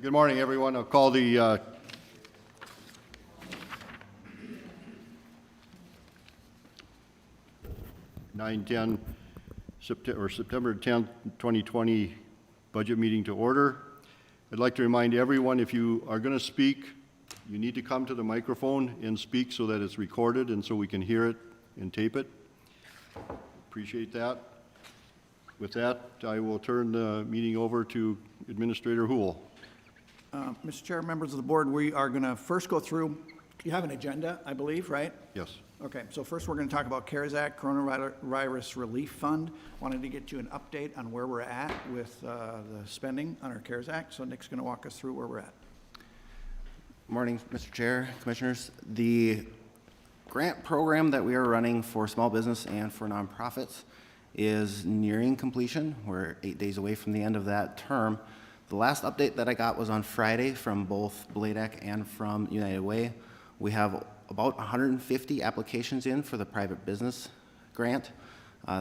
Good morning, everyone. I'll call the September 10th, 2020 budget meeting to order. I'd like to remind everyone, if you are going to speak, you need to come to the microphone and speak so that it's recorded and so we can hear it and tape it. Appreciate that. With that, I will turn the meeting over to Administrator Houle. Mr. Chair, members of the board, we are going to first go through, you have an agenda, I believe, right? Yes. Okay, so first we're going to talk about CARES Act, Coronavirus Relief Fund. Wanted to get you an update on where we're at with the spending on our CARES Act. So Nick's going to walk us through where we're at. Morning, Mr. Chair, Commissioners. The grant program that we are running for small business and for nonprofits is nearing completion. We're 8 days away from the end of that term. The last update that I got was on Friday from both BLADEC and from United Way. We have about 150 applications in for the private business grant.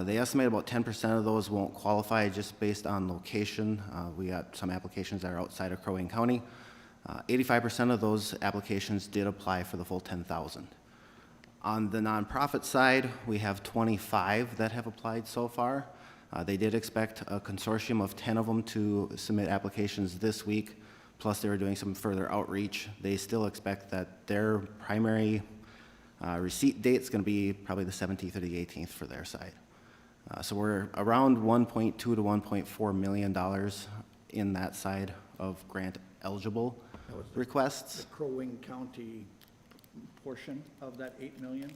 They estimate about 10% of those won't qualify just based on location. We got some applications that are outside of Crow Wing County. 85% of those applications did apply for the full 10,000. On the nonprofit side, we have 25 that have applied so far. They did expect a consortium of 10 of them to submit applications this week, plus they were doing some further outreach. They still expect that their primary receipt date is going to be probably the 17th or the 18th for their side. So we're around $1.2 to $1.4 million in that side of grant eligible requests. The Crow Wing County portion of that $8 million,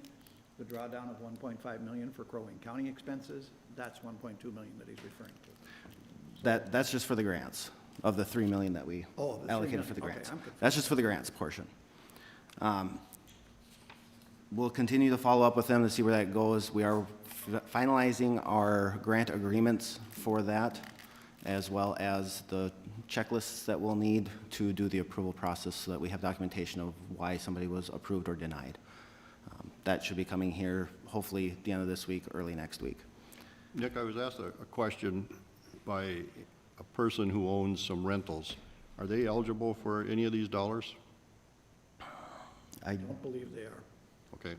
the drawdown of $1.5 million for Crow Wing County expenses, that's $1.2 million that he's referring to. That's just for the grants of the $3 million that we allocated for the grants. That's just for the grants portion. We'll continue to follow up with them to see where that goes. We are finalizing our grant agreements for that, as well as the checklists that we'll need to do the approval process so that we have documentation of why somebody was approved or denied. That should be coming here hopefully at the end of this week, early next week. Nick, I was asked a question by a person who owns some rentals. Are they eligible for any of these dollars? I don't believe they are. Okay.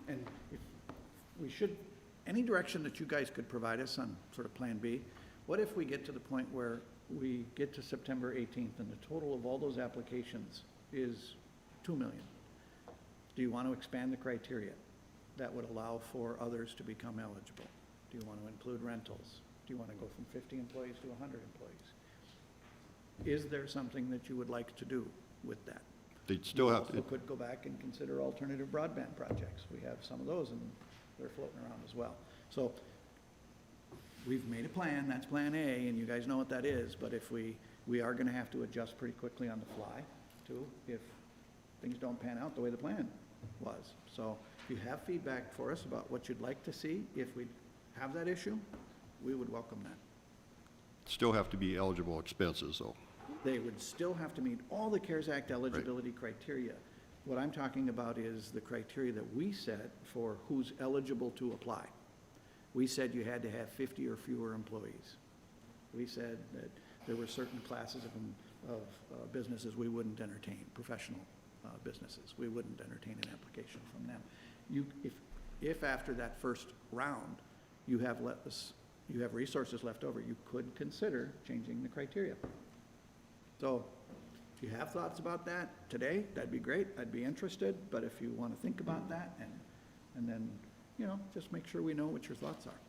And if we should, any direction that you guys could provide us on sort of Plan B, what if we get to the point where we get to September 18th and the total of all those applications is 2 million? Do you want to expand the criteria that would allow for others to become eligible? Do you want to include rentals? Do you want to go from 50 employees to 100 employees? Is there something that you would like to do with that? They'd still have You to. could go back and consider alternative broadband projects. We have some of those and they're floating around as well. So we've made a plan, that's Plan A, and you guys know what that is, but if we are going to have to adjust pretty quickly on the fly too, if things don't pan out the way the plan was. So if you have feedback for us about what you'd like to see, if we have that issue, we would welcome that. Still have to be eligible expenses, though. They would still have to meet all the CARES Act eligibility criteria. What I'm talking about is the criteria that we set for who's eligible to apply. We said you had to have 50 or fewer employees. We said that there were certain classes of businesses we wouldn't entertain, professional businesses. We wouldn't entertain an application from them. If after that first round you have resources left over, you could consider changing the criteria. So if you have thoughts about that today, that'd be great. I'd be interested. But if you want to think about that and then, you know, just make sure we know what your thoughts are.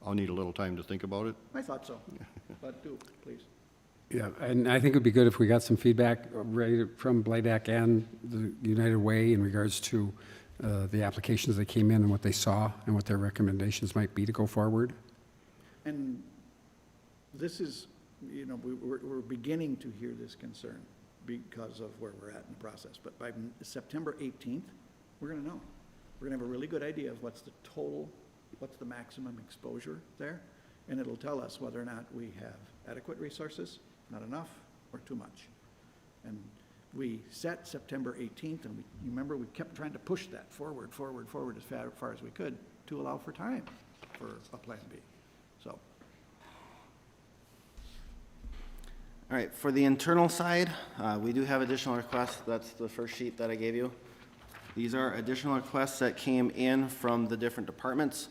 I'll need a little time to think about it. I thought so, but do, please. Yeah, and I think it'd be good if we got some feedback right from BLADEC and the United Way in regards to the applications that came in and what they saw and what their recommendations might be to go forward. And this is, you know, we're beginning to hear this concern because of where we're at in the process. But by September 18th, we're going to know. We're going to have a really good idea of what's the total, what's the maximum exposure there, and it'll tell us whether or not we have adequate resources, not enough, or too much. And we set September 18th, and you remember we kept trying to push that forward as far as we could to allow for time for a Plan B. So, All right, for the internal side, we do have additional requests. That's the first sheet that I gave you. These are additional requests that came in from the different departments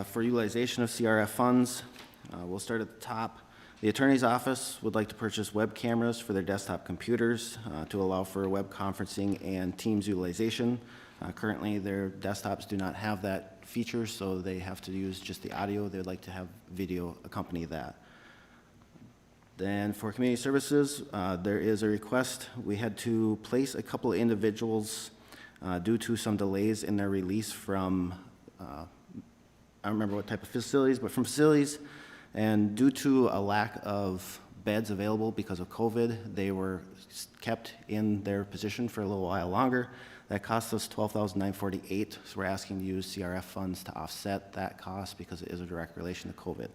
for utilization of CRF funds. We'll start at the top. The Attorney's Office would like to purchase web cameras for their desktop computers to allow for web conferencing and Teams utilization. Currently, their desktops do not have that feature, so they have to use just the audio. They'd like to have video accompany that. Then for community services, there is a request. We had to place a couple of individuals due to some delays in their release from, I don't remember what type of facilities, but from facilities. And due to a lack of beds available because of COVID, they were kept in their position for a little while longer. That cost us $12,948, so we're asking to use CRF funds to offset that cost because it is a direct relation to COVID.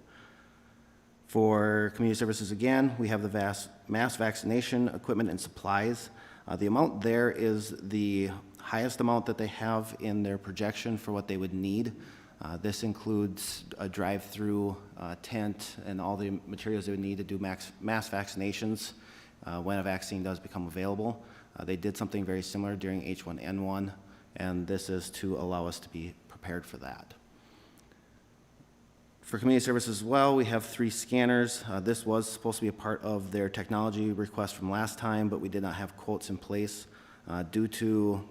For community services, again, we have the mass vaccination equipment and supplies. The amount there is the highest amount that they have in their projection for what they would need. This includes a drive-through tent and all the materials they would need to do mass vaccinations when a vaccine does become available. They did something very similar during H1N1, and this is to allow us to be prepared for that. For community services as well, we have 3 scanners. This was supposed to be a part of their technology request from last time, but we did not have quotes in place. Due to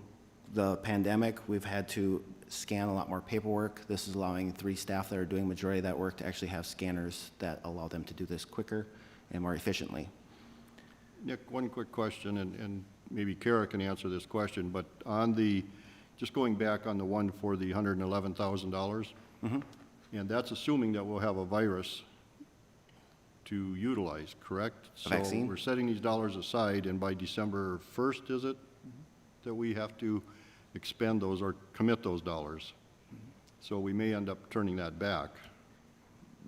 the pandemic, we've had to scan a lot more paperwork. This is allowing 3 staff that are doing majority of that work to actually have scanners that allow them to do this quicker and more efficiently. Nick, one quick question, and maybe Kara can answer this question, but on the, just going back on the one for the $111,000, and that's assuming that we'll have a virus to utilize, correct? A vaccine? So we're setting these dollars aside, and by December 1st, is it, that we have to expend those or commit those dollars? So we may end up turning that back.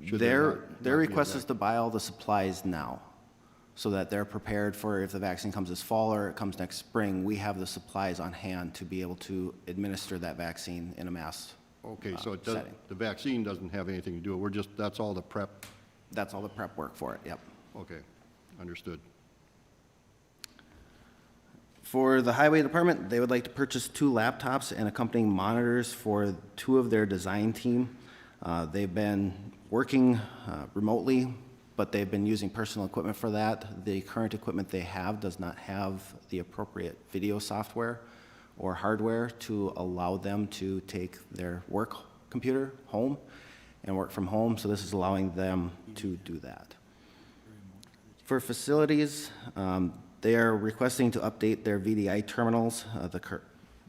Should they Their not be request in is to buy all the supplies now, so that they're prepared for if the vaccine comes this fall or it comes next spring, we have the supplies on hand to be able to administer that vaccine in a mass Okay, so it does, setting. the vaccine doesn't have anything to do, we're just, that's all the prep? That's all the prep work for it, yep. Okay, understood. For the highway department, they would like to purchase 2 laptops and accompanying monitors for 2 of their design team. They've been working remotely, but they've been using personal equipment for that. The current equipment they have does not have the appropriate video software or hardware to allow them to take their work computer home and work from home, so this is allowing them to do that. For facilities, they are requesting to update their VDI terminals.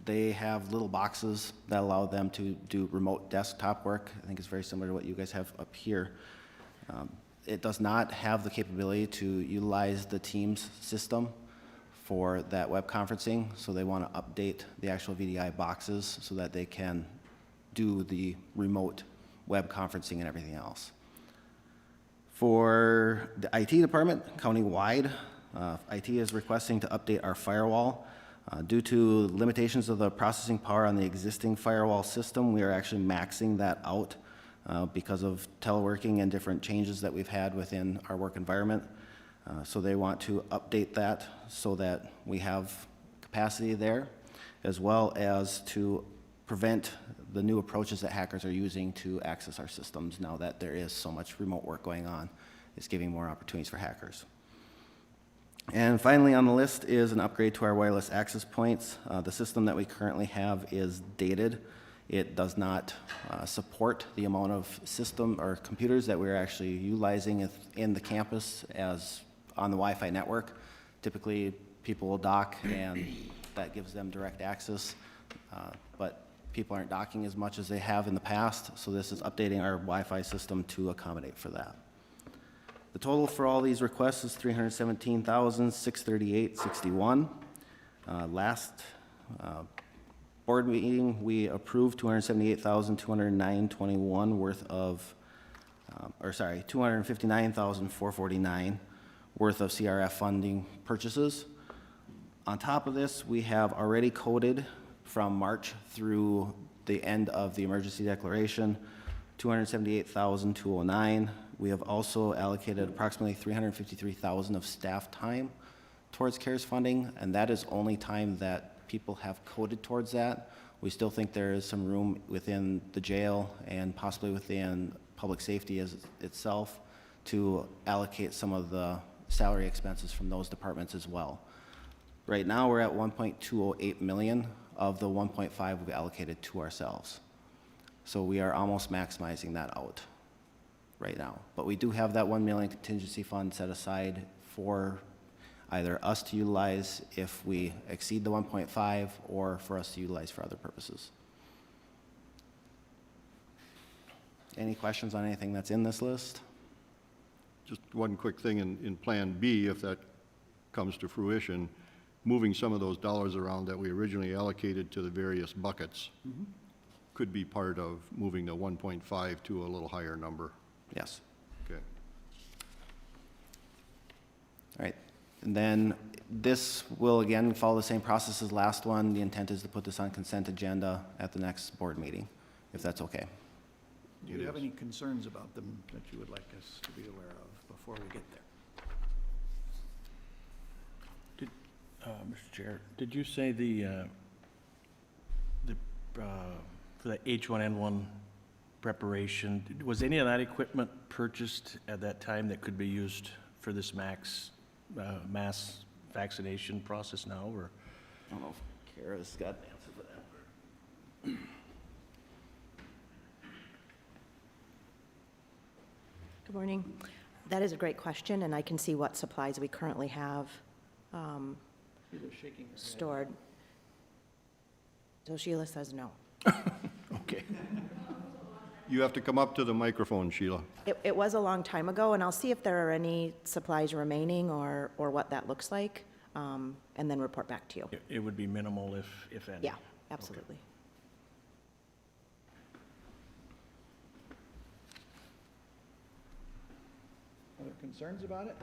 They have little boxes that allow them to do remote desktop work. I think it's very similar to what you guys have up here. It does not have the capability to utilize the Teams system for that web conferencing, so they want to update the actual VDI boxes so that they can do the remote web conferencing and everything else. For the IT department, county-wide, IT is requesting to update our firewall. Due to limitations of the processing power on the existing firewall system, we are actually maxing that out because of teleworking and different changes that we've had within our work environment. So they want to update that so that we have capacity there, as well as to prevent the new approaches that hackers are using to access our systems now that there is so much remote work going on. It's giving more opportunities for hackers. And finally on the list is an upgrade to our wireless access points. The system that we currently have is dated. It does not support the amount of system or computers that we're actually utilizing in the campus as on the Wi-Fi network. Typically, people will dock and that gives them direct access, but people aren't docking as much as they have in the past, so this is updating our Wi-Fi system to accommodate for that. The total for all these requests is $317,638.61. Last board meeting, we approved $278,209.21 worth of, $259,449 worth of CRF funding purchases. On top of this, we have already coded from March through the end of the emergency declaration $278,209. We have also allocated approximately $353,000 of staff time towards CARES funding, and that is only time that people have coded towards that. We still think there is some room within the jail and possibly within public safety itself to allocate some of the salary expenses from those departments as well. Right now, we're at 1.208 million of the 1.5 we've allocated to ourselves. So we are almost maximizing that out right now. But we do have that 1 million contingency fund set aside for either us to utilize if we exceed the 1.5 or for us to utilize for other purposes. Any questions on anything that's in this list? Just one quick thing in Plan B, if that comes to fruition, moving some of those dollars around that we originally allocated to the various buckets could be part of moving the 1.5 to a little higher number. Yes. Okay. All right. And then this will again follow the same process as last one. The intent is to put this on consent agenda at the next board meeting, if that's okay. Do you have any concerns about them that you would like us to be aware of before we get there? Mr. Chair, did you say for the H1N1 preparation, was any of that equipment purchased at that time that could be used for this mass vaccination process now, or? I don't know if Kara's got an answer for that. Good morning. That is a great question, and I can see what supplies we currently have Either shaking her head. stored. So Sheila says no. Okay. You have to come up to the microphone, Sheila. It was a long time ago, and I'll see if there are any supplies remaining or what that looks like, and then report back to you. It would be minimal if any. Yeah, absolutely. Other concerns about it?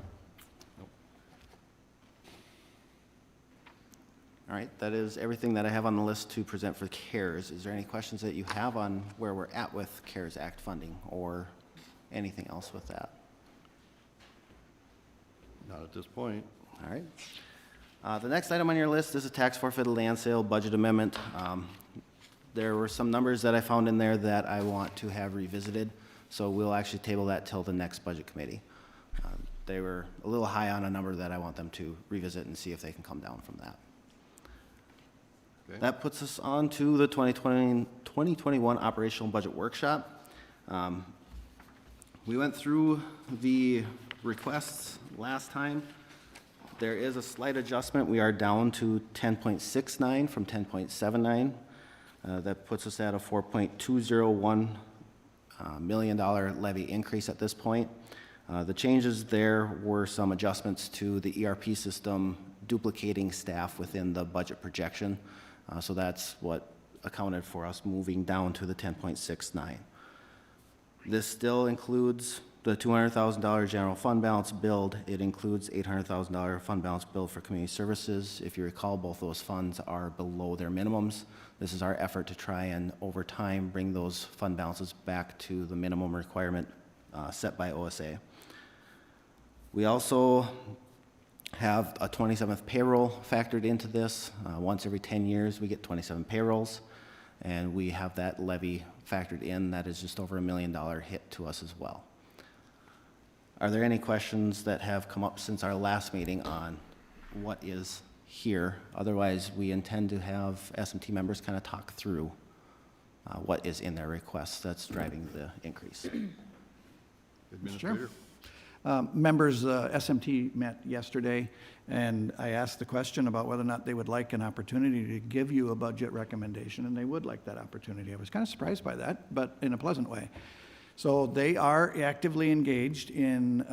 All right, that is everything that I have on the list to present for CARES. Is there any questions that you have on where we're at with CARES Act funding or anything else with that? Not at this point. All right. The next item on your list is a tax forfeit land sale budget amendment. There were some numbers that I found in there that I want to have revisited, so we'll actually table that till the next budget committee. They were a little high on a number that I want them to revisit and see if they can come down from that. Okay. That puts us on to the 2021 operational budget workshop. We went through the requests last time. There is a slight adjustment. We are down to 10.69 from 10.79. That puts us at a $4.201 million levy increase at this point. The changes there were some adjustments to the ERP system duplicating staff within the budget projection. So that's what accounted for us moving down to the 10.69. This still includes the $200,000 general fund balance build. It includes $800,000 fund balance build for community services. If you recall, both those funds are below their minimums. This is our effort to try and, over time, bring those fund balances back to the minimum requirement set by OSA. We also have a 27th payroll factored into this. Once every 10 years, we get 27 payrolls, and we have that levy factored in. That is just over $1 million hit to us as well. Are there any questions that have come up since our last meeting on what is here? Otherwise, we intend to have SMT members kind of talk through what is in their requests that's driving the increase. Administrator? Members, SMT met yesterday, and I asked the question about whether or not they would like an opportunity to give you a budget recommendation, and they would like that opportunity. I was kind of surprised by that, but in a pleasant way. So they are actively engaged in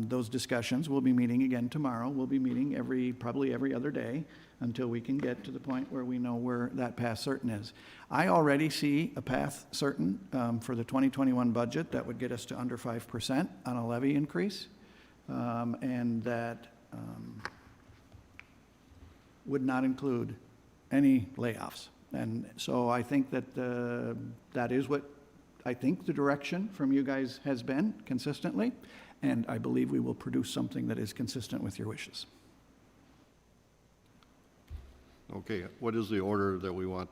those discussions. We'll be meeting again tomorrow. We'll be meeting probably every other day until we can get to the point where we know where that path certain is. I already see a path certain for the 2021 budget that would get us to under 5% on a levy increase, and that would not include any layoffs. And so I think that that is what I think the direction from you guys has been consistently, and I believe we will produce something that is consistent with your wishes. Okay, what is the order that we want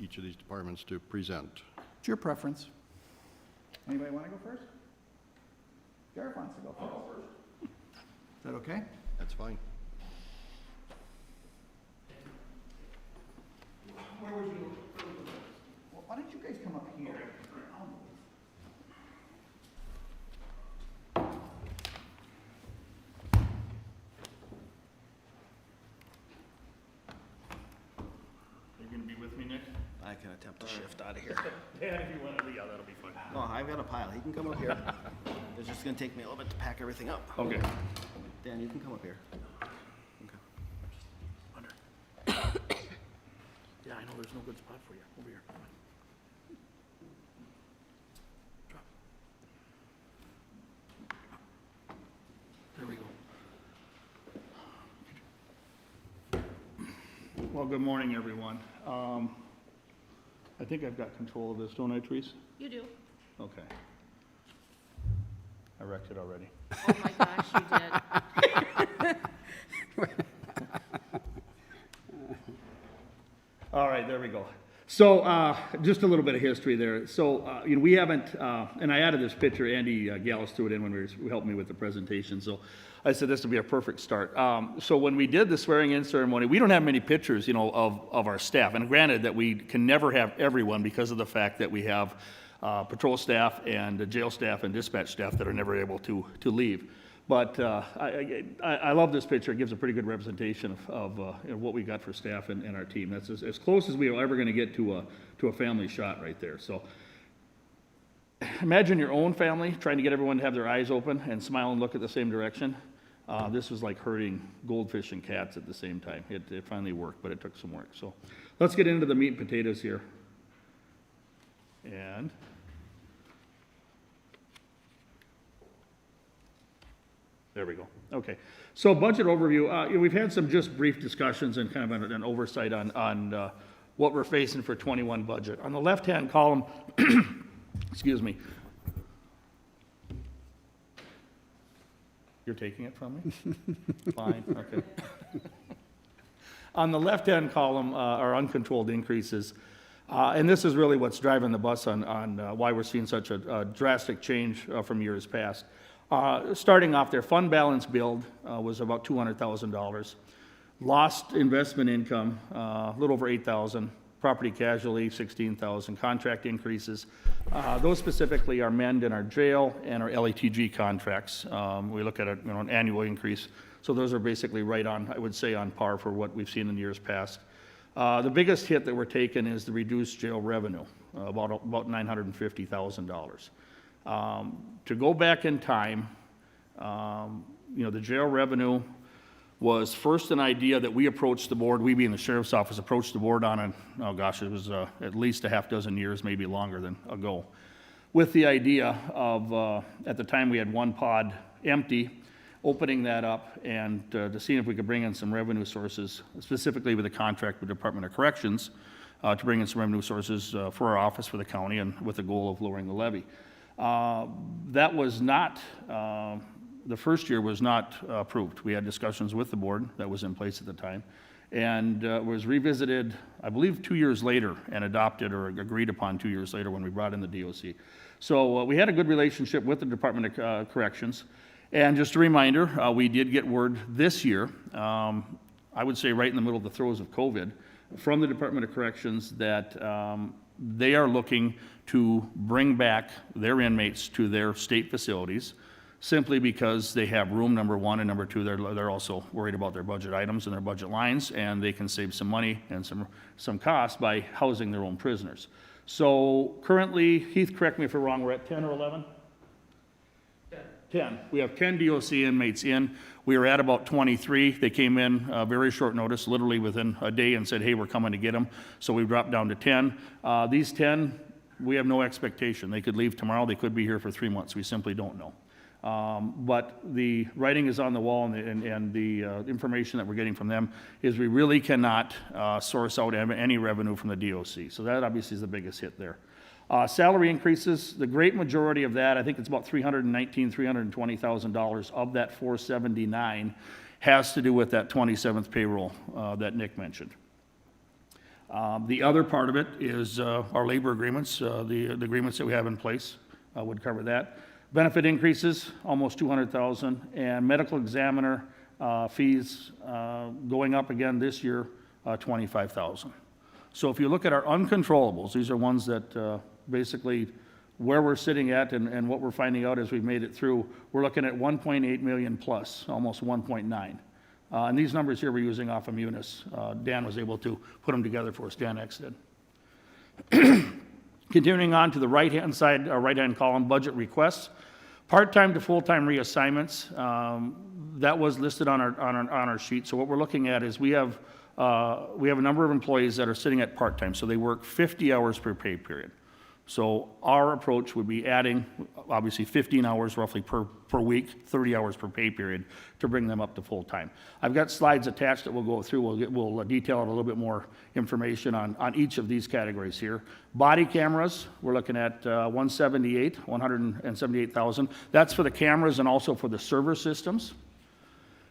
each of these departments to present? It's your preference. Anybody want to go first? Sheriff wants to go first. Is that okay? That's fine. Where would you, well, why don't you guys come up here? You gonna be with me, Nick? I can attempt to shift out of here. Yeah, if you want to, yeah, that'll be fun. No, I've got a pile. He can come up here. It's just gonna take me a little bit to pack everything up. Okay. Dan, you can come up here. Yeah, I know there's no good spot for you. Over here. Come on. Drop. There we go. Well, good morning, everyone. I think I've got control of this, don't I, Therese? You do. Okay. I wrecked it already. Oh my gosh, you did. All right, there we go. So, just a little bit of history there. So, we haven't, and I added this picture, Andy Gallus threw it in when we helped me with the presentation, so I said this would be a perfect start. So when we did the swearing-in ceremony, we don't have many pictures, of our staff, and granted that we can never have everyone because of the fact that we have patrol staff and jail staff and dispatch staff that are never able to leave. But I love this picture. It gives a pretty good representation of what we got for staff and our team. That's as close as we are ever going to get to a family shot right there. So imagine your own family trying to get everyone to have their eyes open and smile and look at the same direction. This was like herding goldfish and cats at the same time. It finally worked, but it took some work. So let's get into the meat and potatoes here. And there we go. Okay. So budget overview. We've had some just brief discussions and kind of an oversight on what we're facing for 21 budget. On the left-hand column, excuse me. You're taking it from me? Fine, okay. On the left-hand column are uncontrolled increases. And this is really what's driving the bus on why we're seeing such a drastic change from years past. Starting off there, fund balance build was about $200,000. Lost investment income, a little over $8,000. Property casualty, $16,000. Contract increases. Those specifically are MEND in our jail and our LATG contracts. We look at an annual increase. So those are basically right on, I would say, on par for what we've seen in years past. The biggest hit that we're taking is the reduced jail revenue, about $950,000. To go back in time, the jail revenue was first an idea that we approached the board, we being the sheriff's office, approached the board on it was at least a half dozen years, maybe longer than ago, with the idea of, at the time we had one pod empty, opening that up and to see if we could bring in some revenue sources, specifically with a contract with the Department of Corrections, to bring in some revenue sources for our office, for the county, and with the goal of lowering the levy. That was not, the first year was not approved. We had discussions with the board that was in place at the time, and was revisited, I believe, 2 years later, and adopted or agreed upon 2 years later when we brought in the DOC. So we had a good relationship with the Department of Corrections. And just a reminder, we did get word this year, I would say right in the middle of the throes of COVID, from the Department of Corrections that they are looking to bring back their inmates to their state facilities simply because they have room, number one, and number two, they're also worried about their budget items and their budget lines, and they can save some money and some cost by housing their own prisoners. So currently, Heath, correct me if I'm wrong, we're at 10 or 11? 10. We have 10 DOC inmates in. We were at about 23. They came in very short notice, literally within a day, and said, hey, we're coming to get them. So we dropped down to 10. These 10, we have no expectation. They could leave tomorrow. They could be here for 3 months. We simply don't know. But the writing is on the wall, and the information that we're getting from them is we really cannot source out any revenue from the DOC. So that obviously is the biggest hit there. Salary increases, the great majority of that, I think it's about $320,000 of that 479 has to do with that 27th payroll that Nick mentioned. The other part of it is our labor agreements, the agreements that we have in place would cover that. Benefit increases, almost 200,000, and medical examiner fees going up again this year, 25,000. So if you look at our uncontrollables, these are ones that basically where we're sitting at and what we're finding out as we've made it through, we're looking at 1.8 million plus, almost 1.9. And these numbers here we're using off of Munis. Dan was able to put them together for us, Dan X did. Continuing on to the right-hand side, right-hand column, budget requests. Part-time to full-time reassignments, that was listed on our sheet. So what we're looking at is we have a number of employees that are sitting at part-time, so they work 50 hours per pay period. So our approach would be adding, obviously, 15 hours roughly per week, 30 hours per pay period to bring them up to full-time. I've got slides attached that we'll go through. We'll detail out a little bit more information on each of these categories here. Body cameras, we're looking at 178,000. That's for the cameras and also for the server systems.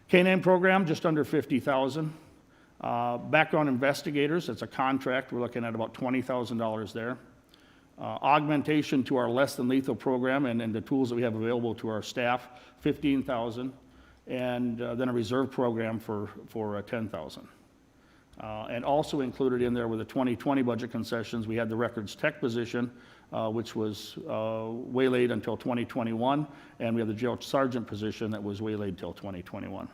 K-9 program, just under 50,000. Background investigators, it's a contract. We're looking at about $20,000 there. Augmentation to our less than lethal program and the tools that we have available to our staff, 15,000, and then a reserve program for 10,000. And also included in there with the 2020 budget concessions, we had the records tech position, which was waylaid until 2021, and we have the jail sergeant position that was waylaid till 2021.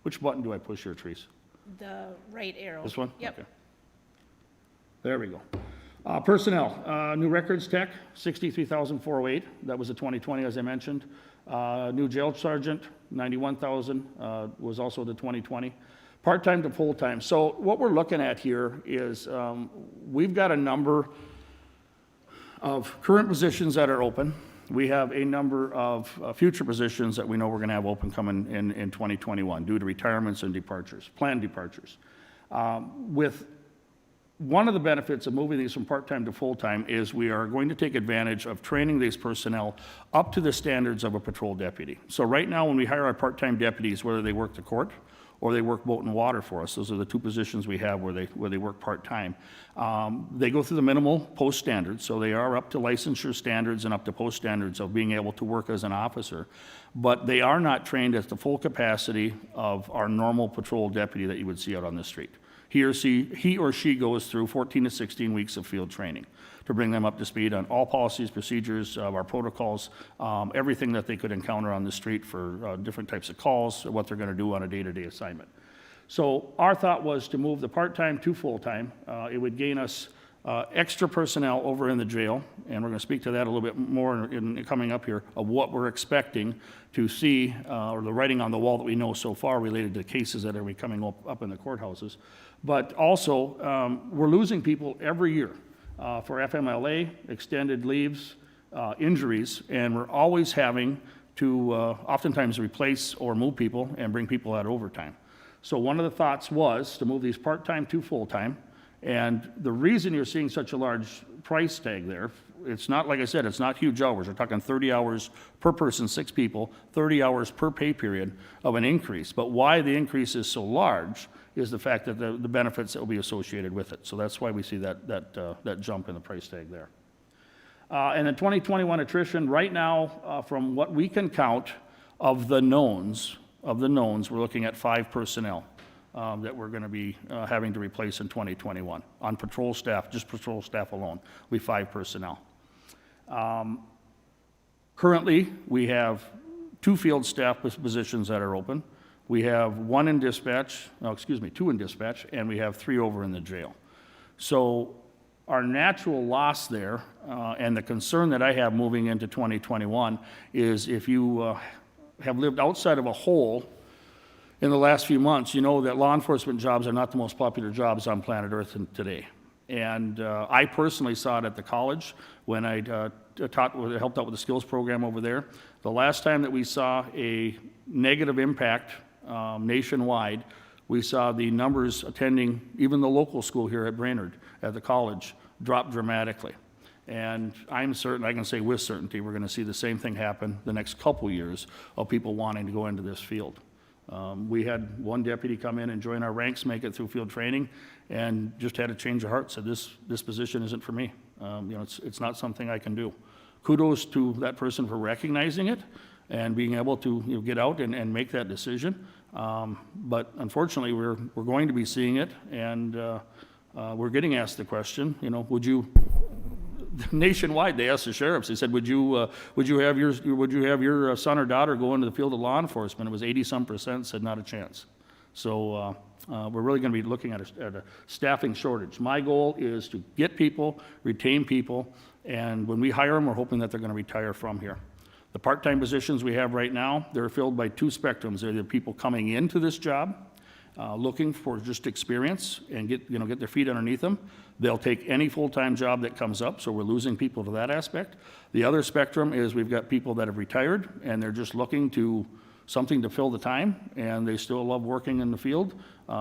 Which button do I push here, Therese? The right arrow. This one? Yep. Okay. There we go. Personnel, new records tech, 63,408. That was the 2020, as I mentioned. New jail sergeant, 91,000, was also the 2020. Part-time to full-time. So what we're looking at here is we've got a number of current positions that are open. We have a number of future positions that we know we're going to have open coming in 2021 due to retirements and departures, planned departures. With one of the benefits of moving these from part-time to full-time is we are going to take advantage of training these personnel up to the standards of a patrol deputy. So right now, when we hire our part-time deputies, whether they work the court or they work boat and water for us, those are the two positions we have where they work part-time. They go through the minimal post standards, so they are up to licensure standards and up to post standards of being able to work as an officer, but they are not trained at the full capacity of our normal patrol deputy that you would see out on the street. He or she goes through 14 to 16 weeks of field training to bring them up to speed on all policies, procedures, our protocols, everything that they could encounter on the street for different types of calls, what they're going to do on a day-to-day assignment. So our thought was to move the part-time to full-time. It would gain us extra personnel over in the jail, and we're going to speak to that a little bit more in coming up here, of what we're expecting to see, or the writing on the wall that we know so far related to cases that are coming up in the courthouses. But also, we're losing people every year for FMLA, extended leaves, injuries, and we're always having to oftentimes replace or move people and bring people out overtime. So one of the thoughts was to move these part-time to full-time, and the reason you're seeing such a large price tag there, it's not, like I said, it's not huge hours. We're talking 30 hours per person, 6 people, 30 hours per pay period of an increase. But why the increase is so large is the fact that the benefits that will be associated with it. So that's why we see that jump in the price tag there. And the 2021 attrition, right now, from what we can count of the knowns, we're looking at 5 personnel that we're going to be having to replace in 2021. On patrol staff, just patrol staff alone, we 5 personnel. Currently, we have 2 field staff positions that are open. We have 2 in dispatch, and we have 3 over in the jail. So our natural loss there, and the concern that I have moving into 2021, is if you have lived outside of a hole in the last few months, you know that law enforcement jobs are not the most popular jobs on planet Earth today. And I personally saw it at the college when I helped out with the skills program over there. The last time that we saw a negative impact nationwide, we saw the numbers attending even the local school here at Brainerd, at the college, drop dramatically. And I'm certain, I can say with certainty, we're going to see the same thing happen the next couple years of people wanting to go into this field. We had one deputy come in and join our ranks, make it through field training, and just had a change of heart, said, this position isn't for me. It's not something I can do. Kudos to that person for recognizing it and being able to get out and make that decision. But unfortunately, we're going to be seeing it, and we're getting asked the question, would you, nationwide, they asked the sheriffs, they said, would you have your son or daughter go into the field of law enforcement? It was 80-some% said not a chance. So we're really going to be looking at a staffing shortage. My goal is to get people, retain people, and when we hire them, we're hoping that they're going to retire from here. The part-time positions we have right now, they're filled by two spectrums. They're the people coming into this job, looking for just experience and get their feet underneath them. They'll take any full-time job that comes up, so we're losing people to that aspect. The other spectrum is we've got people that have retired, and they're just looking to something to fill the time, and they still love working in the field,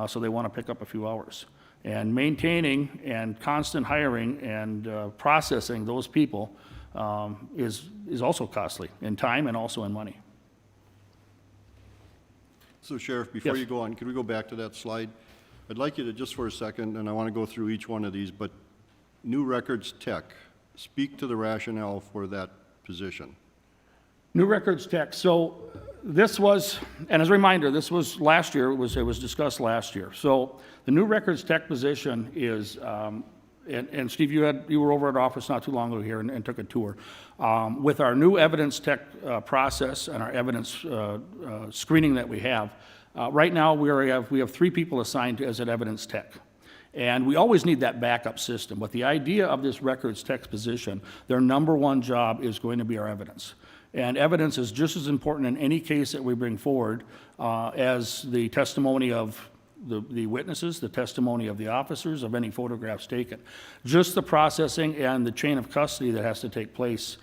so they want to pick up a few hours. And maintaining and constant hiring and processing those people is also costly in time and also in money. So Sheriff, before Yes. you go on, could we go back to that slide? I'd like you to, just for a second, and I want to go through each one of these, but new records tech, speak to the rationale for that position. New records tech. So this was, and as a reminder, this was last year. It was discussed last year. So the new records tech position is, and Steve, you were over at our office not too long ago here and took a tour. With our new evidence tech process and our evidence screening that we have, right now we have 3 people assigned as an evidence tech. And we always need that backup system. But the idea of this records tech position, their number one job is going to be our evidence. And evidence is just as important in any case that we bring forward as the testimony of the witnesses, the testimony of the officers, of any photographs taken. Just the processing and the chain of custody that has to take place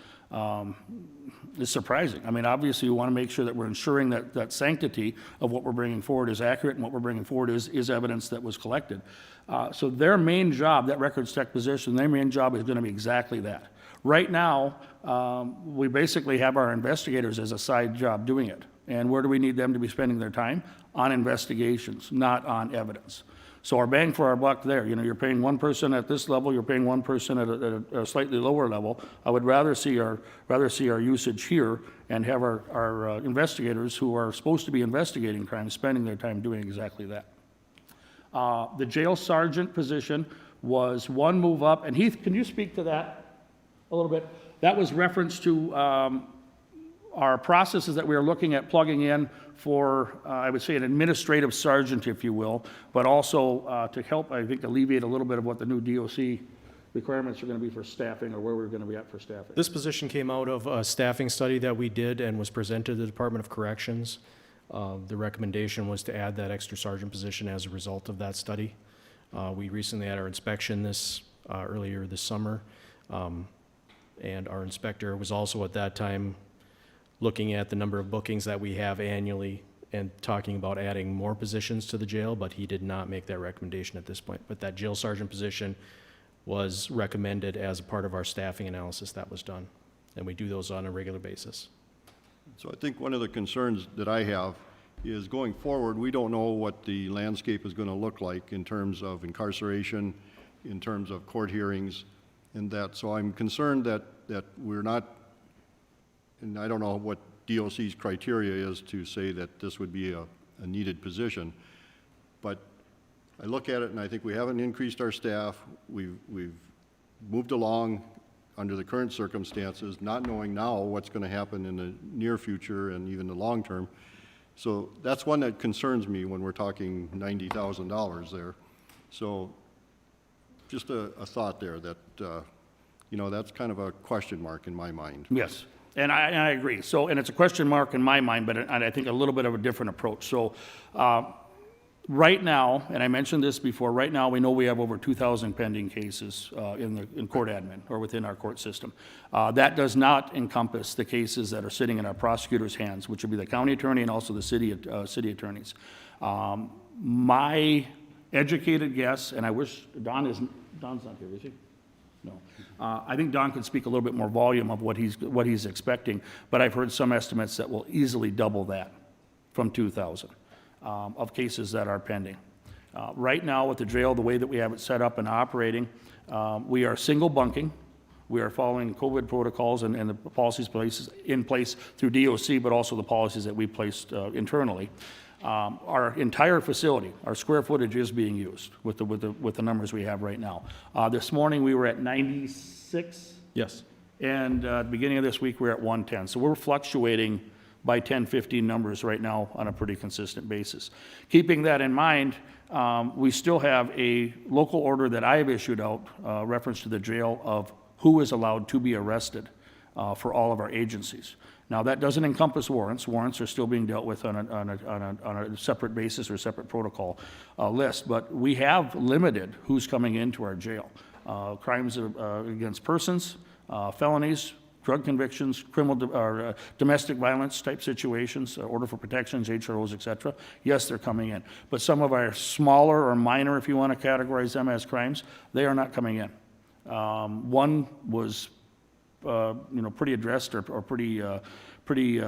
is surprising. I mean, obviously, we want to make sure that we're ensuring that sanctity of what we're bringing forward is accurate, and what we're bringing forward is evidence that was collected. So their main job, that records tech position, their main job is going to be exactly that. Right now, we basically have our investigators as a side job doing it. And where do we need them to be spending their time? On investigations, not on evidence. So our bang for our buck there, you're paying one person at this level, you're paying one person at a slightly lower level. I would rather see our usage here and have our investigators who are supposed to be investigating crimes spending their time doing exactly that. The jail sergeant position was one move up, and Heath, can you speak to that a little bit? That was reference to our processes that we are looking at plugging in for, I would say, an administrative sergeant, if you will, but also to help, I think, alleviate a little bit of what the new DOC requirements are going to be for staffing, or where we're going to be at for staffing. This position came out of a staffing study that we did and was presented to the Department of Corrections. The recommendation was to add that extra sergeant position as a result of that study. We recently had our inspection earlier this summer, and our inspector was also at that time looking at the number of bookings that we have annually and talking about adding more positions to the jail, but he did not make that recommendation at this point. But that jail sergeant position was recommended as a part of our staffing analysis that was done, and we do those on a regular basis. So I think one of the concerns that I have is going forward, we don't know what the landscape is going to look like in terms of incarceration, in terms of court hearings, and that. So I'm concerned that we're not, and I don't know what DOC's criteria is to say that this would be a needed position, but I look at it and I think we haven't increased our staff. We've moved along under the current circumstances, not knowing now what's going to happen in the near future and even the long term. So that's one that concerns me when we're talking $90,000 there. So just a thought there that, that's kind of a question mark in my mind. Yes, and I agree. So, and it's a question mark in my mind, but I think a little bit of a different approach. So, right now, and I mentioned this before, right now we know we have over 2,000 pending cases in court admin or within our court system. That does not encompass the cases that are sitting in our prosecutors' hands, which would be the county attorney and also the city attorneys. My educated guess, and I wish Don's not here, is he? No. I think Don could speak a little bit more volume of what he's expecting, but I've heard some estimates that will easily double that from 2,000 of cases that are pending. Right now, with the jail, the way that we have it set up and operating, we are single bunking. We are following COVID protocols and the policies in place through DOC, but also the policies that we placed internally. Our entire facility, our square footage is being used with the numbers we have right now. This morning, we were at 96, Yes. and at the beginning of this week, we're at 110. So we're fluctuating by 10, 15 numbers right now on a pretty consistent basis. Keeping that in mind, we still have a local order that I have issued out, reference to the jail, of who is allowed to be arrested for all of our agencies. Now, that doesn't encompass warrants. Warrants are still being dealt with on a separate basis or separate protocol list, but we have limited who's coming into our jail. Crimes against persons, felonies, drug convictions, or domestic violence type situations, order for protections, HROs, et cetera. Yes, they're coming in. But some of our smaller or minor, if you want to categorize them as crimes, they are not coming in. One was pretty addressed or pretty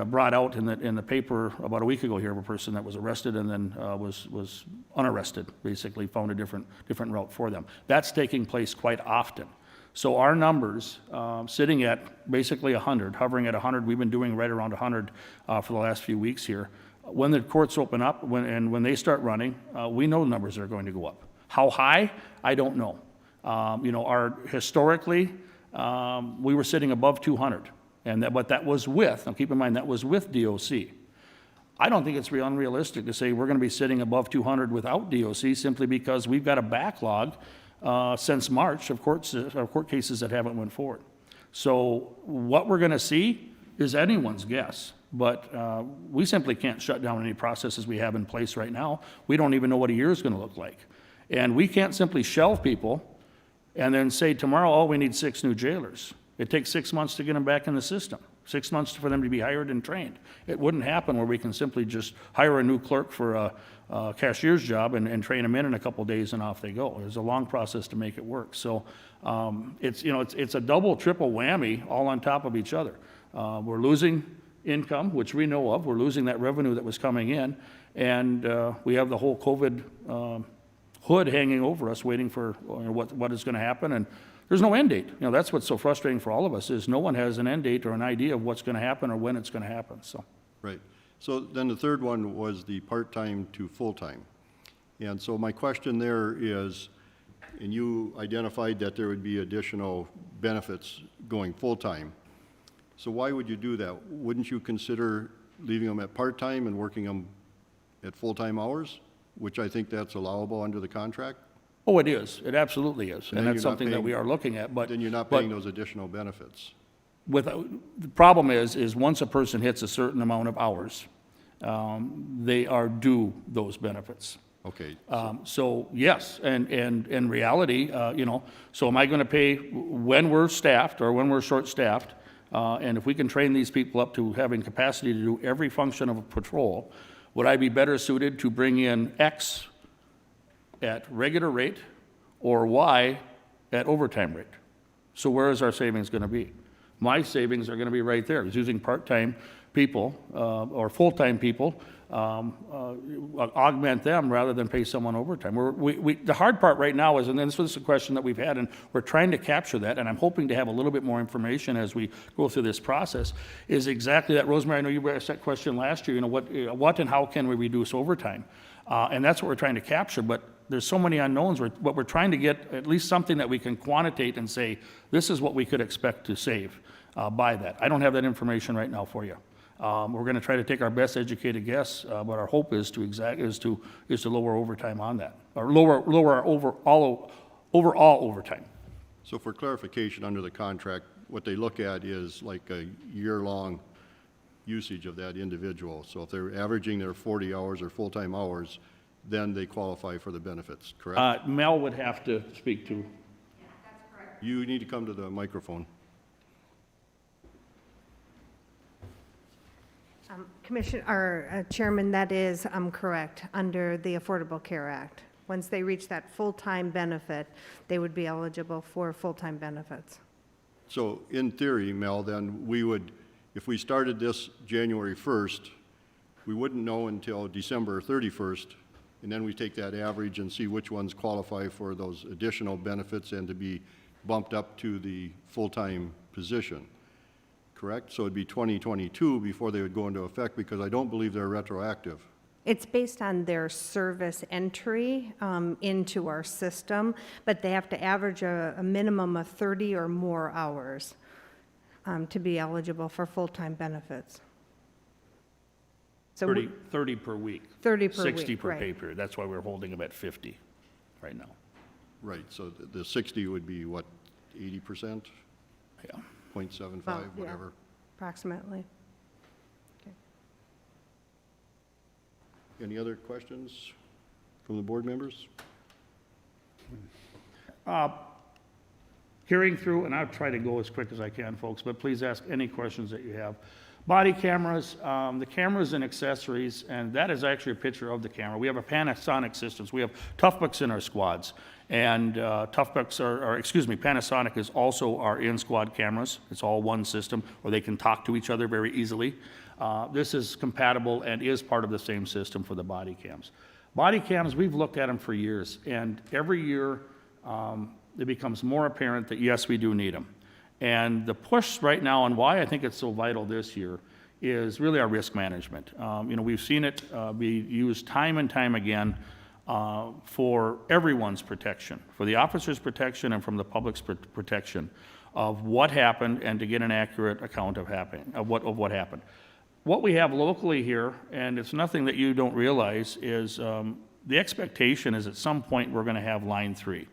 brought out in the paper about a week ago here, of a person that was arrested and then was unarrested, basically found a different route for them. That's taking place quite often. So our numbers, sitting at basically 100, hovering at 100, we've been doing right around 100 for the last few weeks here. When the courts open up when they start running, we know numbers are going to go up. How high? I don't know. Historically, we were sitting above 200, but that was with, now keep in mind, that was with DOC. I don't think it's unrealistic to say we're going to be sitting above 200 without DOC, simply because we've got a backlog since March of court cases that haven't went forward. So what we're going to see is anyone's guess, but we simply can't shut down any processes we have in place right now. We don't even know what a year is going to look like. And we can't simply shelve people and then say tomorrow, oh, we need 6 new jailers. It takes 6 months to get them back in the system, 6 months for them to be hired and trained. It wouldn't happen where we can simply just hire a new clerk for a cashier's job and train them in a couple days and off they go. There's a long process to make it work. So it's a double, triple whammy all on top of each other. We're losing income, which we know of. We're losing that revenue that was coming in. And we have the whole COVID hood hanging over us, waiting for what is going to happen, and there's no end date. That's what's so frustrating for all of us, is no one has an end date or an idea of what's going to happen or when it's going to happen. So, Right. So then the third one was the part-time to full-time. And so my question there is, and you identified that there would be additional benefits going full-time. So why would you do that? Wouldn't you consider leaving them at part-time and working them at full-time hours, which I think that's allowable under the contract? oh, it is. It absolutely is, and then that's you're not something that paying- we are looking at. But Then you're not paying those additional benefits. the problem is once a person hits a certain amount of hours, they are due those benefits. Okay. So yes, and in reality, so am I going to pay when we're staffed or when we're short-staffed? And if we can train these people up to having capacity to do every function of a patrol, would I be better suited to bring in X at regular rate or Y at overtime rate? So where is our savings going to be? My savings are going to be right there. It's using part-time people or full-time people, augment them rather than pay someone overtime. The hard part right now is, and this was a question that we've had, and we're trying to capture that, and I'm hoping to have a little bit more information as we go through this process, is exactly that. Rosemary, I know you asked that question last year, what and how can we reduce overtime? And that's what we're trying to capture, but there's so many unknowns. What we're trying to get at least something that we can quantitate and say, this is what we could expect to save by that. I don't have that information right now for you. We're going to try to take our best educated guess, but our hope is to lower overtime on that, or lower our overall overtime. So for clarification, under the contract, what they look at is like a year-long usage of that individual. So if they're averaging their 40 hours or full-time hours, then they qualify for the benefits, correct? Mel would have to speak to. You need to come to the microphone. Chairman, that is correct, under the Affordable Care Act. Once they reach that full-time benefit, they would be eligible for full-time benefits. So in theory, Mel, then we would, if we started this January 1st, we wouldn't know until December 31st, and then we take that average and see which ones qualify for those additional benefits and to be bumped up to the full-time position, correct? So it'd be 2022 before they would go into effect, because I don't believe they're retroactive. It's based on their service entry into our system, but they have to average a minimum of 30 or more hours to be eligible for full-time benefits. So 30 per week. 30 per week, 60 per right. pay period. That's why we're holding them at 50 right now. Right, so the 60 would be what, 80%? Yeah. 0.75, Well, yeah. whatever? Approximately. Any other questions from the board members? Hearing through, and I'll try to go as quick as I can, folks, but please ask any questions that you have. Body cameras, the cameras and accessories, and that is actually a picture of the camera. We have a Panasonic systems. We have Toughbooks in our squads. And Panasonic is also our in-squad cameras. It's all one system, where they can talk to each other very easily. This is compatible and is part of the same system for the body cams. Body cams, we've looked at them for years, and every year it becomes more apparent that, yes, we do need them. And the push right now, and why I think it's so vital this year, is really our risk management. We've seen it be used time and time again for everyone's protection, for the officers' protection and from the public's protection of what happened, and to get an accurate account of what happened. What we have locally here, and it's nothing that you don't realize, is the expectation is at some point we're going to have Line 3.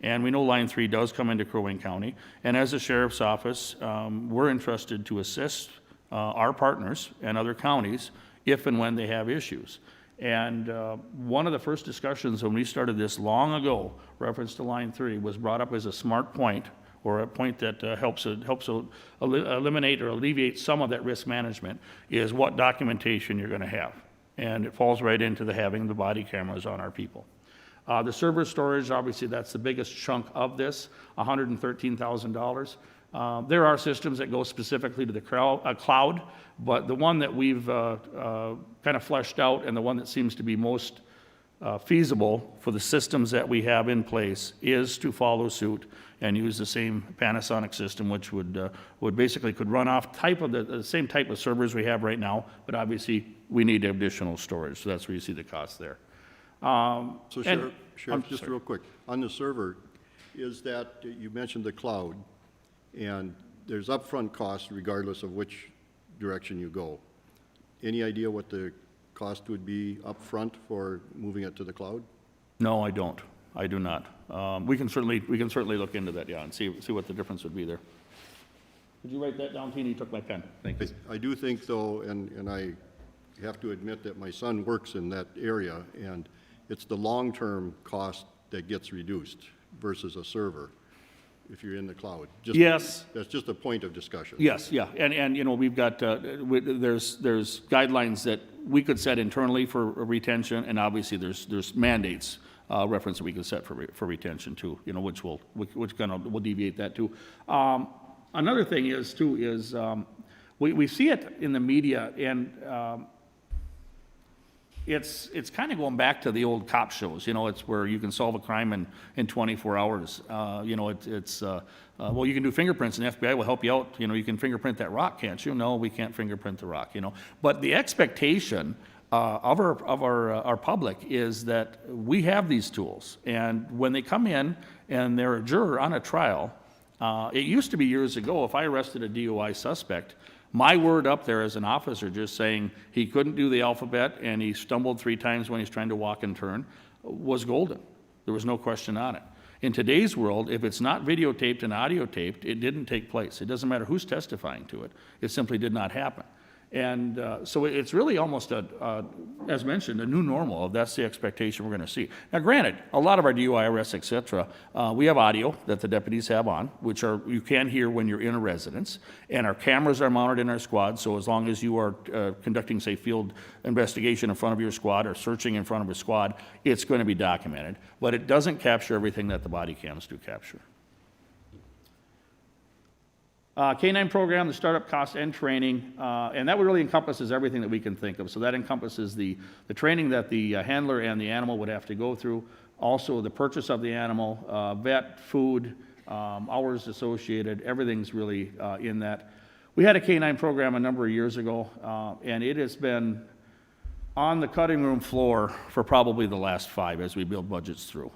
And we know Line 3 does come into Crow Wing County. And as the Sheriff's Office, we're interested to assist our partners and other counties if and when they have issues. And one of the first discussions when we started this long ago, reference to Line 3, was brought up as a smart point, or a point that helps eliminate or alleviate some of that risk management, is what documentation you're going to have. And it falls right into having the body cameras on our people. The server storage, obviously, that's the biggest chunk of this, $113,000. There are systems that go specifically to the cloud, but the one that we've kind of fleshed out, and the one that seems to be most feasible for the systems that we have in place, is to follow suit and use the same Panasonic system, which would basically could run off the same type of servers we have right now, but obviously we need additional storage, so that's where you see the cost there. So Sheriff, just real quick, on the server, is that, you mentioned the cloud, and there's upfront costs regardless of which direction you go. Any idea what the cost would be upfront for moving it to the cloud? No, I don't. I do not. We can certainly look into that, yeah, and see what the difference would be there. Did you write that down, Tina? You took my pen. Thank you. I do think, though, and I have to admit that my son works in that area, and it's the long-term cost that gets reduced versus a server if you're in the cloud. Yes. That's just a point of discussion. Yes, yeah, and we've got, there's guidelines that we could set internally for retention, and obviously there's mandates, reference that we could set for retention too, which will deviate that too. Another thing is we see it in the media, and it's kind of going back to the old cop shows, it's where you can solve a crime in 24 hours. Well, you can do fingerprints and the FBI will help you out. You can fingerprint that rock, can't you? No, we can't fingerprint the rock, But the expectation of our public is that we have these tools. And when they come in and they're a juror on a trial, it used to be years ago, if I arrested a DUI suspect, my word up there as an officer just saying he couldn't do the alphabet and he stumbled 3 times when he's trying to walk and turn was golden. There was no question on it. In today's world, if it's not videotaped and audio taped, it didn't take place. It doesn't matter who's testifying to it. It simply did not happen. And so it's really almost as mentioned, a new normal. That's the expectation we're going to see. Now, granted, a lot of our DUI arrests, et cetera, we have audio that the deputies have on, which you can hear when you're in a residence, and our cameras are mounted in our squad. So as long as you are conducting, say, field investigation in front of your squad or searching in front of a squad, it's going to be documented. But it doesn't capture everything that the body cams do capture. K-9 program, the startup cost and training, and that really encompasses everything that we can think of. So that encompasses the training that the handler and the animal would have to go through, also the purchase of the animal, vet, food, hours associated, everything's really in that. We had a K-9 program a number of years ago, and it has been on the cutting room floor for probably the last 5 as we build budgets through.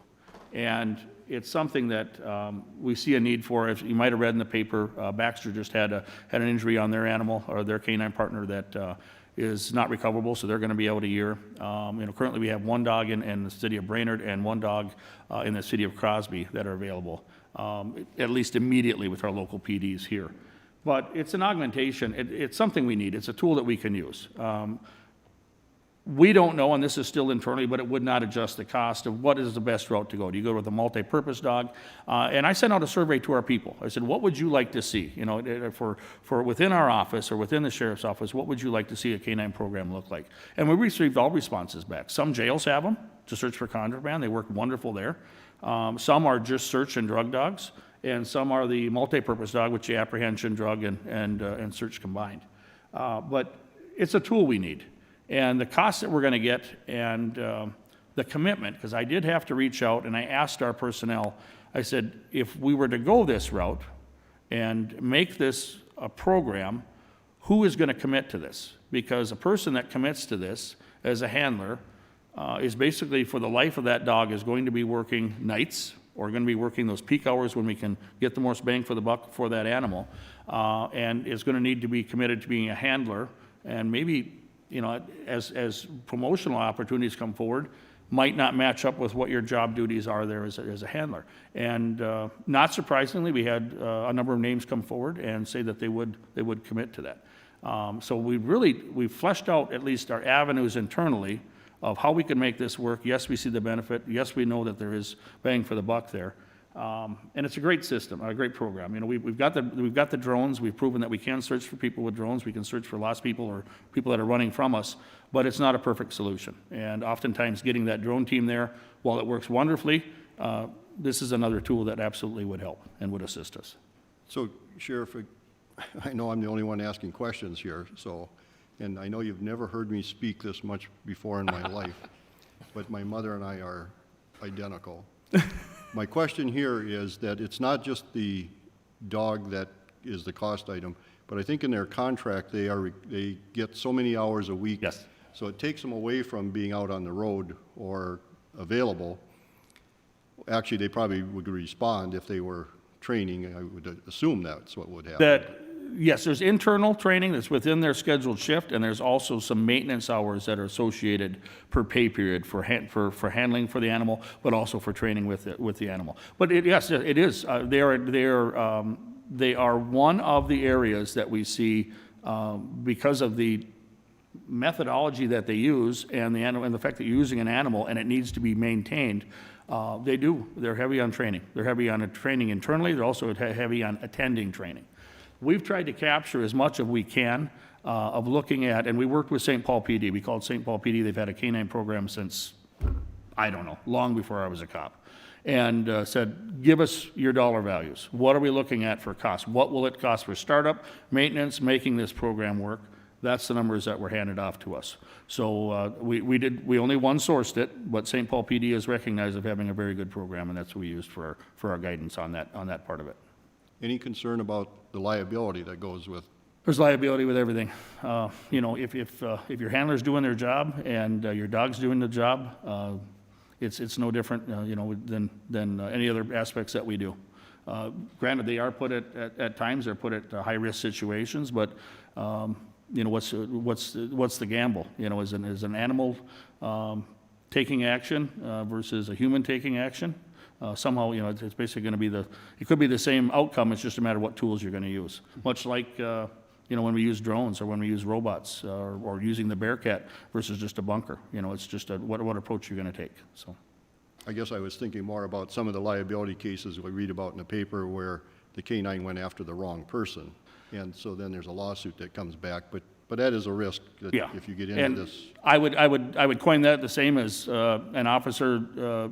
And it's something that we see a need for. If you might have read in the paper, Baxter just had an injury on their animal or their canine partner that is not recoverable, so they're going to be out a year. Currently we have 1 dog in the city of Brainerd and 1 dog in the city of Crosby that are available, at least immediately with our local PDs here. But it's an augmentation. It's something we need. It's a tool that we can use. We don't know, and this is still internally, but it would not adjust the cost of what is the best route to go. Do you go with a multi-purpose dog? And I sent out a survey to our people. I said, what would you like to see? For within our office or within the sheriff's office, what would you like to see a K-9 program look like? And we received all responses back. Some jails have them to search for contraband. They work wonderful there. Some are just search and drug dogs, and some are the multi-purpose dog, which the apprehension, drug, and search combined. But it's a tool we need. And the cost that we're going to get and the commitment, because I did have to reach out and I asked our personnel, I said, if we were to go this route and make this a program, who is going to commit to this? Because a person that commits to this as a handler is basically for the life of that dog is going to be working nights or going to be working those peak hours when we can get the most bang for the buck for that animal, and is going to need to be committed to being a handler, and maybe as promotional opportunities come forward, might not match up with what your job duties are there as a handler. And not surprisingly, we had a number of names come forward and say that they would commit to that. So we've fleshed out at least our avenues internally of how we can make this work. Yes, we see the benefit. Yes, we know that there is bang for the buck there. And it's a great system, a great program. We've got the drones. We've proven that we can search for people with drones. We can search for lost people or people that are running from us, but it's not a perfect solution. And oftentimes getting that drone team there, while it works wonderfully, this is another tool that absolutely would help and would assist us. So, Sheriff, I know I'm the only one asking questions here, and I know you've never heard me speak this much before in my life, but my mother and I are identical. My question here is that it's not just the dog that is the cost item, but I think in their contract, they get so many hours a week. Yes. So it takes them away from being out on the road or available. Actually, they probably would respond if they were training. I would assume that's what would happen. Yes, there's internal training that's within their scheduled shift, and there's also some maintenance hours that are associated per pay period for handling for the animal, but also for training with the animal. But yes, it is. They are one of the areas that we see because of the methodology that they use and the fact that you're using an animal and it needs to be maintained. They're heavy on training. They're heavy on training internally. They're also heavy on attending training. We've tried to capture as much as we can of looking at, and we worked with St. Paul PD. We called St. Paul PD. They've had a K-9 program since, I don't know, long before I was a cop. And said, give us your dollar values. What are we looking at for cost? What will it cost for startup, maintenance, making this program work? That's the numbers that were handed off to us. So we only one-sourced it, but St. Paul PD is recognized of having a very good program, and that's what we used for our guidance on that part of it. Any concern about the liability that goes with? There's liability with everything. If your handler's doing their job and your dog's doing the job, it's no different, than any other aspects that we do. Granted, they are put at times they're put at high-risk situations, but what's the gamble? Is an animal taking action versus a human taking action? Somehow, it's basically going to be it could be the same outcome. It's just a matter of what tools you're going to use. Much like, you know, when we use drones or when we use robots or using the Bearcat versus just a bunker. You know, it's just what approach you're going to take, so. I guess I was thinking more about some of the liability cases we read about in the paper where the K-9 went after the wrong person. And so then there's a lawsuit that comes back, but that is a risk that Yeah. if you get into And this. I would coin that the same as an officer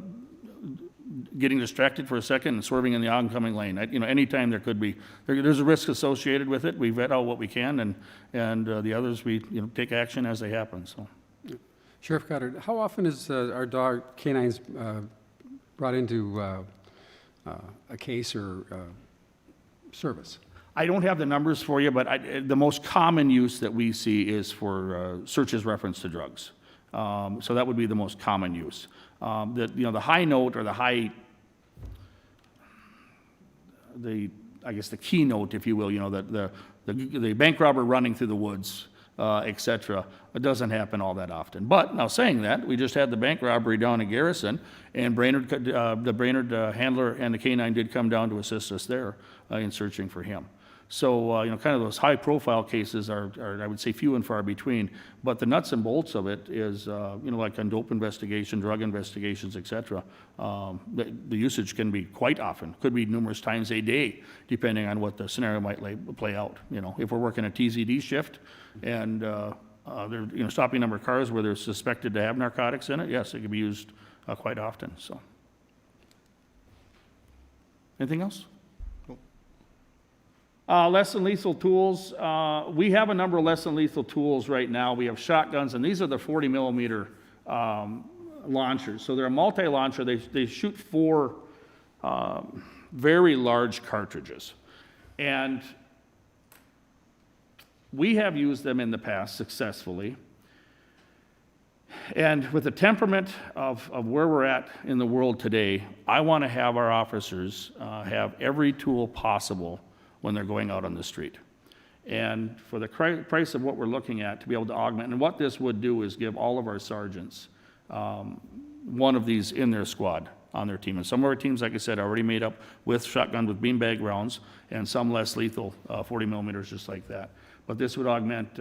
getting distracted for a second and swerving in the oncoming lane. You know, anytime there could be, there's a risk associated with it. We vet out what we can, and the others, we, you know, take action as they happen, so. Sheriff Goddard, how often is our dog canines brought into a case or service? I don't have the numbers for you, but the most common use that we see is for searches reference to drugs. So that would be the most common use. You know, the high note or I guess the keynote, if you will, you know, the bank robber running through the woods, et cetera, it doesn't happen all that often. But now saying that, we just had the bank robbery down in Garrison, and the Brainerd handler and the K-9 did come down to assist us there in searching for him. So, you know, kind of those high-profile cases are, I would say, few and far between. But the nuts and bolts of it is, you know, like on dope investigation, drug investigations, et cetera, the usage can be quite often, could be numerous times a day, depending on what the scenario might play out. You know, if we're working a TZD shift and they're, you know, stopping a number of cars where they're suspected to have narcotics in it, yes, it can be used quite often, so. Anything else? Less than lethal tools. We have a number of less than lethal tools right now. We have shotguns, and these are the 40 millimeter launchers. So they're a multi-launcher. They shoot 4 very large cartridges. And we have used them in the past successfully. And with the temperament of where we're at in the world today, I want to have our officers have every tool possible when they're going out on the street. And for the price of what we're looking at, to be able to augment, and what this would do is give all of our sergeants one of these in their squad, on their team. And some of our teams, like I said, are already made up with shotgun with beanbag rounds, and some less lethal, 40 millimeters, just like that. But this would augment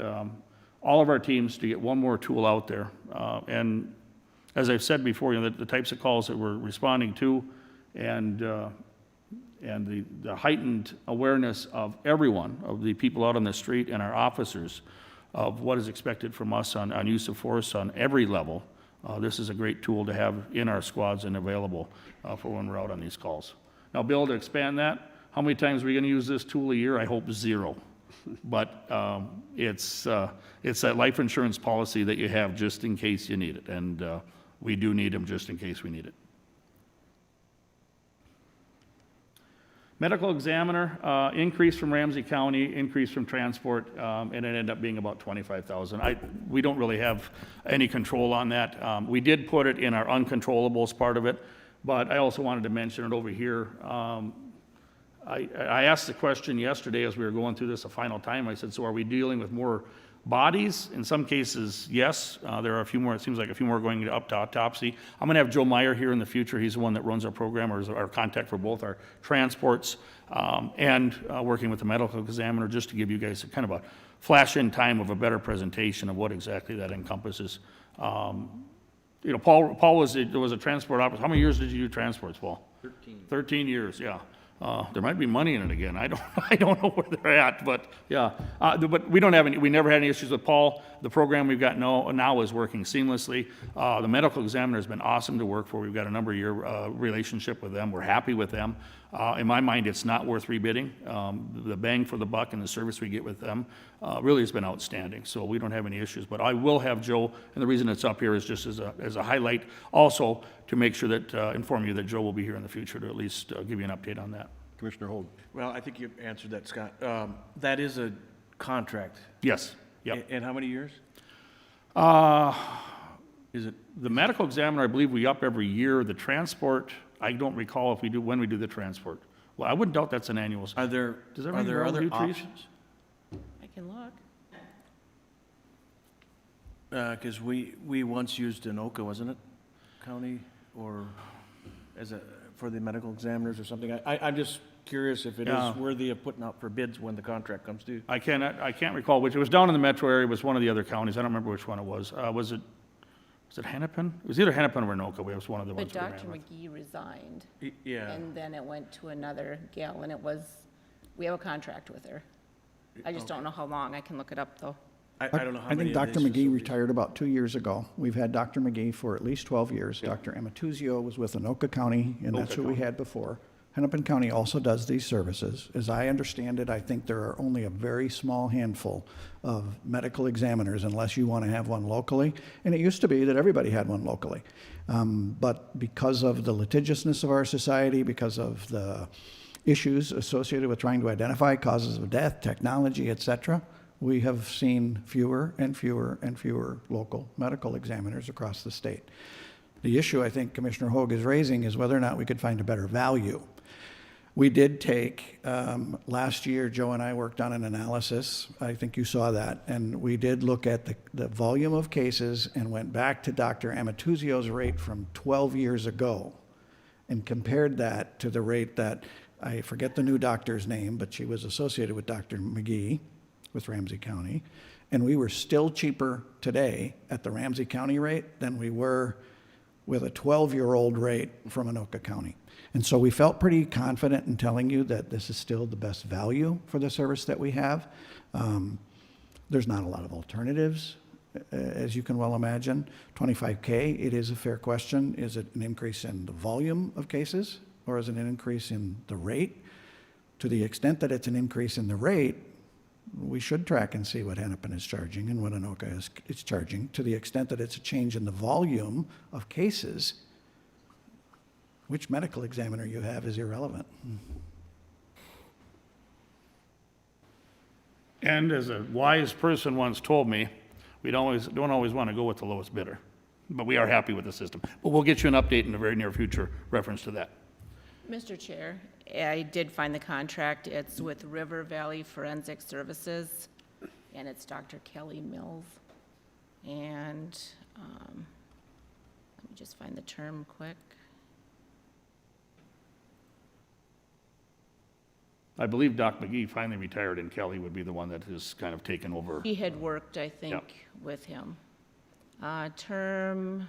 all of our teams to get one more tool out there. And as I've said before, you know, the types of calls that we're responding to, and the heightened awareness of everyone, of the people out on the street and our officers, of what is expected from us on use of force on every level. This is a great tool to have in our squads and available for when we're out on these calls. Now, Bill, to expand that, how many times are we going to use this tool a year? I hope 0. But it's that life insurance policy that you have just in case you need it, and we do need them just in case we need it. Medical examiner, increase from Ramsey County, increase from transport, and it ended up being about $25,000. We don't really have any control on that. We did put it in our uncontrollables part of it, but I also wanted to mention it over here. I asked the question yesterday as we were going through this a final time. I said, so are we dealing with more bodies? In some cases, yes. There are a few more, it seems like a few more going up to autopsy. I'm going to have Joe Meyer here in the future. He's the one that runs our program, or is our contact for both our transports and working with the medical examiner, just to give you guys a kind of a flash in time of a better presentation of what exactly that encompasses. You know, Paul was a transport officer. How many years did you do transports, Paul? 13. 13 years, yeah. There might be money in it again. I don't know where they're at, but yeah. But we never had any issues with Paul. The program we've got now is working seamlessly. The medical examiner has been awesome to work for. We've got a number of year relationship with them. We're happy with them. In my mind, it's not worth rebidding. The bang for the buck and the service we get with them really has been outstanding. So we don't have any issues. But I will have Joe, and the reason it's up here is just as a highlight, also to make sure that inform you that Joe will be here in the future to at least give you an update on that. Commissioner Holt. Well, I think you answered that, Scott. That is a contract. Yes. Yep. And how many years? Is it? The medical examiner, I believe we up every year. The transport, I don't recall when we do the transport. Well, I wouldn't doubt that's an annual. Are there other options? I can look. Because we once used Anoka, wasn't it? County, or for the medical examiners or something. I'm just curious if it Yeah. is worthy of putting out for bids when the contract comes due. I can't recall which, it was down in the metro area, it was one of the other counties, I don't remember which one it was. Was it Hennepin? It was either Hennepin or Anoka, it was one of the But ones we ran Dr. with. McGee resigned, Yeah, and then it went to another gal, and we have a contract with her. I just don't know how long. I can look it up, though. I don't know how I many think of Dr. these McGee facilities- retired about 2 years ago. We've had Dr. McGee for at least 12 years. Dr. Amatuzio was with Anoka County, and that's who we had before. Hennepin County also does these services. As I understand it, I think there are only a very small handful of medical examiners unless you want to have one locally. And it used to be that everybody had one locally. But because of the litigiousness of our society, because of the issues associated with trying to identify causes of death, technology, et cetera, we have seen fewer and fewer and fewer local medical examiners across the state. The issue I think Commissioner Hoag is raising is whether or not we could find a better value. We did take, last year, Joe and I worked on an analysis, I think you saw that, and we did look at the volume of cases and went back to Dr. Amatuzio's rate from 12 years ago and compared that to the rate that, I forget the new doctor's name, but she was associated with Dr. McGee with Ramsey County, and we were still cheaper today at the Ramsey County rate than we were with a 12-year-old rate from Anoka County. And so we felt pretty confident in telling you that this is still the best value for the service that we have. There's not a lot of alternatives, as you can well imagine. 25K, it is a fair question. Is it an increase in the volume of cases, or is it an increase in the rate? To the extent that it's an increase in the rate, we should track and see what Hennepin is charging and what Anoka is charging. To the extent that it's a change in the volume of cases, which medical examiner you have is irrelevant. And as a wise person once told me, we don't always want to go with the lowest bidder, but we are happy with the system. But we'll get you an update in the very near future reference to that. Mr. Chair, I did find the contract. It's with River Valley Forensic Services, and it's Dr. Kelly Mills. And let me just find the term quick. I believe Doc McGee finally retired, and Kelly would be the one that has kind of taken over. He had worked, I think, with him. Term,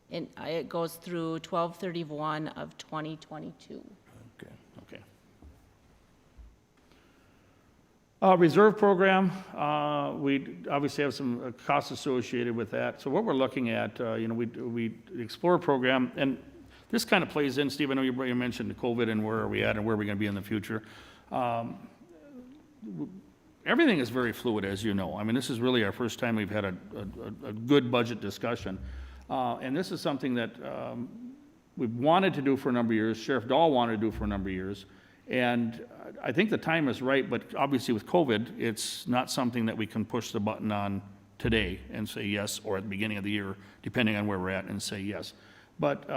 it goes through 12/31 of 2022. Okay. Reserve program, we obviously have some costs associated with that. So what we're looking at, we Explore program, and this kind of plays in, Steve, I know you mentioned the COVID and where are we at and where are we going to be in the future. Everything is very fluid, as you know. I mean, this is really our first time we've had a good budget discussion. And this is something that we've wanted to do for a number of years. Sheriff Dahl wanted to do for a number of years. And I think the time is right, but obviously with COVID, it's not something that we can push the button on today and say yes, or at the beginning of the year, depending on where we're at, and say yes. But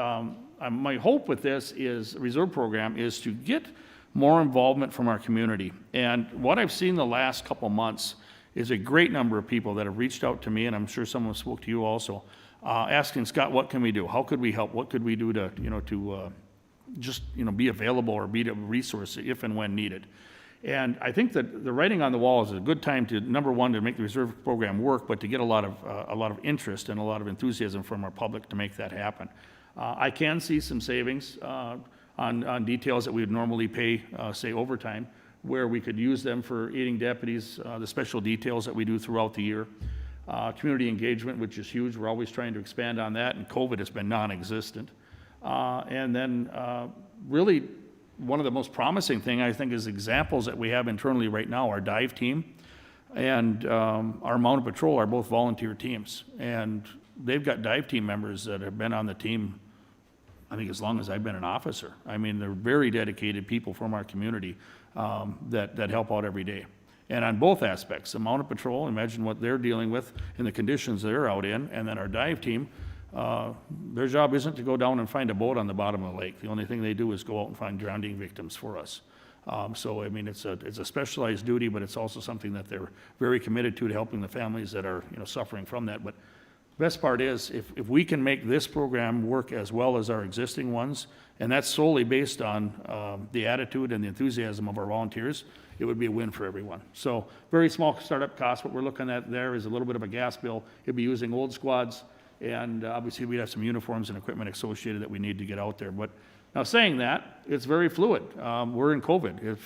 my hope with this is, reserve program, is to get more involvement from our community. And what I've seen the last couple months is a great number of people that have reached out to me, and I'm sure someone spoke to you also, asking, Scott, what can we do? How could we help? What could we do to be available or be a resource if and when needed? And I think that the writing on the wall is a good time to, number one, to make the reserve program work, but to get a lot of interest and a lot of enthusiasm from our public to make that happen. I can see some savings on details that we would normally pay, say, overtime, where we could use them for aiding deputies, the special details that we do throughout the year. Community engagement, which is huge. We're always trying to expand on that, and COVID has been non-existent. And then really one of the most promising thing, I think, is examples that we have internally right now. Our dive team and our mounted patrol are both volunteer teams. And they've got dive team members that have been on the team, I think, as long as I've been an officer. I mean, they're very dedicated people from our community that help out every day. And on both aspects, the mounted patrol, imagine what they're dealing with in the conditions they're out in, and then our dive team, their job isn't to go down and find a boat on the bottom of the lake. The only thing they do is go out and find drowning victims for us. So, I mean, it's a specialized duty, but it's also something that they're very committed to helping the families that are, suffering from that. But best part is, if we can make this program work as well as our existing ones, and that's solely based on the attitude and the enthusiasm of our volunteers, it would be a win for everyone. So very small startup cost. What we're looking at there is a little bit of a gas bill. It'd be using old squads, and obviously we'd have some uniforms and equipment associated that we need to get out there. But now saying that, it's very fluid. We're in COVID.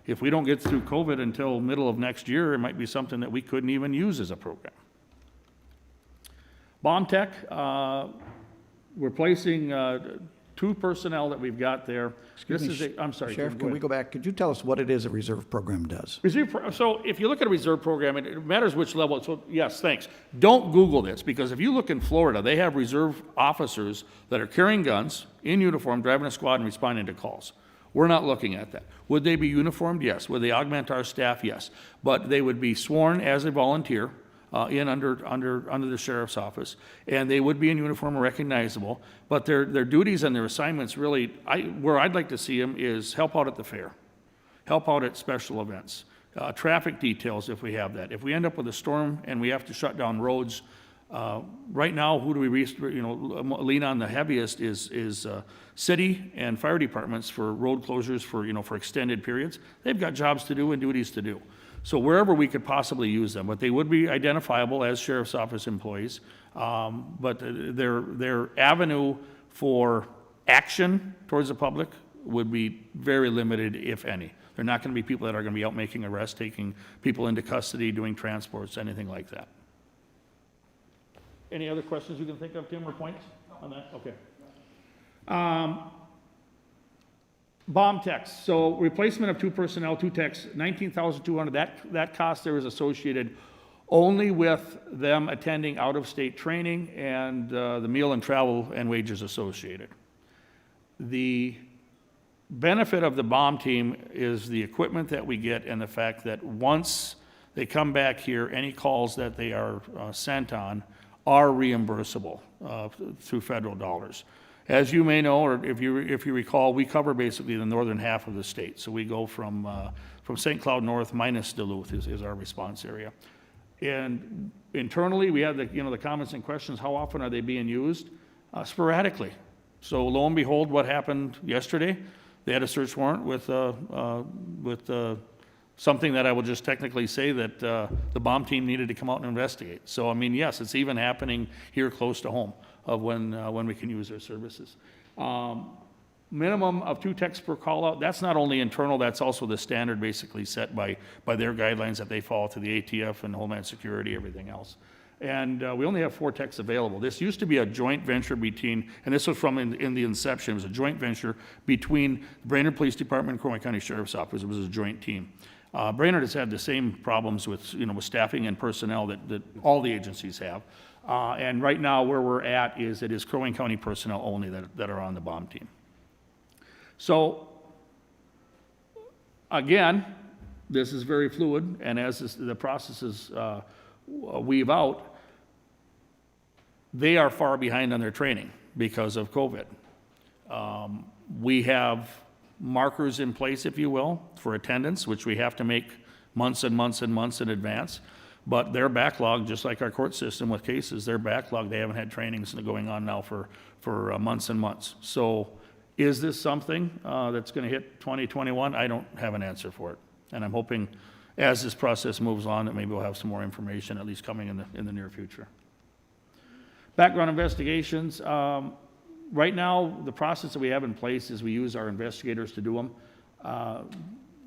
If we don't get through COVID until middle of next year, it might be something that we couldn't even use as a program. Bomb Tech, replacing 2 personnel that we've got there. Excuse me, This is I'm sorry, Sheriff, Tim, can we go back? Could you tell us what it is a reserve program does? So if you look at a reserve program, it matters which level. So yes, thanks. Don't Google this, because if you look in Florida, they have reserve officers that are carrying guns, in uniform, driving a squad and responding to calls. We're not looking at that. Would they be uniformed? Yes. Would they augment our staff? Yes. But they would be sworn as a volunteer under the sheriff's office, and they would be in uniform and recognizable. But their duties and their assignments really, where I'd like to see them is help out at the fair, help out at special events, traffic details if we have that. If we end up with a storm and we have to shut down roads, right now, who do we lean on the heaviest is city and fire departments for road closures for extended periods. They've got jobs to do and duties to do. So wherever we could possibly use them, but they would be identifiable as sheriff's office employees. But their avenue for action towards the public would be very limited, if any. They're not going to be people that are going to be out making arrests, taking people into custody, doing transports, anything like that. Any other questions you can think of, Tim, or points on that? Okay. Bomb techs. So replacement of 2 personnel, 2 techs, $19,200. That cost there is associated only with them attending out-of-state training and the meal and travel and wages associated. The benefit of the bomb team is the equipment that we get and the fact that once they come back here, any calls that they are sent on are reimbursable through federal dollars. As you may know, or if you recall, we cover basically the northern half of the state. So we go from St. Cloud north minus Duluth is our response area. And internally, we have the comments and questions. How often are they being used? Sporadically. So lo and behold, what happened yesterday? They had a search warrant with something that I will just technically say that the bomb team needed to come out and investigate. So I mean, yes, it's even happening here close to home of when we can use their services. Minimum of 2 techs per call out. That's not only internal, that's also the standard basically set by their guidelines that they follow to the ATF and Homeland Security, everything else. And we only have 4 techs available. This used to be a joint venture between, and this was from in the inception, it was a joint venture between Brainerd Police Department and Crow Wing County Sheriff's Office. It was a joint team. Brainerd has had the same problems with staffing and personnel that all the agencies have. And right now where we're at is it is Crow Wing County personnel only that are on the bomb team. So again, this is very fluid, and as the processes weave out, they are far behind on their training because of COVID. We have markers in place, if you will, for attendance, which we have to make months and months and months in advance. But their backlog, just like our court system with cases, their backlog, they haven't had trainings going on now for months and months. So is this something that's going to hit 2021? I don't have an answer for it. And I'm hoping as this process moves on that maybe we'll have some more information at least coming in the near future. Background investigations. Right now, the process that we have in place is we use our investigators to do them.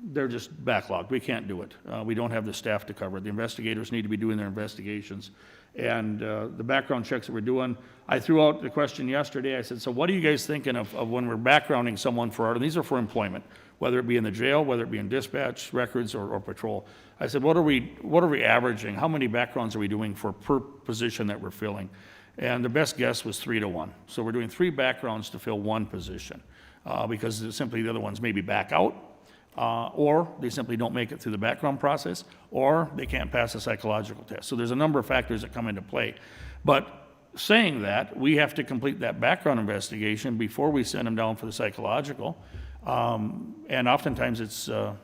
They're just backlogged. We can't do it. We don't have the staff to cover it. The investigators need to be doing their investigations. And the background checks that we're doing, I threw out the question yesterday. I said, so what are you guys thinking of when we're backgrounding someone for, and these are for employment, whether it be in the jail, whether it be in dispatch, records, or patrol. I said, what are we averaging? How many backgrounds are we doing per position that we're filling? And the best guess was 3 to 1. So we're doing 3 backgrounds to fill 1 position because simply the other ones maybe back out, or they simply don't make it through the background process, or they can't pass a psychological test. So there's a number of factors that come into play. But saying that, we have to complete that background investigation before we send them down for the psychological. And oftentimes it's a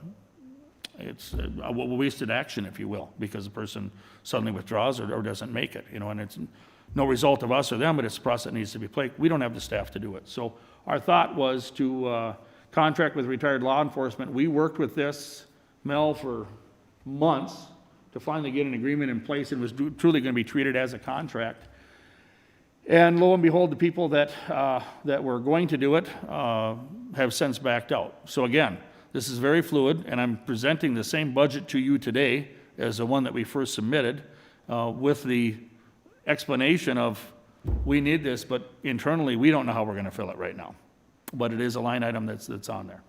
wasted action, if you will, because the person suddenly withdraws or doesn't make it, and no result of us or them, but it's a process that needs to be played. We don't have the staff to do it. So our thought was to contract with retired law enforcement. We worked with this, Mel, for months to finally get an agreement in place and was truly going to be treated as a contract. And lo and behold, the people that were going to do it have since backed out. So again, this is very fluid, and I'm presenting the same budget to you today as the one that we first submitted, with the explanation of, we need this, but internally, we don't know how we're going to fill it right now. But it is a line item that's on there.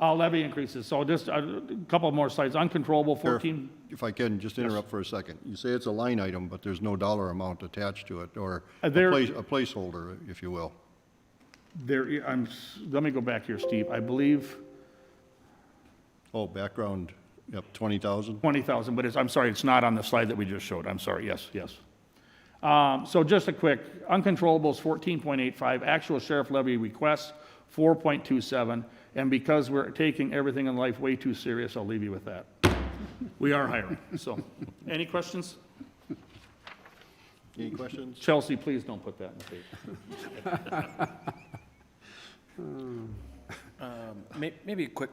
Levy increases, so just a couple more slides. Uncontrollable, 14. If I can, just interrupt for a second. You say it's a line item, but there's no dollar amount attached to it, or a placeholder, if you will. Let me go back here, Steve. I believe Oh, background, yep, 20,000? 20,000, but I'm sorry, it's not on the slide that we just showed. I'm sorry, yes. So just a quick, uncontrollables 14.85, actual sheriff levy requests 4.27, and because we're taking everything in life way too serious, I'll leave you with that. We are hiring, so. Any questions? Any questions? Chelsea, please don't put that in the paper. Maybe a quick,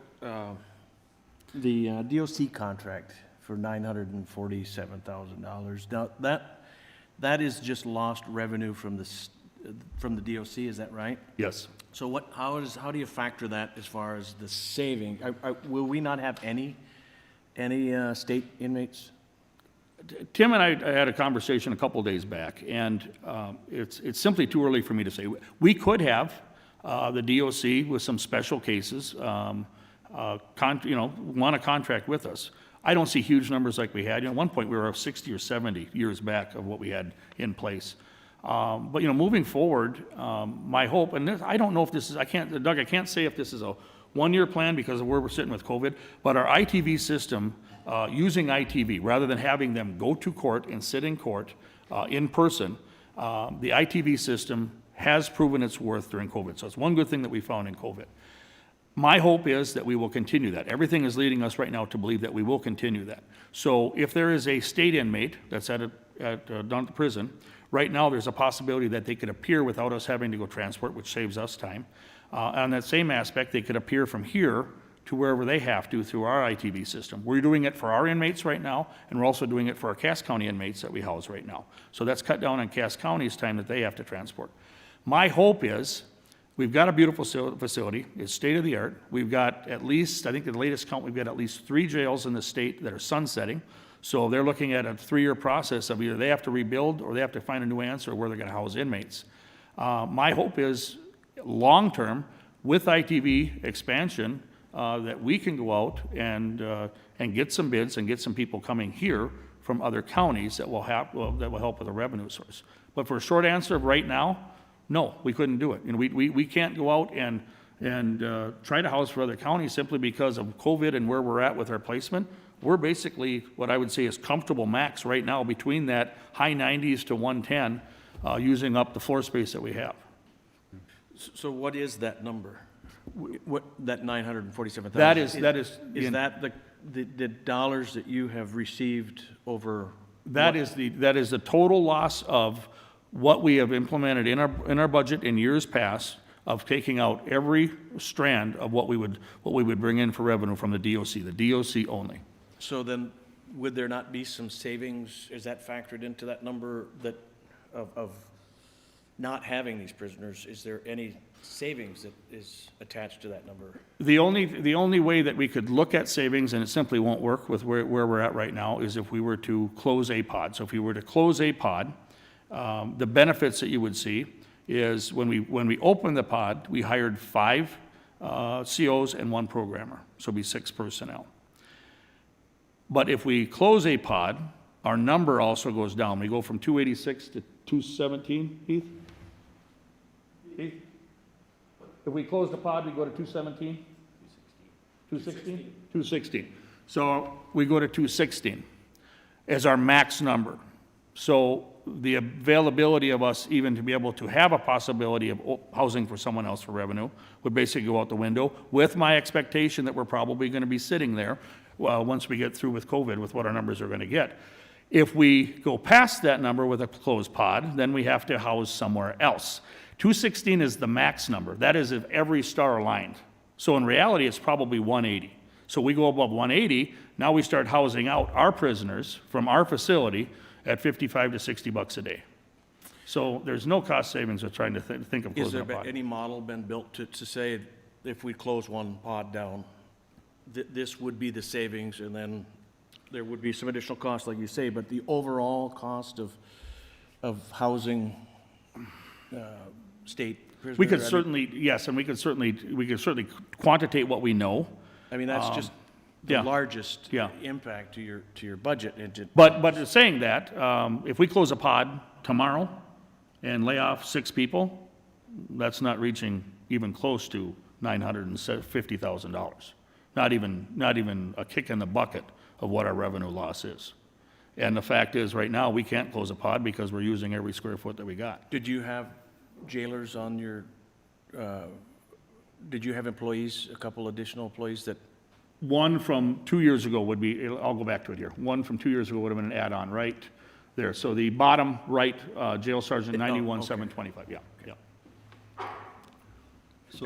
the DOC contract for $947,000. Now, that is just lost revenue from the DOC, is that right? Yes. So how do you factor that as far as the saving? Will we not have any state inmates? Tim and I had a conversation a couple days back, and it's simply too early for me to say. We could have the DOC with some special cases, want to contract with us. I don't see huge numbers like we had. At one point, we were 60 or 70 years back of what we had in place. But moving forward, my hope, and I don't know if this is, Doug, I can't say if this is a one-year plan because of where we're sitting with COVID, but our ITV system, using ITV, rather than having them go to court and sit in court in person, the ITV system has proven its worth during COVID. So it's one good thing that we found in COVID. My hope is that we will continue that. Everything is leading us right now to believe that we will continue that. So if there is a state inmate that's down at the prison, right now there's a possibility that they could appear without us having to go transport, which saves us time. On that same aspect, they could appear from here to wherever they have to through our ITV system. We're doing it for our inmates right now, and we're also doing it for our Cass County inmates that we house right now. So that's cut down on Cass County's time that they have to transport. My hope is, we've got a beautiful facility. It's state-of-the-art. We've got at least, I think the latest count, we've got at least 3 jails in the state that are sunsetting. So they're looking at a 3-year process of either they have to rebuild or they have to find a new answer where they're going to house inmates. My hope is, long-term, with ITV expansion, that we can go out and get some bids and get some people coming here from other counties that will help with a revenue source. But for a short answer of right now, no, we couldn't do it. We can't go out and try to house for other counties simply because of COVID and where we're at with our placement. We're basically what I would say is comfortable max right now between that high 90s to 110, using up the floor space that we have. So what is that number? What, that 947,000? That is Is that the dollars that you have received over? That is the total loss of what we have implemented in our budget in years past of taking out every strand of what we would bring in for revenue from the DOC only. So then, would there not be some savings? Is that factored into that number that of not having these prisoners? Is there any savings that is attached to that number? The only way that we could look at savings, and it simply won't work with where we're at right now, is if we were to close a pod. So if we were to close a pod, the benefits that you would see is when we opened the pod, we hired 5 COs and 1 programmer, so it'd be 6 personnel. But if we close a pod, our number also goes down. We go from 286 to 217, Heath? Heath? If we close the pod, we go to 217? 216? 216. So we go to 216 as our max number. So the availability of us even to be able to have a possibility of housing for someone else for revenue would basically go out the window, with my expectation that we're probably going to be sitting there once we get through with COVID with what our numbers are going to get. If we go past that number with a closed pod, then we have to house somewhere else. 216 is the max number. That is if every star aligned. So in reality, it's probably 180. So we go above 180, now we start housing out our prisoners from our facility at 55 to 60 bucks a day. So there's no cost savings with trying to think of Is closing there a been pod. any model been built to say if we close one pod down, this would be the savings and then there would be some additional cost, like you say, but the overall cost of housing state prisoners? We could I mean- certainly, yes, and we could certainly quantitate what we know. I mean, that's just the yeah. largest Yeah. impact to your budget. But saying that, if we close a pod tomorrow and lay off 6 people, that's not reaching even close to $950,000. Not even a kick in the bucket of what our revenue loss is. And the fact is, right now, we can't close a pod because we're using every square foot that we got. Did you have jailers on your, did you have employees, a couple additional employees that, One from 2 years ago would be, I'll go back to it here. One from 2 years ago would have been an add-on right there. So the bottom right, jail sergeant, 91,725, yeah.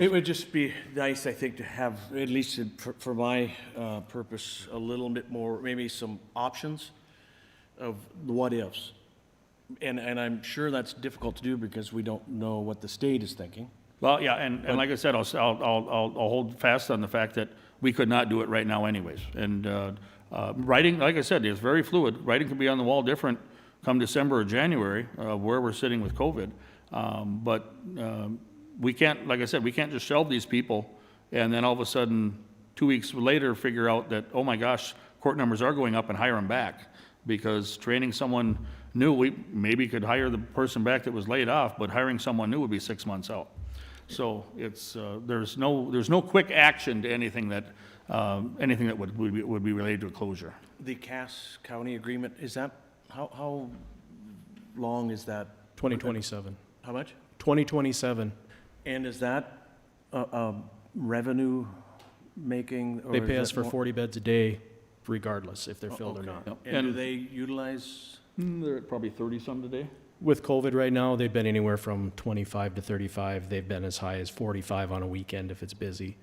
it would just be nice, I think, to have, at least for my purpose, a little bit more, maybe some options of the what-ifs. And I'm sure that's difficult to do because we don't know what the state is thinking. Well, yeah, and like I said, I'll hold fast on the fact that we could not do it right now anyways. And writing, like I said, is very fluid. Writing can be on the wall different come December or January, where we're sitting with COVID. But we can't, like I said, we can't just shelve these people and then all of a sudden, 2 weeks later, figure out that, oh my gosh, court numbers are going up and hire them back. Because training someone new, we maybe could hire the person back that was laid off, but hiring someone new would be 6 months out. So it's, there's no quick action to anything that would be related to a closure. The Cass County agreement, is that, how long is that? 2027. How much? 2027. And is that revenue making? or They is pay that us for more- 40 beds a day regardless if they're Oh, filled or okay. not. And do they utilize? They're at probably 30-some today. With COVID right now, they've been anywhere from 25 to 35. They've been as high as 45 on a weekend if it's busy.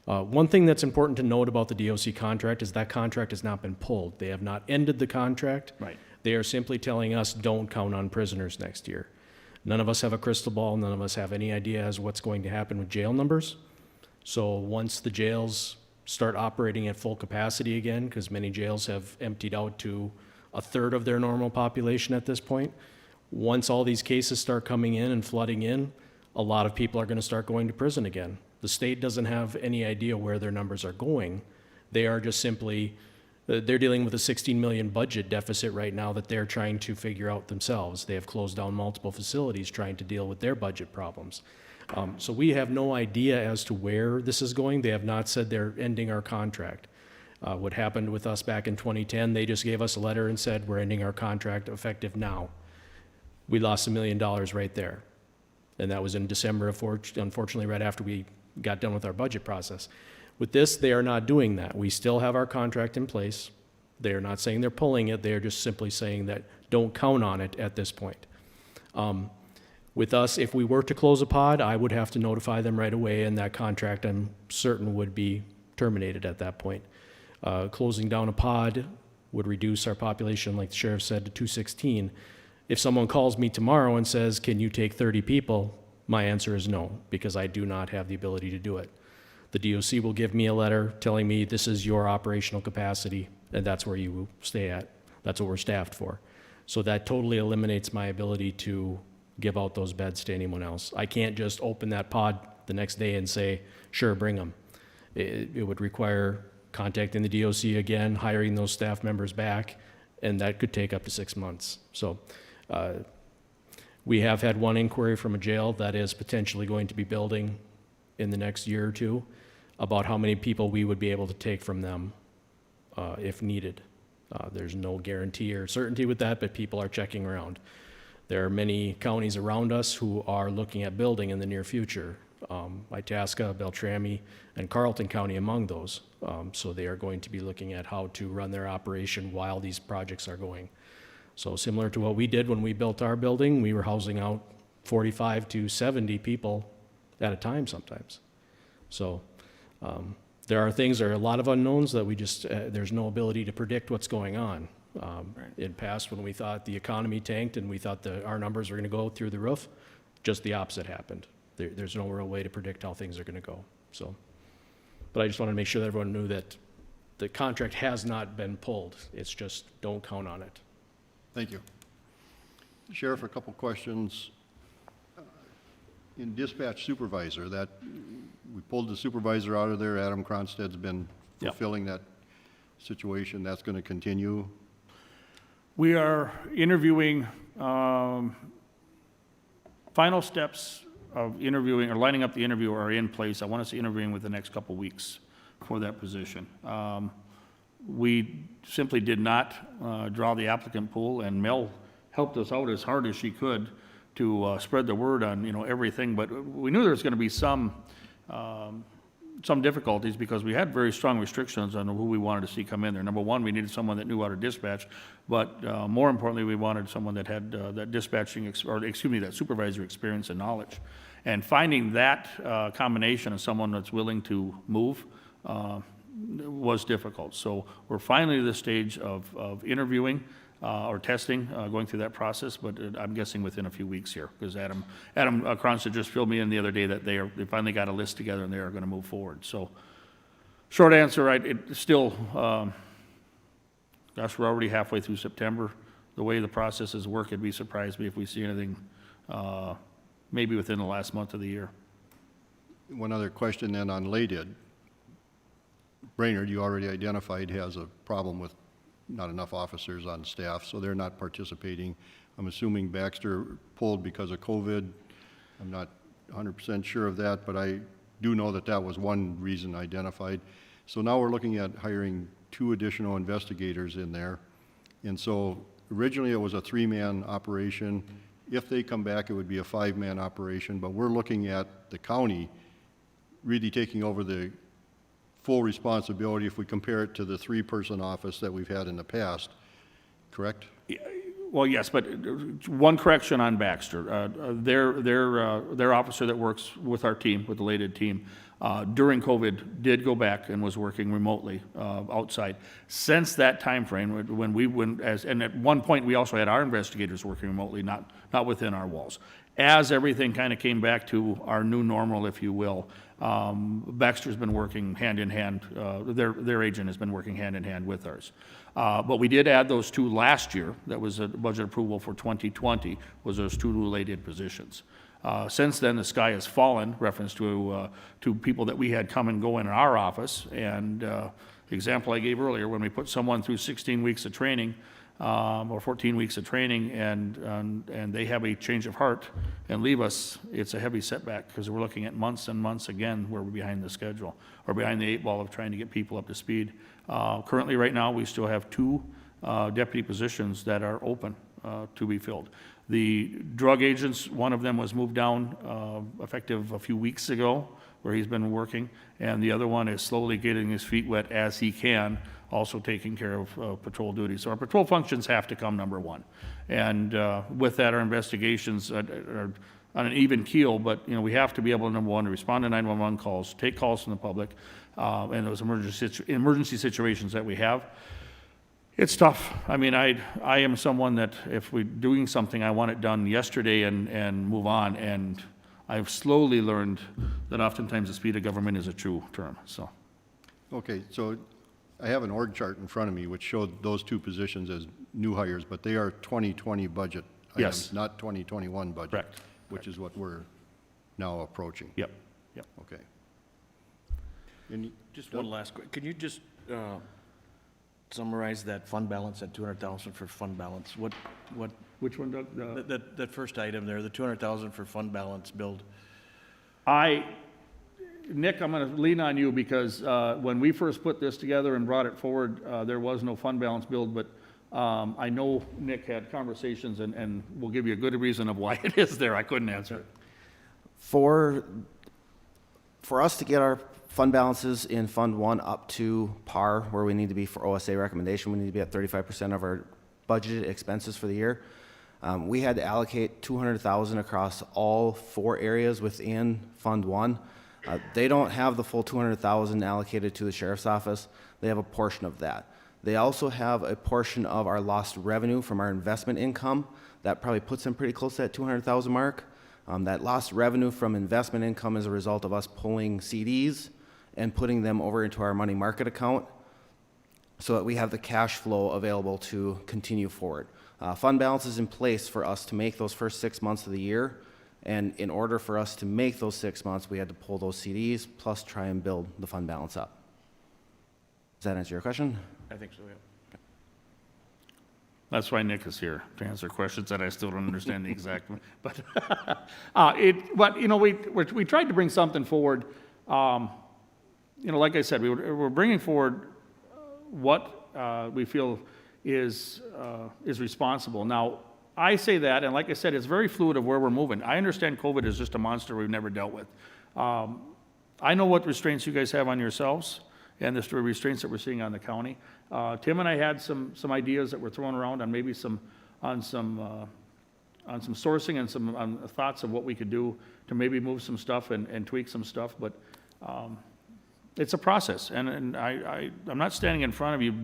One thing that's important to note about the DOC contract is that contract has not been pulled. They have not ended the contract. Right. They are simply telling us, don't count on prisoners next year. None of us have a crystal ball. None of us have any idea as what's going to happen with jail numbers. So once the jails start operating at full capacity again, because many jails have emptied out to a third of their normal population at this point, once all these cases start coming in and flooding in, a lot of people are going to start going to prison again. The state doesn't have any idea where their numbers are going. They are just simply, they're dealing with a 16 million budget deficit right now that they're trying to figure out themselves. They have closed down multiple facilities trying to deal with their budget problems. So we have no idea as to where this is going. They have not said they're ending our contract. What happened with us back in 2010, they just gave us a letter and said, we're ending our contract effective now. We lost $1 million right there. And that was in December, unfortunately, right after we got done with our budget process. With this, they are not doing that. We still have our contract in place. They are not saying they're pulling it. They are just simply saying that don't count on it at this point. With us, if we were to close a pod, I would have to notify them right away, and that contract, I'm certain, would be terminated at that point. Closing down a pod would reduce our population, like the sheriff said, to 216. If someone calls me tomorrow and says, can you take 30 people? My answer is no, because I do not have the ability to do it. The DOC will give me a letter telling me this is your operational capacity, and that's where you will stay at. That's what we're staffed for. So that totally eliminates my ability to give out those beds to anyone else. I can't just open that pod the next day and say, sure, bring them. It would require contacting the DOC again, hiring those staff members back, and that could take up to 6 months. So we have had one inquiry from a jail that is potentially going to be building in the next year or two about how many people we would be able to take from them if needed. There's no guarantee or certainty with that, but people are checking around. There are many counties around us who are looking at building in the near future. Itasca, Beltrami, and Carlton County among those. So they are going to be looking at how to run their operation while these projects are going. So similar to what we did when we built our building, we were housing out 45 to 70 people at a time sometimes. So there are things, there are a lot of unknowns that we just, there's no ability to predict what's going on. In past, when we thought the economy tanked and we thought our numbers were going to go through the roof, just the opposite happened. There's no real way to predict how things are going to go. So, but I just wanted to make sure that everyone knew that the contract has not been pulled. It's just, don't count on it. Thank you. Sheriff, a couple questions. In dispatch supervisor, that, we pulled the supervisor out of there. Adam Cronsted's been Yep. fulfilling that situation. That's going to continue. We are interviewing, final steps of interviewing or lining up the interview are in place. I want to see interviewing within the next couple weeks for that position. We simply did not draw the applicant pool, and Mel helped us out as hard as she could to spread the word on, everything, but we knew there was going to be some difficulties because we had very strong restrictions on who we wanted to see come in there. Number one, we needed someone that knew how to dispatch, but more importantly, we wanted someone that had that that supervisor experience and knowledge. And finding that combination of someone that's willing to move was difficult. So we're finally at the stage of interviewing or testing, going through that process, but I'm guessing within a few weeks here, because Adam Cronstead just filled me in the other day that they finally got a list together and they are going to move forward. So, short answer, it's still, gosh, we're already halfway through September. The way the processes work, it'd be surprised me if we see anything, maybe within the last month of the year. One other question then on LADID. Brainerd, you already identified, has a problem with not enough officers on staff, so they're not participating. I'm assuming Baxter pulled because of COVID. I'm not 100% sure of that, but I do know that that was one reason identified. So now we're looking at hiring 2 additional investigators in there. And so originally it was a 3-man operation. If they come back, it would be a 5-man operation, but we're looking at the county really taking over the full responsibility if we compare it to the 3-person office that we've had in the past, correct? Well, yes, but one correction on Baxter. Their officer that works with our team, with the LADID team, during COVID did go back and was working remotely outside. Since that time frame, and at one point we also had our investigators working remotely, not within our walls. As everything kind of came back to our new normal, if you will, Baxter's been working hand in hand. Their agent has been working hand in hand with ours. But we did add those 2 last year. That was a budget approval for 2020, was those 2 related positions. Since then, the sky has fallen, reference to people that we had come and go in our office. And the example I gave earlier, when we put someone through 16 weeks of training, or 14 weeks of training, and they have a change of heart and leave us, it's a heavy setback, because we're looking at months and months again where we're behind the schedule, or behind the 8 ball of trying to get people up to speed. Currently, right now, we still have 2 deputy positions that are open to be filled. The drug agents, one of them was moved down effective a few weeks ago, where he's been working, and the other one is slowly getting his feet wet as he can, also taking care of patrol duties. So our patrol functions have to come number 1. And with that, our investigations are on an even keel, but we have to be able, number 1, to respond to 911 calls, take calls from the public, and those emergency situations that we have. It's tough. I mean, I am someone that if we're doing something, I want it done yesterday and move on, and I've slowly learned that oftentimes the speed of government is a true term, so. Okay, so I have an org chart in front of me which showed those 2 positions as new hires, but they are 2020 budget items, Yes. not 2021 budget. Correct. Which is what we're now approaching. Yep. Okay. Just one last quick, can you just summarize that fund balance, that 200,000 for fund balance? Which one, Doug? That first item there, the 200,000 for fund balance build. Nick, I'm going to lean on you because when we first put this together and brought it forward, there was no fund balance build, but I know Nick had conversations and will give you a good reason of why it is there. I couldn't answer it. For For us to get our fund balances in Fund 1 up to par where we need to be for OSA recommendation, we need to be at 35% of our budgeted expenses for the year. We had to allocate $200,000 across all 4 areas within Fund 1. They don't have the full $200,000 allocated to the sheriff's office. They have a portion of that. They also have a portion of our lost revenue from our investment income. That probably puts them pretty close to that $200,000 mark. That lost revenue from investment income is a result of us pulling CDs and putting them over into our money market account so that we have the cash flow available to continue forward. Fund balance is in place for us to make those first 6 months of the year, and in order for us to make those 6 months, we had to pull those CDs plus try and build the fund balance up. Does that answer your question? I think so, yeah. That's why Nick is here, to answer questions that I still don't understand the exact, but, but, you know, we tried to bring something forward. You know, like I said, we're bringing forward what we feel is responsible. Now, I say that, and like I said, it's very fluid of where we're moving. I understand COVID is just a monster we've never dealt with. I know what restraints you guys have on yourselves, and the restraints that we're seeing on the county. Tim and I had some ideas that were thrown around on maybe some sourcing and some thoughts of what we could do to maybe move some stuff and tweak some stuff, but it's a process, and I'm not standing in front of you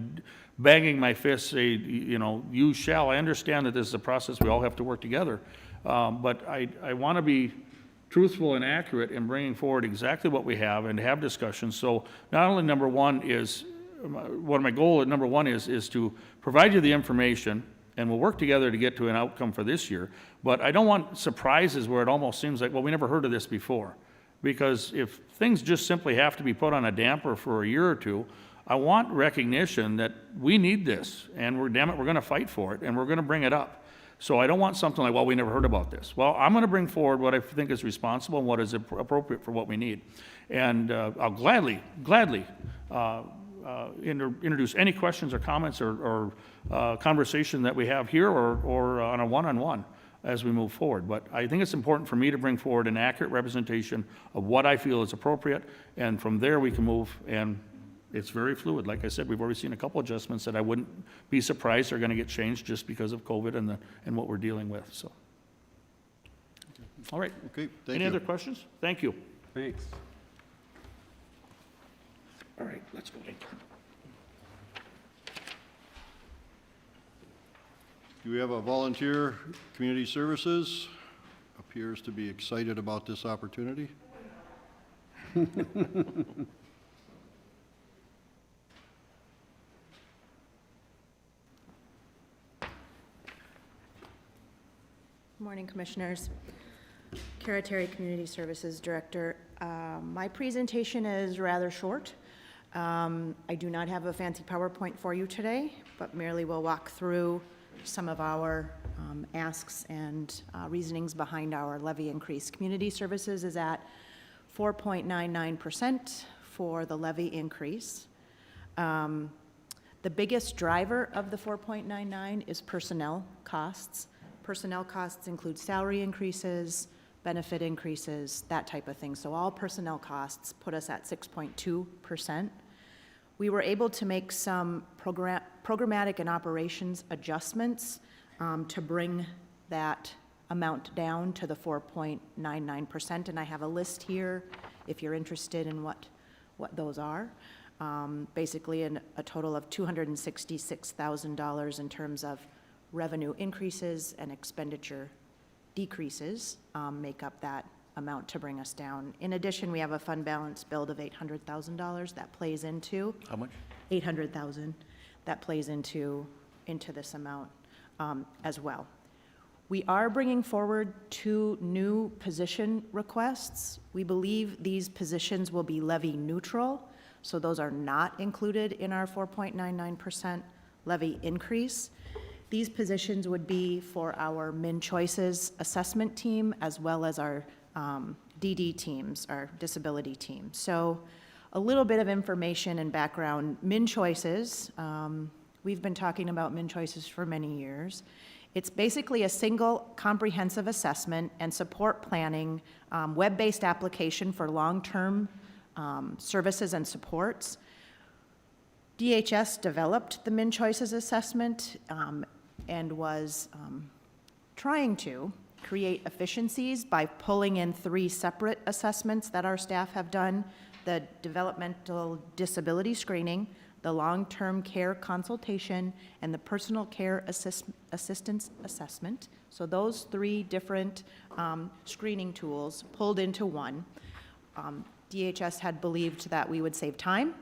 banging my fist, say, you know, you shall. I understand that this is a process, we all have to work together, but I want to be truthful and accurate in bringing forward exactly what we have and have discussions. So not only number one is, what my goal at number one is to provide you the information, and we'll work together to get to an outcome for this year, but I don't want surprises where it almost seems like, well, we never heard of this before. Because if things just simply have to be put on a damper for a year or two, I want recognition that we need this, and we're going to fight for it, and we're going to bring it up. So I don't want something like, well, we never heard about this. Well, I'm going to bring forward what I think is responsible and what is appropriate for what we need. And I'll gladly introduce any questions or comments or conversation that we have here or on a one-on-one as we move forward. But I think it's important for me to bring forward an accurate representation of what I feel is appropriate, and from there we can move, and it's very fluid. Like I said, we've already seen a couple adjustments that I wouldn't be surprised are going to get changed just because of COVID and what we're dealing with, so. All right. Okay, thank you. Any other questions? Thank you. Thanks. All right, let's go, Nate. Do we have a volunteer, community services? Appears to be excited about this opportunity. Morning, Commissioners. Kara Terry, Community Services Director. My presentation is rather short. I do not have a fancy PowerPoint for you today, but merely will walk through some of our asks and reasonings behind our levy increase. Community Services is at 4.99% for the levy increase. The biggest driver of the 4.99 is personnel costs. Personnel costs include salary increases, benefit increases, that type of thing. So all personnel costs put us at 6.2%. We were able to make some programmatic and operations adjustments to bring that amount down to the 4.99%, and I have a list here if you're interested in what those are. Basically, a total of $266,000 in terms of revenue increases and expenditure decreases make up that amount to bring us down. In addition, we have a fund balance build of $800,000 that plays into. How much? $800,000 that plays into this amount as well. We are bringing forward 2 new position requests. We believe these positions will be levy neutral, so those are not included in our 4.99% levy increase. These positions would be for our MnChoices assessment team as well as our DD teams, our disability team. So a little bit of information and background. MnChoices, we've been talking about MnChoices for many years. It's basically a single comprehensive assessment and support planning, web-based application for long-term services and supports. DHS developed the MinChoices assessment and was trying to create efficiencies by pulling in 3 separate assessments that our staff have done: the developmental disability screening, the long-term care consultation, and the personal care assistance assessment. So those 3 different screening tools pulled into one. DHS had believed that we would save time,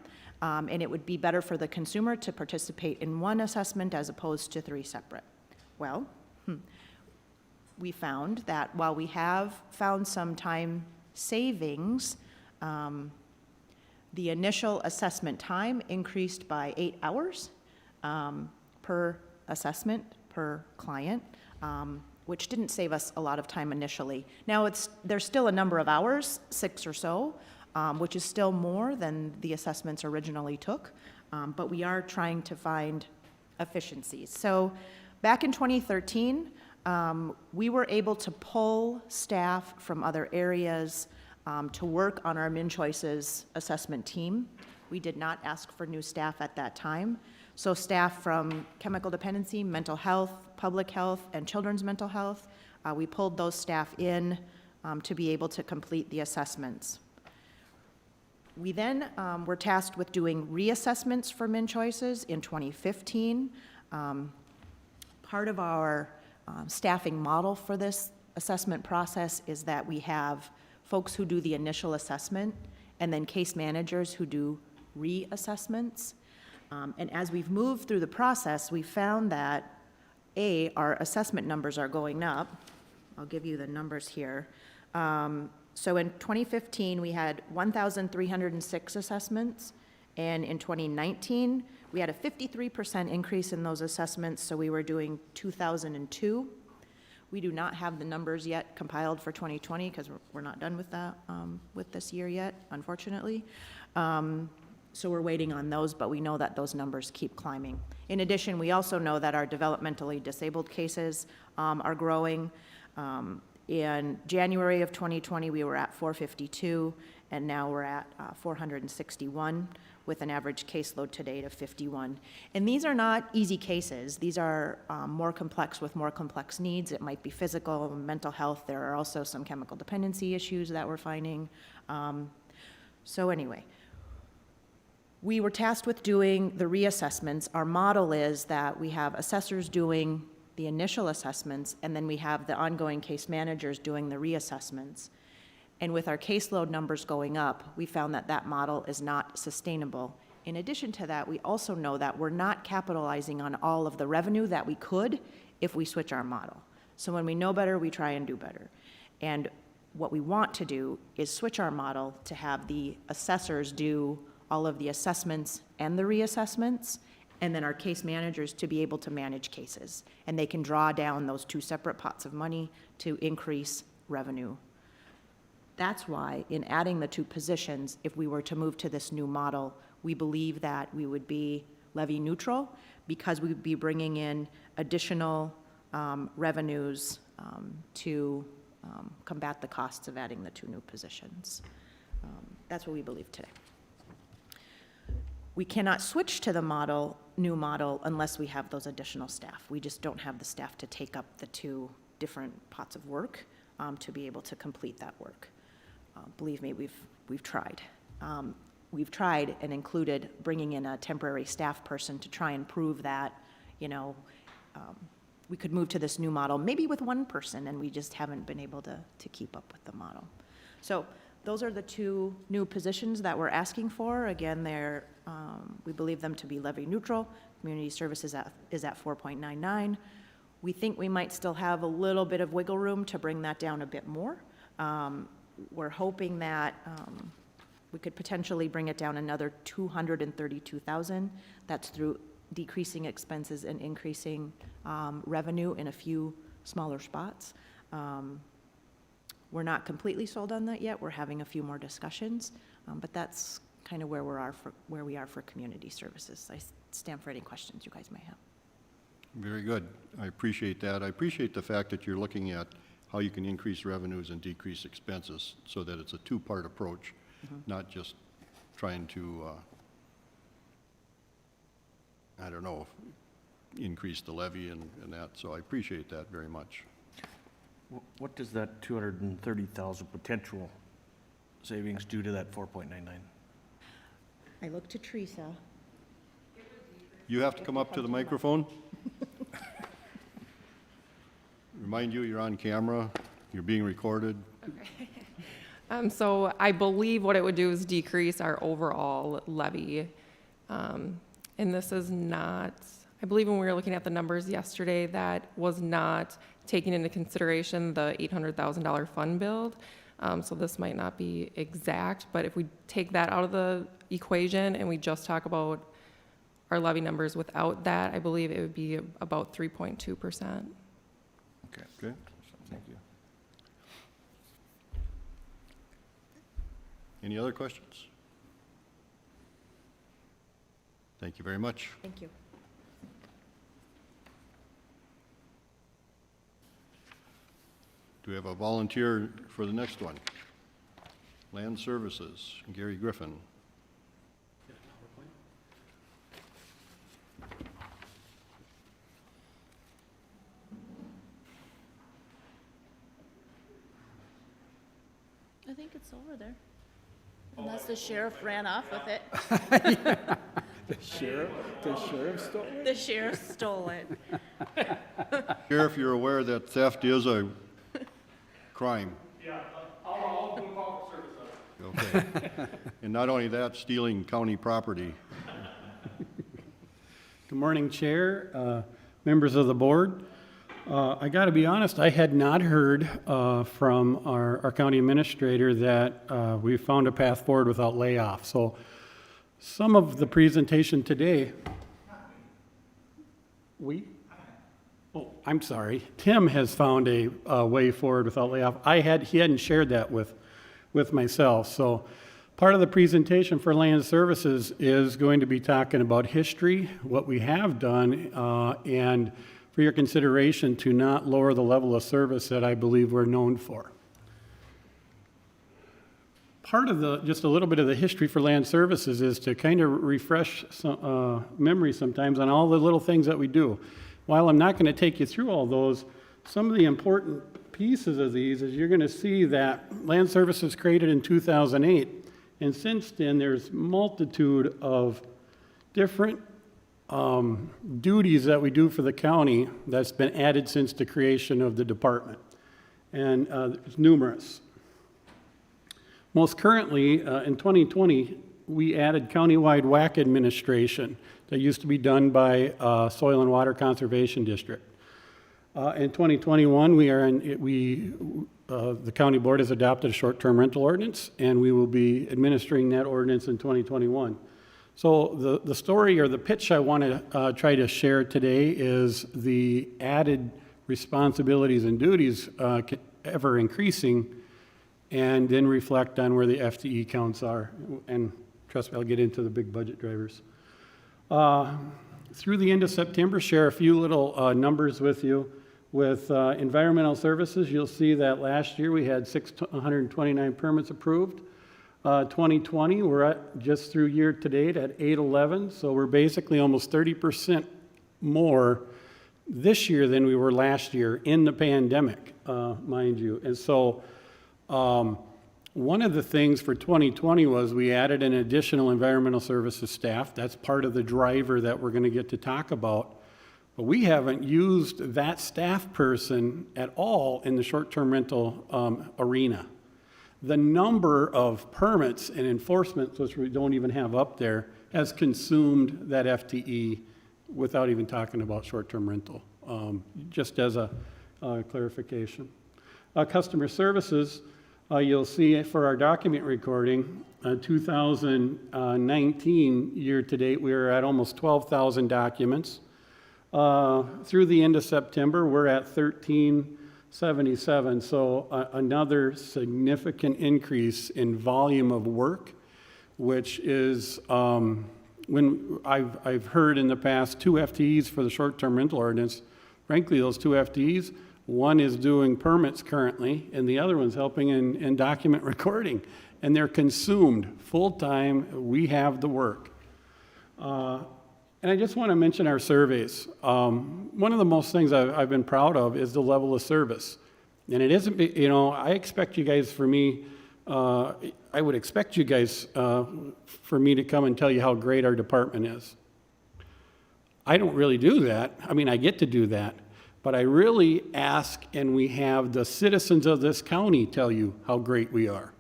and it would be better for the consumer to participate in one assessment as opposed to 3 separate. Well, we found that while we have found some time savings, the initial assessment time increased by 8 hours per assessment, per client, which didn't save us a lot of time initially. Now, there's still a number of hours, 6 or so, which is still more than the assessments originally took, but we are trying to find efficiencies. So back in 2013, we were able to pull staff from other areas to work on our MinChoices assessment team. We did not ask for new staff at that time. So staff from chemical dependency, mental health, public health, and children's mental health, we pulled those staff in to be able to complete the assessments. We then were tasked with doing reassessments for MinChoices in 2015. Part of our staffing model for this assessment process is that we have folks who do the initial assessment and then case managers who do reassessments. And as we've moved through the process, we found that, our assessment numbers are going up. I'll give you the numbers here. So in 2015, we had 1,306 assessments, and in 2019, we had a 53% increase in those assessments, so we were doing 2,002. We do not have the numbers yet compiled for 2020 because we're not done with that, with this year yet, unfortunately. So we're waiting on those, but we know that those numbers keep climbing. In addition, we also know that our developmentally disabled cases are growing. In January of 2020, we were at 452, and now we're at 461, with an average caseload to date of 51. And these are not easy cases. These are more complex with more complex needs. It might be physical, mental health. There are also some chemical dependency issues that we're finding. So anyway, we were tasked with doing the reassessments. Our model is that we have assessors doing the initial assessments, and then we have the ongoing case managers doing the reassessments. And with our caseload numbers going up, we found that that model is not sustainable. In addition to that, we also know that we're not capitalizing on all of the revenue that we could if we switch our model. So when we know better, we try and do better. And what we want to do is switch our model to have the assessors do all of the assessments and the reassessments, and then our case managers to be able to manage cases. And they can draw down those 2 separate pots of money to increase revenue. That's why, in adding the 2 positions, if we were to move to this new model, we believe that we would be levy neutral because we would be bringing in additional revenues to combat the costs of adding the 2 new positions. That's what we believe today. We cannot switch to the new model unless we have those additional staff. We just don't have the staff to take up the 2 different pots of work to be able to complete that work. Believe me, we've tried. We've tried and included bringing in a temporary staff person to try and prove that, we could move to this new model, maybe with 1 person, and we just haven't been able to keep up with the model. So those are the 2 new positions that we're asking for. Again, we believe them to be levy neutral. Community services is at 4.99. We think we might still have a little bit of wiggle room to bring that down a bit more. We're hoping that we could potentially bring it down another $232,000. That's through decreasing expenses and increasing revenue in a few smaller spots. We're not completely sold on that yet. We're having a few more discussions, but that's kind of where we are for community services. I stand for any questions you guys may have. Very good. I appreciate that. I appreciate the fact that you're looking at how you can increase revenues and decrease expenses so that it's a two-part approach, not just trying to, I don't know, increase the levy and that. So I appreciate that very much. What does that 230,000 potential savings do to that 4.99? I look to Teresa. You have to come up to the microphone. Remind you, you're on camera, you're being recorded. So I believe what it would do is decrease our overall levy. And this is not, I believe when we were looking at the numbers yesterday, that was not taking into consideration the $800,000 fund build. So this might not be exact, but if we take that out of the equation and we just talk about our levy numbers without that, I believe it would be about 3.2%. Okay. Thank you. Any other questions? Thank you very much. Thank you. Do we have a volunteer for the next one? Land Services, Gary Griffin. I think it's over there. Unless the sheriff ran off with it. The sheriff stole it? The sheriff stole it. Sheriff, you're aware that theft is a crime? Yeah, I'll do a call for service on it. Okay. And not only that, stealing county property. Good morning, Chair, members of the board. I got to be honest, I had not heard from our county administrator that we found a path forward without layoff. So some of the presentation today, I'm sorry, Tim has found a way forward without layoff. He hadn't shared that with myself. So part of the presentation for Land Services is going to be talking about history, what we have done, and for your consideration to not lower the level of service that I believe we're known for. Part of just a little bit of the history for Land Services is to kind of refresh some, memory sometimes on all the little things that we do. While I'm not going to take you through all those, some of the important pieces of these is you're going to see that Land Services created in 2008, and since then there's multitude of different duties that we do for the county that's been added since the creation of the department, and it's numerous. Most currently, in 2020, we added countywide WAC administration that used to be done by Soil and Water Conservation District. In 2021, the county board has adopted a short-term rental ordinance, and we will be administering that ordinance in 2021. So the story or the pitch I want to try to share today is the added responsibilities and duties ever increasing, and then reflect on where the FTE counts are. And trust me, I'll get into the big budget drivers. Through the end of September, share a few little numbers with you. With environmental services, you'll see that last year we had 629 permits approved. 2020, we're at, just through year to date, at 811, so we're basically almost 30% more this year than we were last year in the pandemic, mind you. And so one of the things for 2020 was we added an additional environmental services staff. That's part of the driver that we're going to get to talk about. But we haven't used that staff person at all in the short-term rental arena. The number of permits and enforcements, which we don't even have up there, has consumed that FTE without even talking about short-term rental, just as a clarification. Customer services, you'll see for our document recording, 2019 year-to-date, we were at almost 12,000 documents. Through the end of September, we're at 1377, so another significant increase in volume of work, which is when I've heard in the past 2 FTEs for the short-term rental ordinance, frankly, those 2 FTEs, one is doing permits currently, and the other one's helping in document recording. And they're consumed full-time. We have the work. And I just want to mention our surveys. One of the most things I've been proud of is the level of service. And it isn't, you know, I expect you guys for me, I would expect you guys for me to come and tell you how great our department is. I don't really do that. I mean, I get to do that. But I really ask, and we have the citizens of this county tell you how great we are.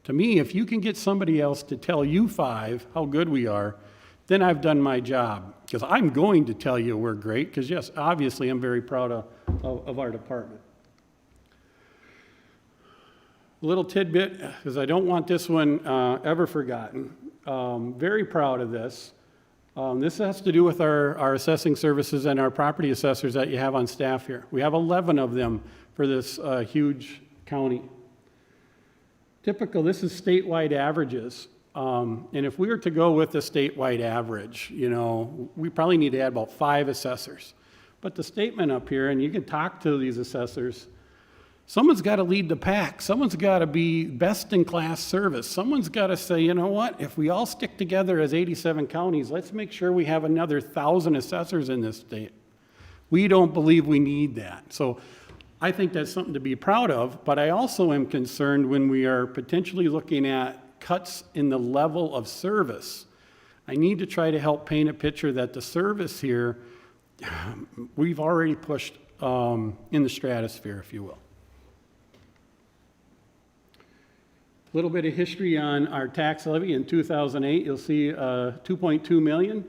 To me, if you can get somebody else to tell you 5 how good we are, then I've done my job. Because I'm going to tell you we're great, because yes, obviously I'm very proud of our department. A little tidbit, because I don't want this one ever forgotten. Very proud of this. This has to do with our assessing services and our property assessors that you have on staff here. We have 11 of them for this huge county. Typical, this is statewide averages. And if we were to go with the statewide average, you know, we probably need to add about 5 assessors. But the statement up here, and you can talk to these assessors, someone's got to lead the pack. Someone's got to be best in class service. Someone's got to say, you know what, if we all stick together as 87 counties, let's make sure we have another 1,000 assessors in this state. We don't believe we need that. So I think that's something to be proud of, but I also am concerned when we are potentially looking at cuts in the level of service. I need to try to help paint a picture that the service here, we've already pushed in the stratosphere, if you will. A little bit of history on our tax levy. In 2008, you'll see 2.2 million.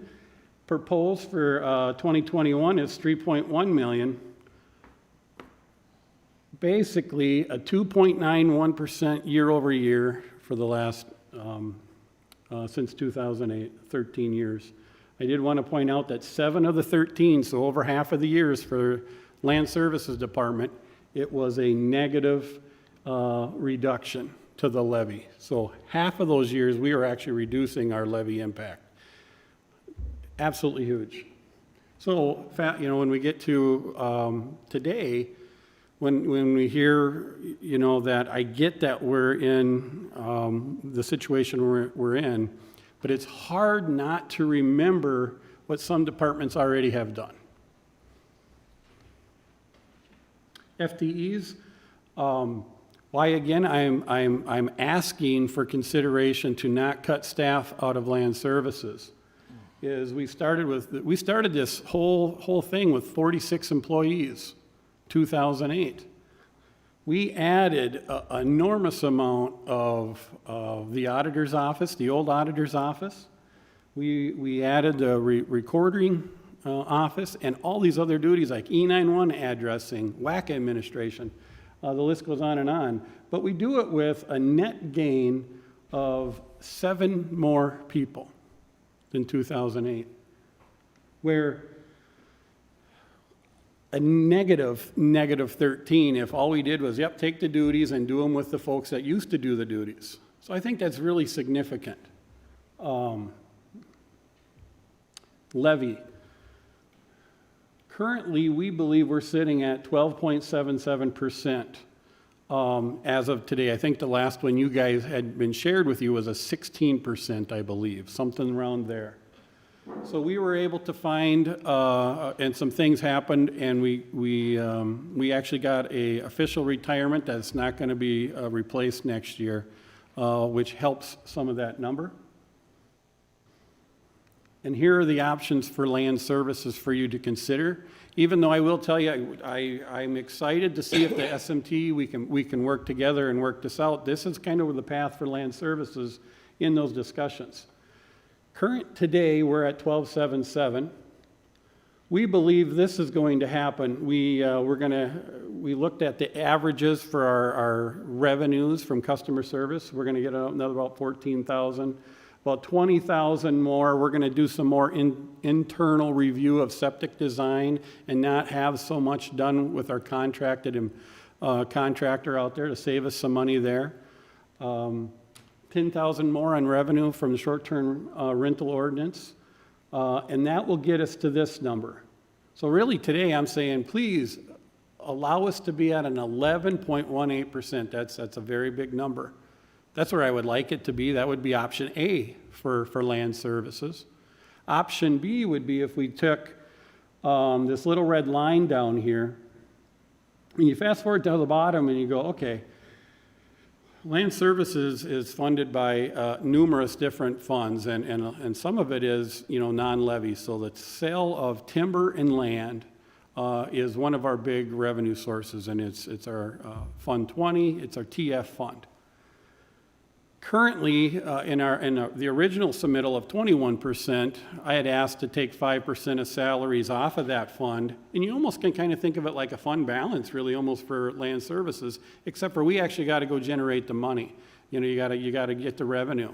Proposed for 2021 is 3.1 million. Basically, a 2.91% year over year for the last, since 2008, 13 years. I did want to point out that 7 of the 13, so over half of the years for Land Services Department, it was a negative reduction to the levy. So half of those years, we were actually reducing our levy impact. Absolutely huge. So, you know, when we get to today, when we hear, you know, that I get that we're in the situation we're in, but it's hard not to remember what some departments already have done. FTEs, why again I'm asking for consideration to not cut staff out of Land Services. Is we started this whole thing with 46 employees. 2008. We added an enormous amount of the auditor's office, the old auditor's office. We added the recording office and all these other duties like E91 addressing, WACA administration. The list goes on and on. But we do it with a net gain of 7 more people than 2008, where a negative 13 if all we did was, take the duties and do them with the folks that used to do the duties. So I think that's really significant. Levy. Currently, we believe we're sitting at 12.77% as of today. I think the last one you guys had been shared with you was a 16%, I believe, something around there. So we were able to find, and some things happened, and we actually got a official retirement that's not going to be replaced next year, which helps some of that number. And here are the options for Land Services for you to consider. Even though I will tell you, I'm excited to see if the SMT, we can work together and work this out. This is kind of the path for Land Services in those discussions. Current today, we're at 12.77. We believe this is going to happen. We looked at the averages for our revenues from customer service. We're going to get another about 14,000, about 20,000 more. We're going to do some more internal review of septic design and not have so much done with our contracted contractor out there to save us some money there. 10,000 more on revenue from the short-term rental ordinance, and that will get us to this number. So really today, I'm saying, please allow us to be at an 11.18%. That's a very big number. That's where I would like it to be. That would be option A for land services. Option B would be if we took this little red line down here, and you fast forward to the bottom and you go, okay, land services is funded by numerous different funds, and some of it is, non-levy. So the sale of timber and land is one of our big revenue sources, and it's our Fund 20, it's our TF fund. Currently, in the original submittal of 21%, I had asked to take 5% of salaries off of that fund, and you almost can kind of think of it like a fund balance, really, almost for land services, except for we actually got to go generate the money. You got to get the revenue,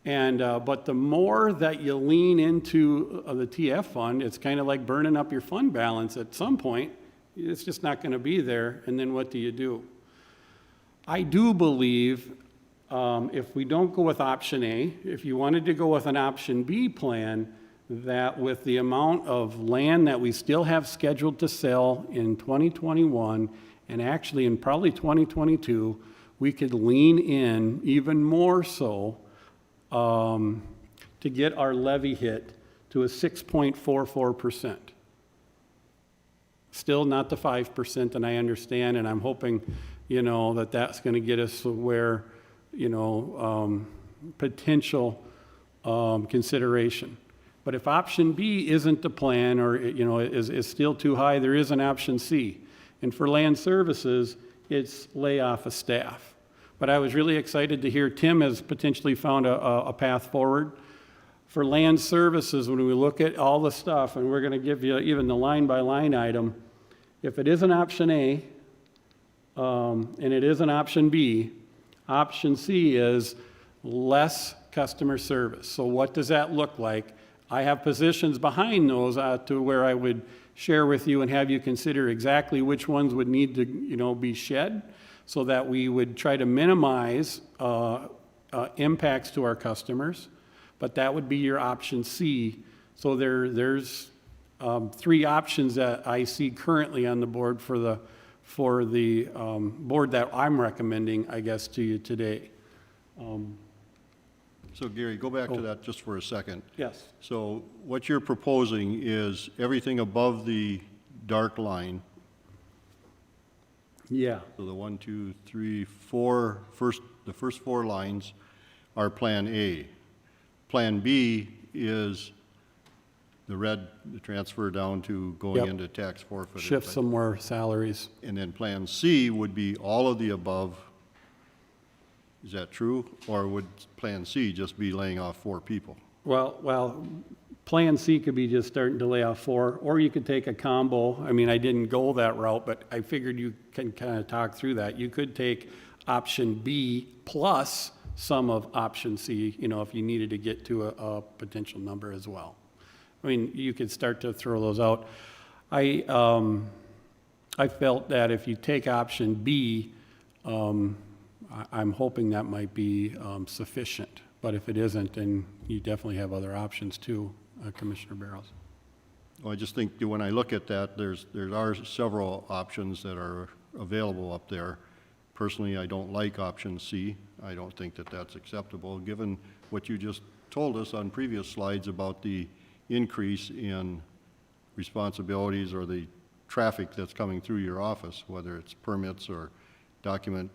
and but the more that you lean into the TF fund, it's kind of like burning up your fund balance. At some point, it's just not going to be there, and then what do? I do believe. If we don't go with option A, if you wanted to go with an option B plan, that with the amount of land that we still have scheduled to sell in 2021, and actually in probably 2022, we could lean in even more so to get our levy hit to a 6.44%. Still not the 5%, and I understand, and I'm hoping, that that's going to get us where potential consideration. But if option B isn't the plan or, is still too high, there is an option C. And for land services, it's layoff of staff. But I was really excited to hear Tim has potentially found a path forward. For land services, when we look at all the stuff, and we're going to give you even the line-by-line item, if it is an option A and it is an option B, option C is less customer service. So what does that look like? I have positions behind those to where I would share with you and have you consider exactly which ones would need to, be shed so that we would try to minimize impacts to our customers. But that would be your option C. So there's 3 options that I see currently on the board for the board that I'm recommending, I guess, to you today. So Gary, go back to that just for a second. Yes. So what you're proposing is everything above the dark line, Yeah. so the 1, 2, 3, 4, the first 4 lines are Plan A. Plan B is the transfer down to going Yep. into tax forfeit. Shift some more salaries. And then Plan C would be all of the above. Is that true? Or would Plan C just be laying off 4 people? Well, Plan C could be just starting to lay off 4, or you could take a combo. I mean, I didn't go that route, but I figured you can kind of talk through that. You could take option B plus some of option C, if you needed to get to a potential number as well. I mean, you could start to throw those out. I felt that if you take option B, I'm hoping that might be sufficient. But if it isn't, then you definitely have other options too, Commissioner Barrows. Well, I just think that when I look at that, there are several options that are available up there. Personally, I don't like option C. I don't think that that's acceptable, given what you just told us on previous slides about the increase in responsibilities or the traffic that's coming through your office, whether it's permits or document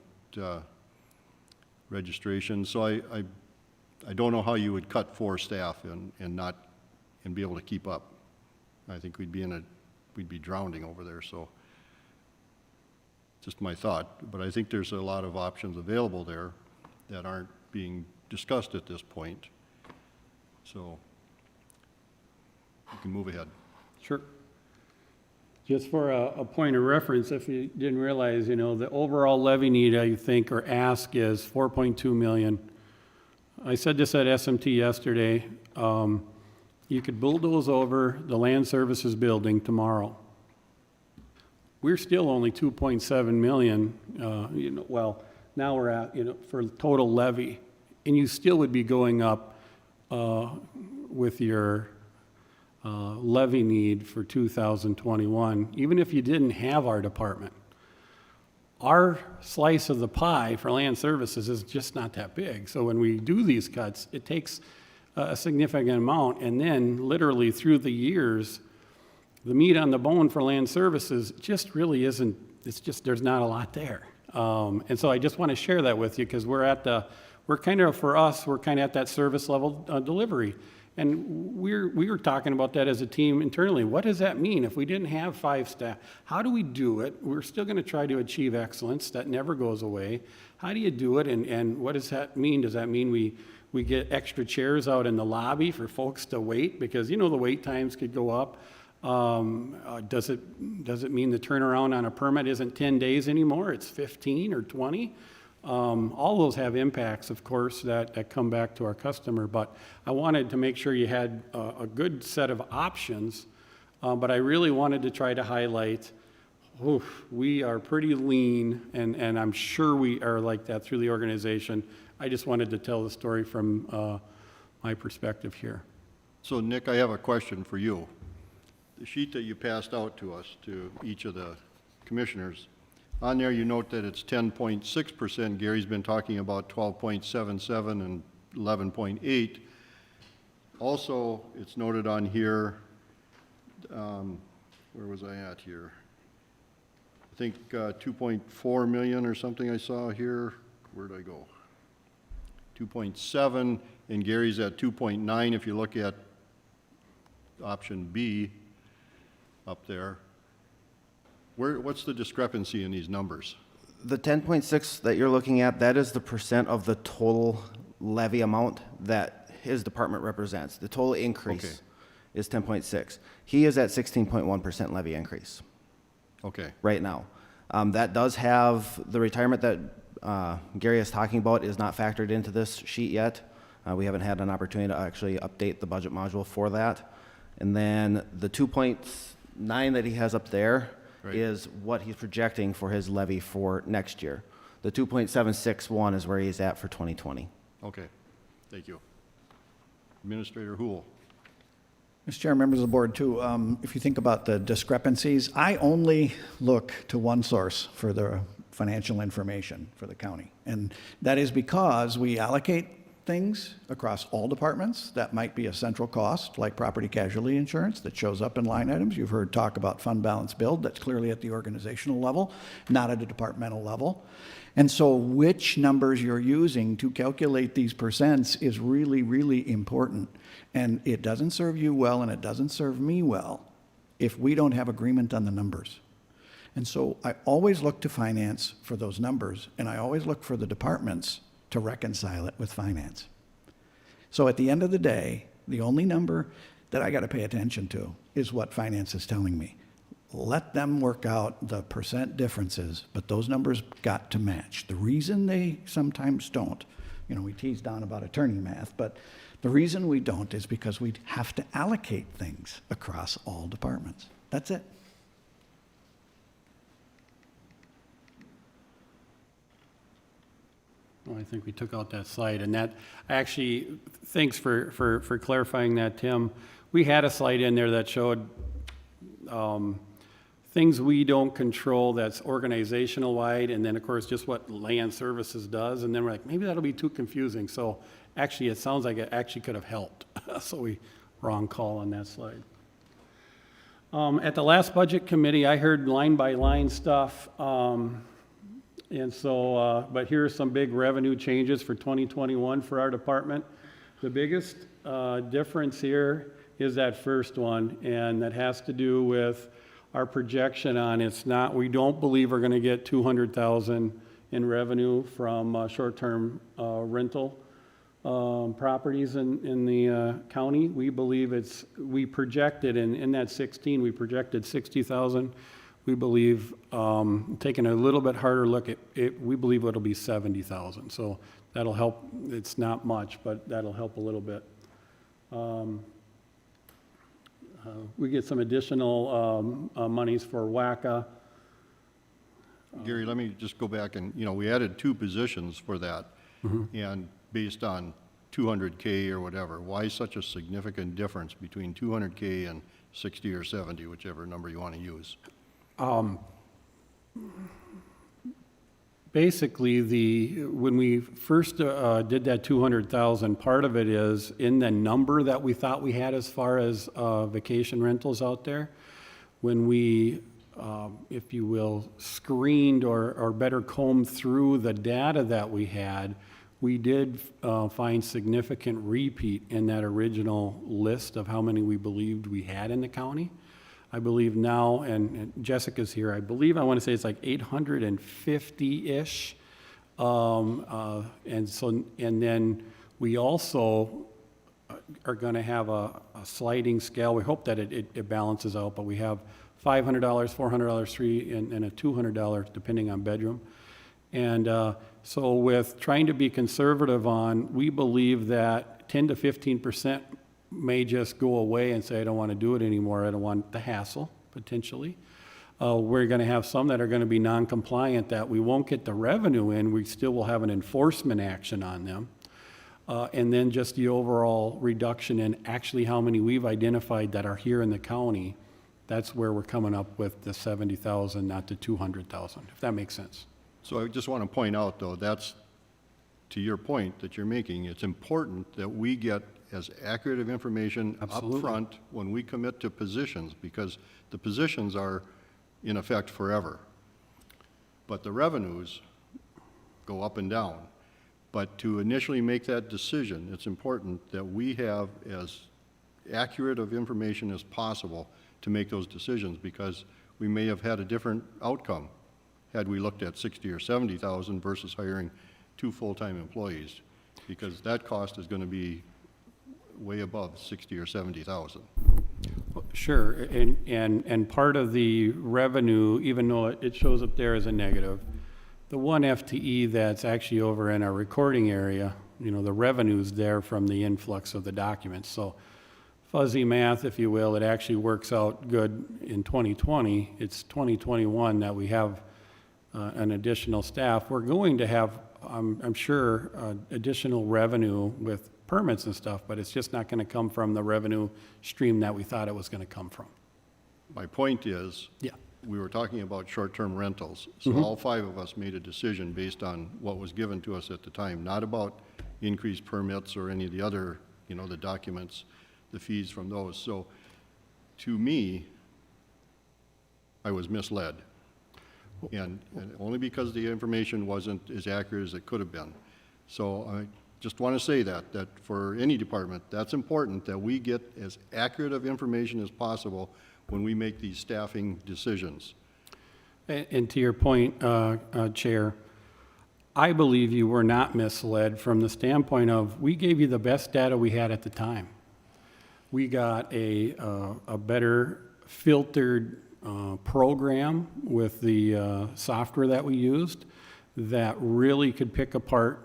registration. So I don't know how you would cut 4 staff and be able to keep up. I think we'd be drowning over there. So just my thought, but I think there's a lot of options available there that aren't being discussed at this point. So you can move ahead. Sure. Just for a point of reference, if you didn't realize, the overall levy need, I think, or ask is 4.2 million. I said this at SMT yesterday. You could bulldoze over the land services building tomorrow. We're still only 2.7 million, well, now we're at, for total levy. and you still would be going up with your levy need for 2021, even if you didn't have our department. Our slice of the pie for land services is just not that big. So when we do these cuts, it takes a significant amount, and then literally through the years, the meat on the bone for land services just really isn't, it's just, there's not a lot there. And so I just want to share that with you because we're at for us, we're kind of at that service level delivery. And we were talking about that as a team internally. What does that mean if we didn't have 5 staff? How do we do it? We're still going to try to achieve excellence. That never goes away. How do you do it? And what does that mean? Does that mean we get extra chairs out in the lobby for folks to wait? Because, the wait times could go up. Does it mean the turnaround on a permit isn't 10 days anymore? It's 15 or 20? All those have impacts, of course, that come back to our customer, but I wanted to make sure you had a good set of options, but I really wanted to try to highlight, we are pretty lean, and I'm sure we are like that through the organization. I just wanted to tell the story from my perspective here. So Nick, I have a question for you. The sheet that you passed out to us, to each of the commissioners, on there you note that it's 10.6%. Gary's been talking about 12.77 and 11.8. Also, it's noted on here, where was I at here? I think 2.4 million or something I saw here. Where'd I go? 2.7, and Gary's at 2.9 if you look at option B up there. What's the discrepancy in these numbers? The 10.6 that you're looking at, that is the percent of the total levy amount that his department represents. The total increase is 10.6. He is at 16.1% levy increase. Okay. Right now. That does have the retirement that Gary is talking about is not factored into this sheet yet. We haven't had an opportunity to actually update the budget module for that. And then the 2.9 that he has up there is what he's projecting for his levy for next year. The 2.761 is where he's at for 2020. Okay. Thank you. Administrator Houle. Mr. Chair, members of the board, too, if you think about the discrepancies, I only look to one source for the financial information for the county. And that is because we allocate things across all departments. That might be a central cost, like property casualty insurance, that shows up in line items. You've heard talk about fund balance build. That's clearly at the organizational level, not at a departmental level. And so which numbers you're using to calculate these percents is really, really important. And it doesn't serve you well, and it doesn't serve me well if we don't have agreement on the numbers. And so I always look to finance for those numbers, and I always look for the departments to reconcile it with finance. So at the end of the day, the only number that I got to pay attention to is what finance is telling me. Let them work out the percent differences, but those numbers got to match. The reason they sometimes don't, we teased on about attorney math, but the reason we don't is because we have to allocate things across all departments. That's it. Well, I think we took out that slide, and that actually, thanks for clarifying that, Tim. We had a slide in there that showed things we don't control that's organizational wide, and then of course just what land services does, and then we're like, maybe that'll be too confusing. So actually, it sounds like it actually could have helped. So wrong call on that slide. At the last budget committee, I heard line by line stuff. And so, but here are some big revenue changes for 2021 for our department. The biggest difference here is that first one, and that has to do with our projection on we don't believe we're going to get 200,000 in revenue from short-term rental properties in the county. We believe we projected, in that 16, we projected 60,000. We believe, taking a little bit harder look at it, we believe it'll be 70,000. So that'll help. It's not much, but that'll help a little bit. We get some additional monies for WACA. Gary, let me just go back and, we added 2 positions for that. And based on 200K or whatever? Why such a significant difference between 200K and 60 or 70, whichever number you want to use? Basically, when we first did that 200,000, part of it is in the number that we thought we had as far as vacation rentals out there. When we, if you will, screened or better combed through the data that we had, we did find significant repeat in that original list of how many we believed we had in the county. I believe now, and Jessica's here, I believe, I want to say it's like 850-ish. And then we also are going to have a sliding scale. We hope that it balances out, but we have $500, $400 free, and a $200 depending on bedroom. And so with trying to be conservative we believe that 10 to 15% may just go away and say, I don't want to do it anymore. I don't want the hassle, potentially. We're going to have some that are going to be non-compliant that we won't get the revenue in. We still will have an enforcement action on them. And then just the overall reduction in actually how many we've identified that are here in the county. That's where we're coming up with the 70,000, not the 200,000, if that makes sense. So I just want to point out, though, that's, to your point that you're making, it's important that we get as accurate of information up Absolutely. front when we commit to positions, because the positions are in effect forever. But the revenues go up and down. But to initially make that decision, it's important that we have as accurate of information as possible to make those decisions, because we may have had a different outcome had we looked at 60 or 70,000 versus hiring 2 full-time employees, because that cost is going to be way above 60 or 70,000. Sure, and part of the revenue, even though it shows up there as a negative, the one FTE that's actually over in our recording area, the revenue's there from the influx of the documents. So fuzzy math, if you will, it actually works out good in 2020. It's 2021 that we have an additional staff. We're going to have, I'm sure, additional revenue with permits and stuff, but it's just not going to come from the revenue stream that we thought it was going to come from. My point is, Yeah. we were talking about short-term rentals. So all 5 of us made a decision based on what was given to us at the time, not about increased permits or any of the other, the documents, the fees from those. So to me, I was misled. And only because the information wasn't as accurate as it could have been. So I just want to say that for any department, that's important, that we get as accurate of information as possible when we make these staffing decisions. And to your point, Chair, I believe you were not misled from the standpoint of, we gave you the best data we had at the time. We got a better filtered program with the software that we used that really could pick apart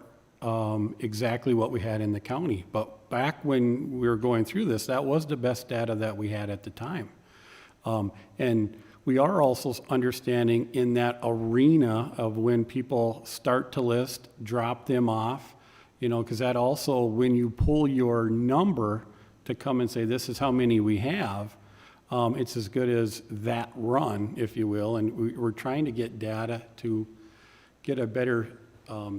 exactly what we had in the county. But back when we were going through this, that was the best data that we had at the time. And we are also understanding in that arena of when people start to list, drop them off, because that also, when you pull your number to come and say, this is how many we have, it's as good as that run, if you will, and we're trying to get data to get a better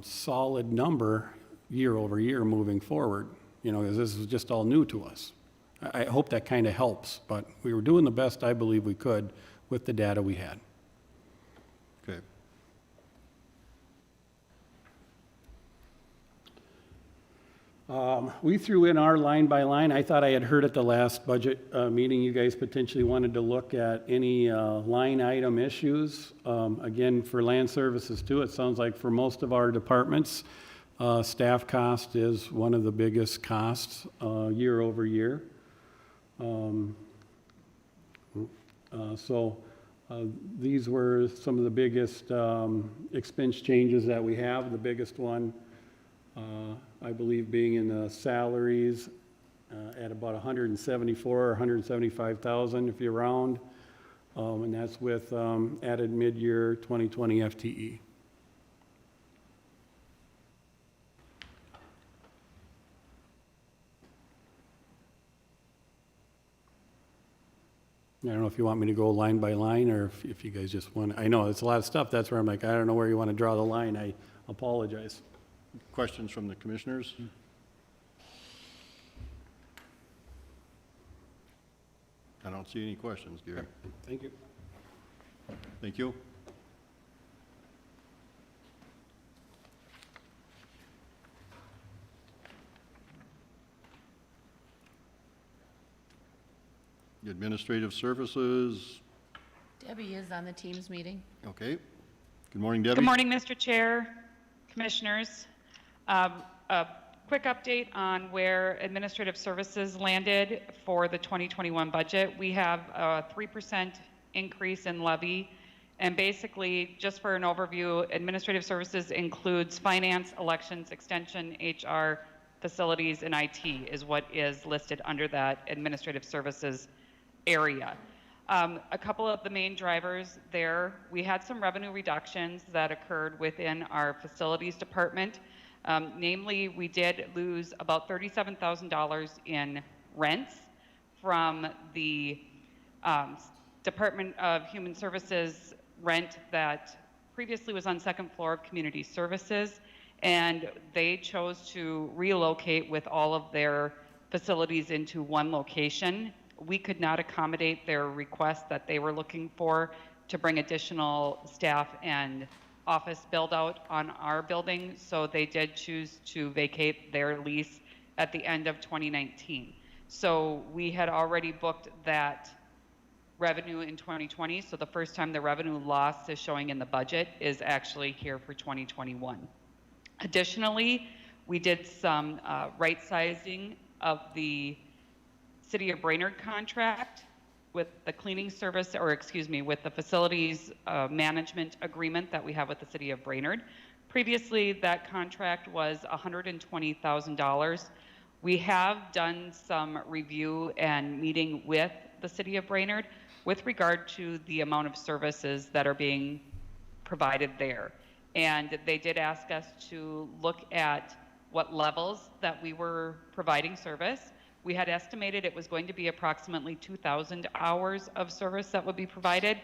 solid number year over year moving forward, because this is just all new to us. I hope that kind of helps, but we were doing the best I believe we could with the data we had. Okay. We threw in our line by line. I thought I had heard at the last budget meeting, you guys potentially wanted to look at any line item issues. Again, for land services too, it sounds like for most of our departments, staff cost is one of the biggest costs year over year. So these were some of the biggest expense changes that we have. The biggest one, I believe, being in the salaries at about 174 or 175,000 if you round, and that's with added mid-year 2020 FTE. don't know if you want me to go line by line, or if you guys just want, I know, it's a lot of stuff, that's where I'm like, I don't know where you want to draw the line, I apologize. Questions from the commissioners? I don't see any questions, Gary. Thank you. Thank you. Administrative Services, Debbie is on the Teams meeting. okay. Good morning, Debbie. Good morning, Mr. Chair, Commissioners. A quick update on where Administrative Services landed for the 2021 budget. We have a 3% increase in levy. And basically, just for an overview, Administrative Services includes finance, elections, extension, HR, facilities, and IT is what is listed under that Administrative Services area. A couple of the main drivers there, we had some revenue reductions that occurred within our facilities department. Namely, we did lose about $37,000 in rents from the Department of Human Services rent that previously was on second floor of Community Services, and they chose to relocate with all of their facilities into one location. We could not accommodate their request that they were looking for to bring additional staff and office build out on our building, so they did choose to vacate their lease at the end of 2019. So we had already booked that revenue in 2020, so the first time the revenue loss is showing in the budget is actually here for 2021. Additionally, we did some right sizing of the City of Brainerd contract with the cleaning service, or excuse me, with the facilities management agreement that we have with the City of Brainerd. Previously, that contract was $120,000. We have done some review and meeting with the City of Brainerd with regard to the amount of services that are being provided there. And they did ask us to look at what levels that we were providing service. We had estimated it was going to be approximately 2,000 hours of service that would be provided.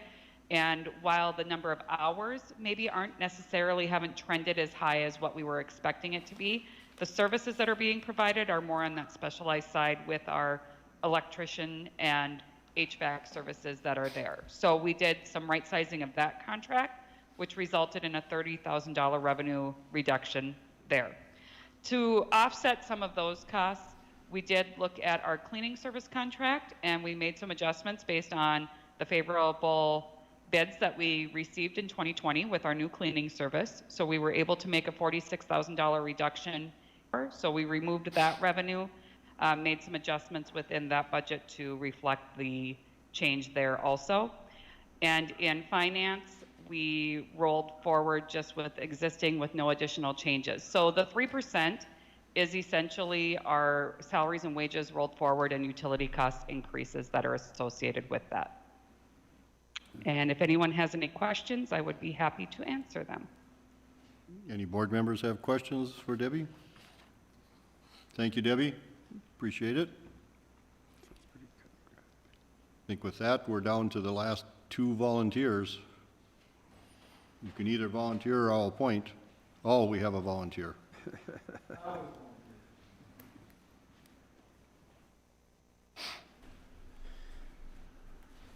And while the number of hours maybe haven't trended as high as what we were expecting it to be, the services that are being provided are more on that specialized side with our electrician and HVAC services that are there. So we did some right sizing of that contract, which resulted in a $30,000 revenue reduction there. To offset some of those costs, we did look at our cleaning service contract, and we made some adjustments based on the favorable bids that we received in 2020 with our new cleaning service. So we were able to make a $46,000 reduction. So we removed that revenue, made some adjustments within that budget to reflect the change there also. And in finance, we rolled forward just with existing with no additional changes. So the 3% is essentially our salaries and wages rolled forward and utility cost increases that are associated with that. And if anyone has any questions, I would be happy to answer them. Any board members have questions for Debbie? Thank you, Debbie. Appreciate it. I think with that, we're down to the last two volunteers. You can either volunteer or I'll appoint. Oh, we have a volunteer.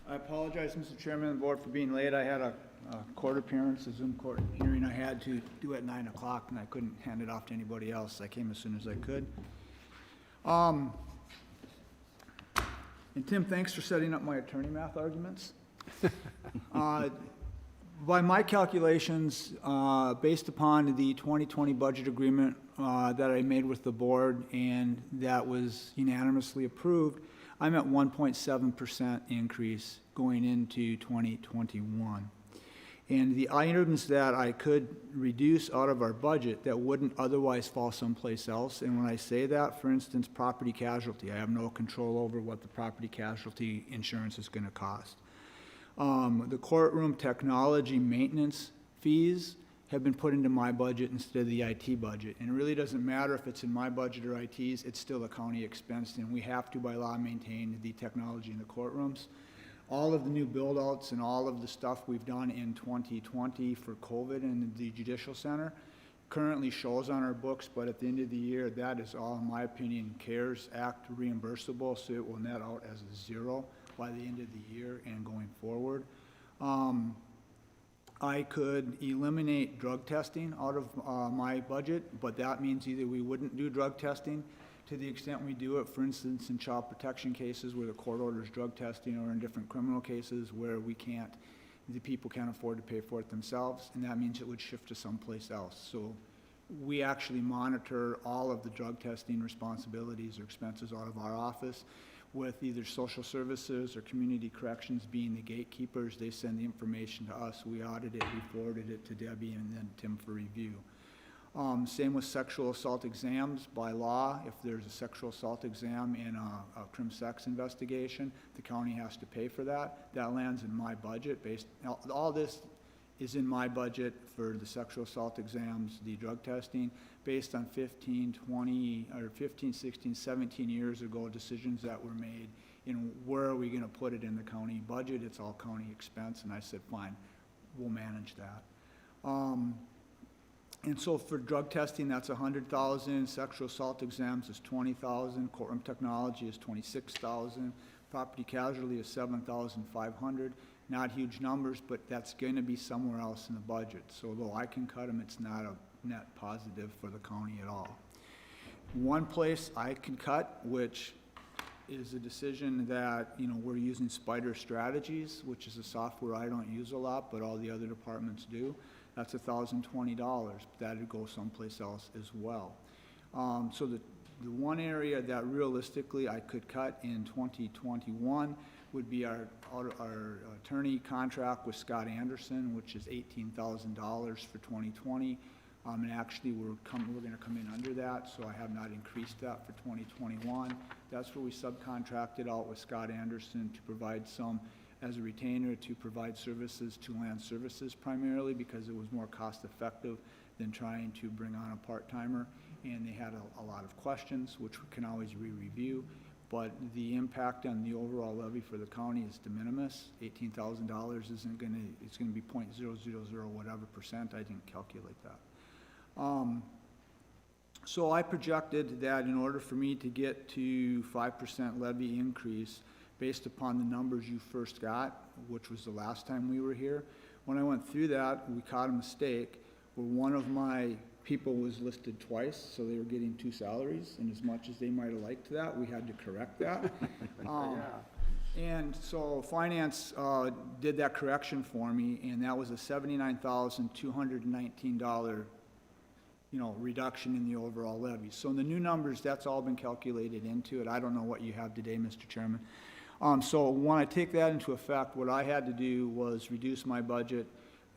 I apologize, Mr. Chairman and the board, for being late. I had a court appearance, a Zoom court hearing I had to do at 9 o'clock, and I couldn't hand it off to anybody else. I came as soon as I could. And Tim, thanks for setting up my attorney math arguments. By my calculations, based upon the 2020 budget agreement that I made with the board and that was unanimously approved, I'm at 1.7% increase going into 2021. And the items that I could reduce out of our budget that wouldn't otherwise fall someplace else, and when I say that, for instance, property casualty, I have no control over what the property casualty insurance is going to cost. The courtroom technology maintenance fees have been put into my budget instead of the IT budget. And it really doesn't matter if it's in my budget or IT's, it's still a county expense, and we have to, by law, maintain the technology in the courtrooms. all of the new build-outs and all of the stuff we've done in 2020 for COVID and the Judicial Center currently shows on our books, but at the end of the year, that is all, in my opinion, CARES Act reimbursable, so it will net out as a zero by the end of the year and going forward. I could eliminate drug testing out of my budget, but that means either we wouldn't do drug testing to the extent we do it, for instance, in child protection cases where the court orders drug testing, or in different criminal cases where the people can't afford to pay for it themselves, and that means it would shift to someplace else. So we actually monitor all of the drug testing responsibilities or expenses out of our office, with either social services or community corrections being the gatekeepers. They send the information to us, we audit it, we forwarded it to Debbie and then Tim for review. Same with sexual assault exams. By law, if there's a sexual assault exam in a crim sex investigation, the county has to pay for that. That lands in my budget. All this is in my budget for the sexual assault exams, the drug testing, based on 15, 20, or 15, 16, 17 years ago decisions that were made in where are we going to put it in the county budget. It's all county expense, and I said, fine, we'll manage that. And so for drug testing, that's $100,000. Sexual assault exams is $20,000. Courtroom technology is $26,000. Property casualty is $7,500. Not huge numbers, but that's going to be somewhere else in the budget. So though I can cut them, it's not a net positive for the county at all. One place I can cut, which is a decision that, we're using Spider Strategies, which is a software I don't use a lot, but all the other departments do. That's $1,020. That'd go someplace else as well. So the one area that realistically I could cut in 2021 would be our attorney contract with Scott Anderson, which is $18,000 for 2020. And actually, we're going to come in under that, so I have not increased that for 2021. That's where we subcontracted out with Scott Anderson to provide some, as a retainer, to provide services to Land Services primarily, because it was more cost-effective than trying to bring on a part-timer. And they had a lot of questions, which we can always re-review. But the impact on the overall levy for the county is de minimis. $18,000 isn't going to, it's going to be 0.000 whatever percent. I didn't calculate that. So I projected that in order for me to get to 5% levy increase, based upon the numbers you first got, which was the last time we were here, when I went through that, we caught a mistake where one of my people was listed twice, so they were getting two salaries, and as much as they might have liked that, we had to correct that. And so finance did that correction for me, and that was a $79,219 reduction in the overall levy. So in the new numbers, that's all been calculated into it. I don't know what you have today, Mr. Chairman. So when I take that into effect, what I had to do was reduce my budget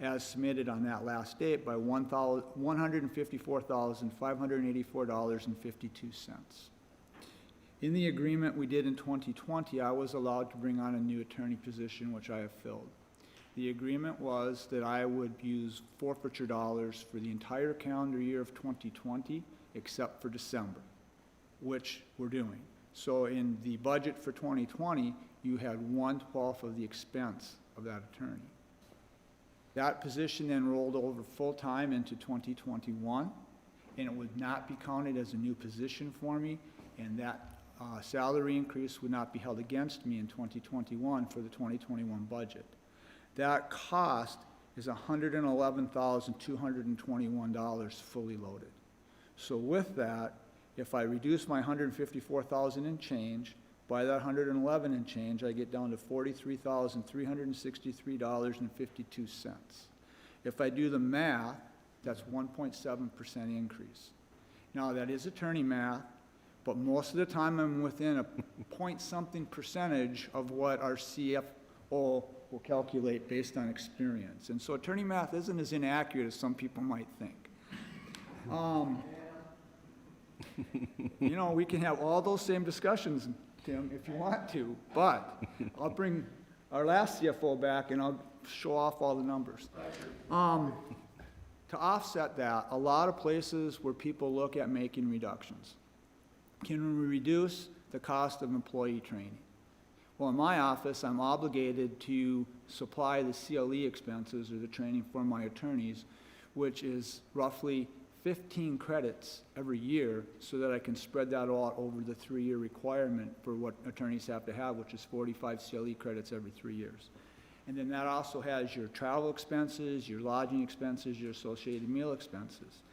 as submitted on that last date by $154,584.52. In the agreement we did in 2020, I was allowed to bring on a new attorney position, which I have filled. The agreement was that I would use forfeiture dollars for the entire calendar year of 2020, except for December, which we're doing. So in the budget for 2020, you had 1/12 of the expense of that attorney. That position then rolled over full-time into 2021, and it would not be counted as a new position for me, and that salary increase would not be held against me in 2021 for the 2021 budget. That cost is $111,221 fully loaded. So with that, if I reduce my $154,000 and change by that $111 and change, I get down to $43,363.52. If I do the math, that's 1.7% increase. Now, that is attorney math, but most of the time I'm within a point-something percentage of what our CFO will calculate based on experience. And so attorney math isn't as inaccurate as some people might think. We can have all those same discussions, Tim, if you want to, but I'll bring our last CFO back and I'll show off all the numbers. To offset that, a lot of places where people look at making reductions. Can we reduce the cost of employee training? Well, in my office, I'm obligated to supply the CLE expenses or the training for my attorneys, which is roughly 15 credits every year, so that I can spread that out over the 3-year requirement for what attorneys have to have, which is 45 CLE credits every 3 years. And then that also has your travel expenses, your lodging expenses, your associated meal expenses.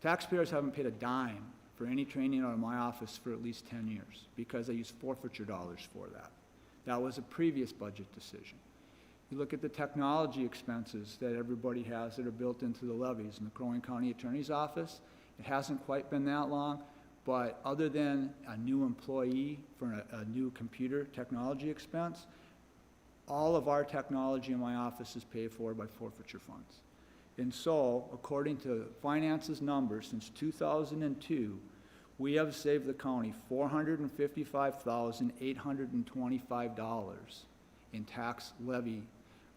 Taxpayers haven't paid a dime for any training out of my office for at least 10 years, because I use forfeiture dollars for that. That was a previous budget decision. You look at the technology expenses that everybody has that are built into the levies in the Crow Wing County Attorney's Office. It hasn't quite been that long, but other than a new employee for a new computer technology expense, all of our technology in my office is paid for by forfeiture funds. And so, according to Finance's numbers, since 2002, we have saved the county $455,825 in tax levy,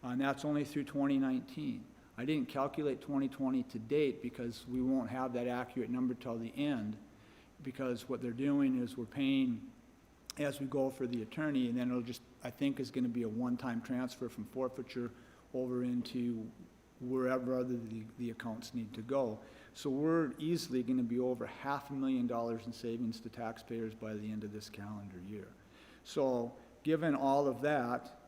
and that's only through 2019. I didn't calculate 2020 to date because we won't have that accurate number till the end, because what they're doing is we're paying as we go for the attorney, and then it'll just, I think, is going to be a one-time transfer from forfeiture over into wherever other the accounts need to go. So we're easily going to be over $500,000 in savings to taxpayers by the end of this calendar year. So given all of that,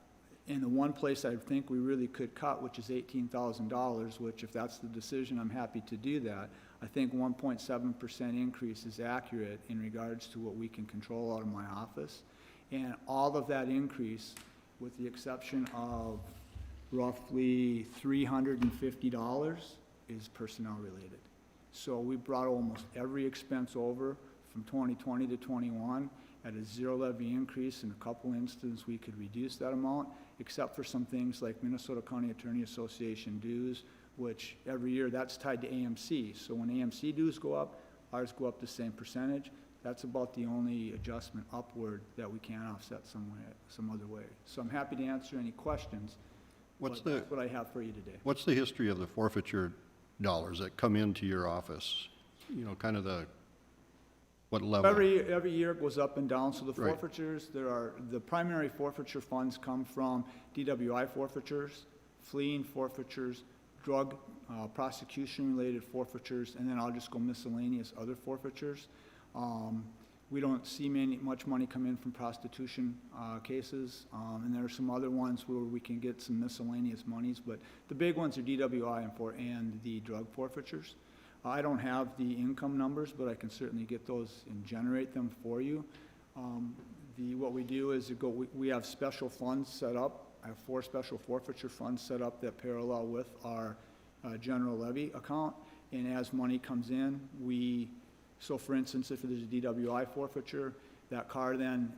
in the one place I think we really could cut, which is $18,000, which if that's the decision, I'm happy to do that. I think 1.7% increase is accurate in regards to what we can control out of my office. And all of that increase, with the exception of roughly $350, is personnel related. So we brought almost every expense over from 2020 to 21 at a zero levy increase. In a couple instances, we could reduce that amount, except for some things like Minnesota County Attorney Association dues, which every year that's tied to AMC. So when AMC dues go up, ours go up the same percentage. That's about the only adjustment upward that we can offset some other way. So I'm happy to answer any questions. That's what I have for you today. What's the history of the forfeiture dollars that come into your office? You know, kind of what level? Every year it goes up and down, so the Right. forfeitures, the primary forfeiture funds come from DWI forfeitures, fleeing forfeitures, drug prosecution-related forfeitures, and then I'll just go miscellaneous other forfeitures. We don't see much money come in from prostitution cases, and there are some other ones where we can get some miscellaneous monies, but the big ones are DWI and the drug forfeitures. I don't have the income numbers, but I can certainly get those and generate them for you. What we do is we have special funds set up. I have 4 special forfeiture funds set up that parallel with our general levy account, and as money comes in, so for instance, if there's a DWI forfeiture, that car then,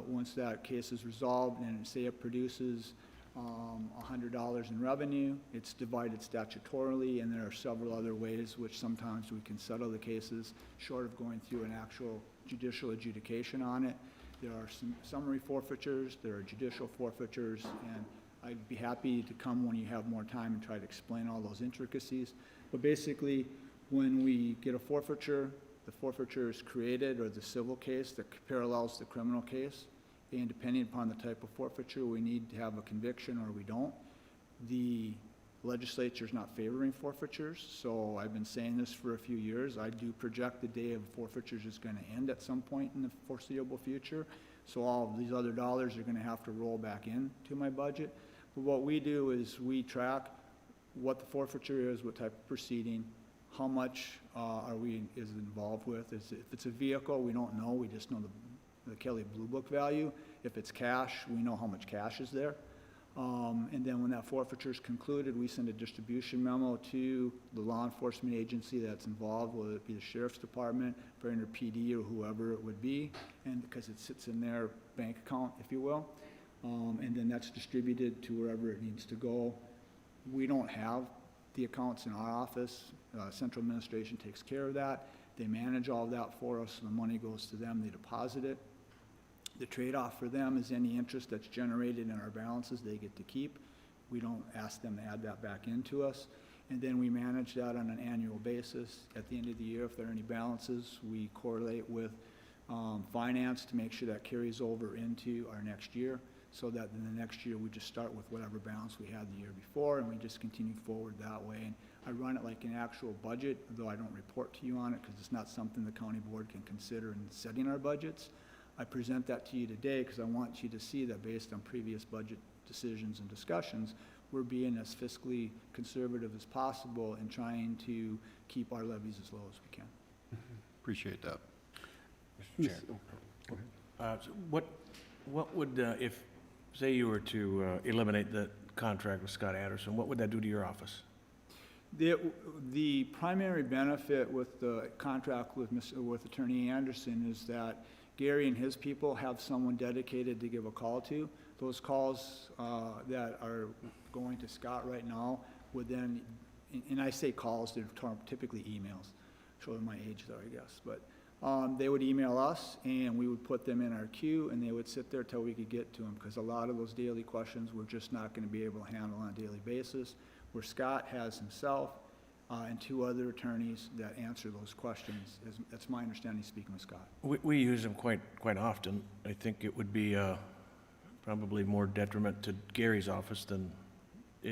once that case is resolved and say it produces $100 in revenue, it's divided statutorily, and there are several other ways which sometimes we can settle the cases short of going through an actual judicial adjudication on it. There are some summary forfeitures, there are judicial forfeitures, and I'd be happy to come when you have more time and try to explain all those intricacies. But basically, when we get a forfeiture, the forfeiture is created, or the civil case that parallels the criminal case, and depending upon the type of forfeiture, we need to have a conviction or we don't. The legislature's not favoring forfeitures, so I've been saying this for a few years. I do project the day of forfeitures is going to end at some point in the foreseeable future, so all of these other dollars are going to have to roll back into my budget. But what we do is we track what the forfeiture is, what type of proceeding, how much is involved with. If it's a vehicle, we don't know, we just know the Kelly Blue Book value. If it's cash, we know how much cash is there. And then when that forfeiture is concluded, we send a distribution memo to the law enforcement agency that's involved, whether it be the sheriff's department, Brainerd PD, or whoever it would be, and because it sits in their bank account, if you will. And then that's distributed to wherever it needs to go. We don't have the accounts in our office. Central administration takes care of that. They manage all of that for us, so the money goes to them, they deposit it. The trade-off for them is any interest that's generated in our balances, they get to keep. We don't ask them to add that back into us. And then we manage that on an annual basis. At the end of the year, if there are any balances, we correlate with finance to make sure that carries over into our next year, so that in the next year, we just start with whatever balance we had the year before, and we just continue forward that way. And I run it like an actual budget, though I don't report to you on it, because it's not something the county board can consider in setting our budgets. I present that to you today because I want you to see that based on previous budget decisions and discussions, we're being as fiscally conservative as possible in trying to keep our levies as low as we can. Appreciate that. Mr. Chair. So what would, if, say you were to eliminate the contract with Scott Anderson, what would that do to your office? The primary benefit with the contract with Attorney Anderson is that Gary and his people have someone dedicated to give a call to. Those calls that are going to Scott right now would then, and I say calls, they're typically emails, showing my age there, I guess, but they would email us and we would put them in our queue and they would sit there till we could get to them, because a lot of those daily questions we're just not going to be able to handle on a daily basis, where Scott has himself and 2 other attorneys that answer those questions. That's my understanding speaking with Scott. We use them quite often. I think it would be probably more detriment to Gary's office than,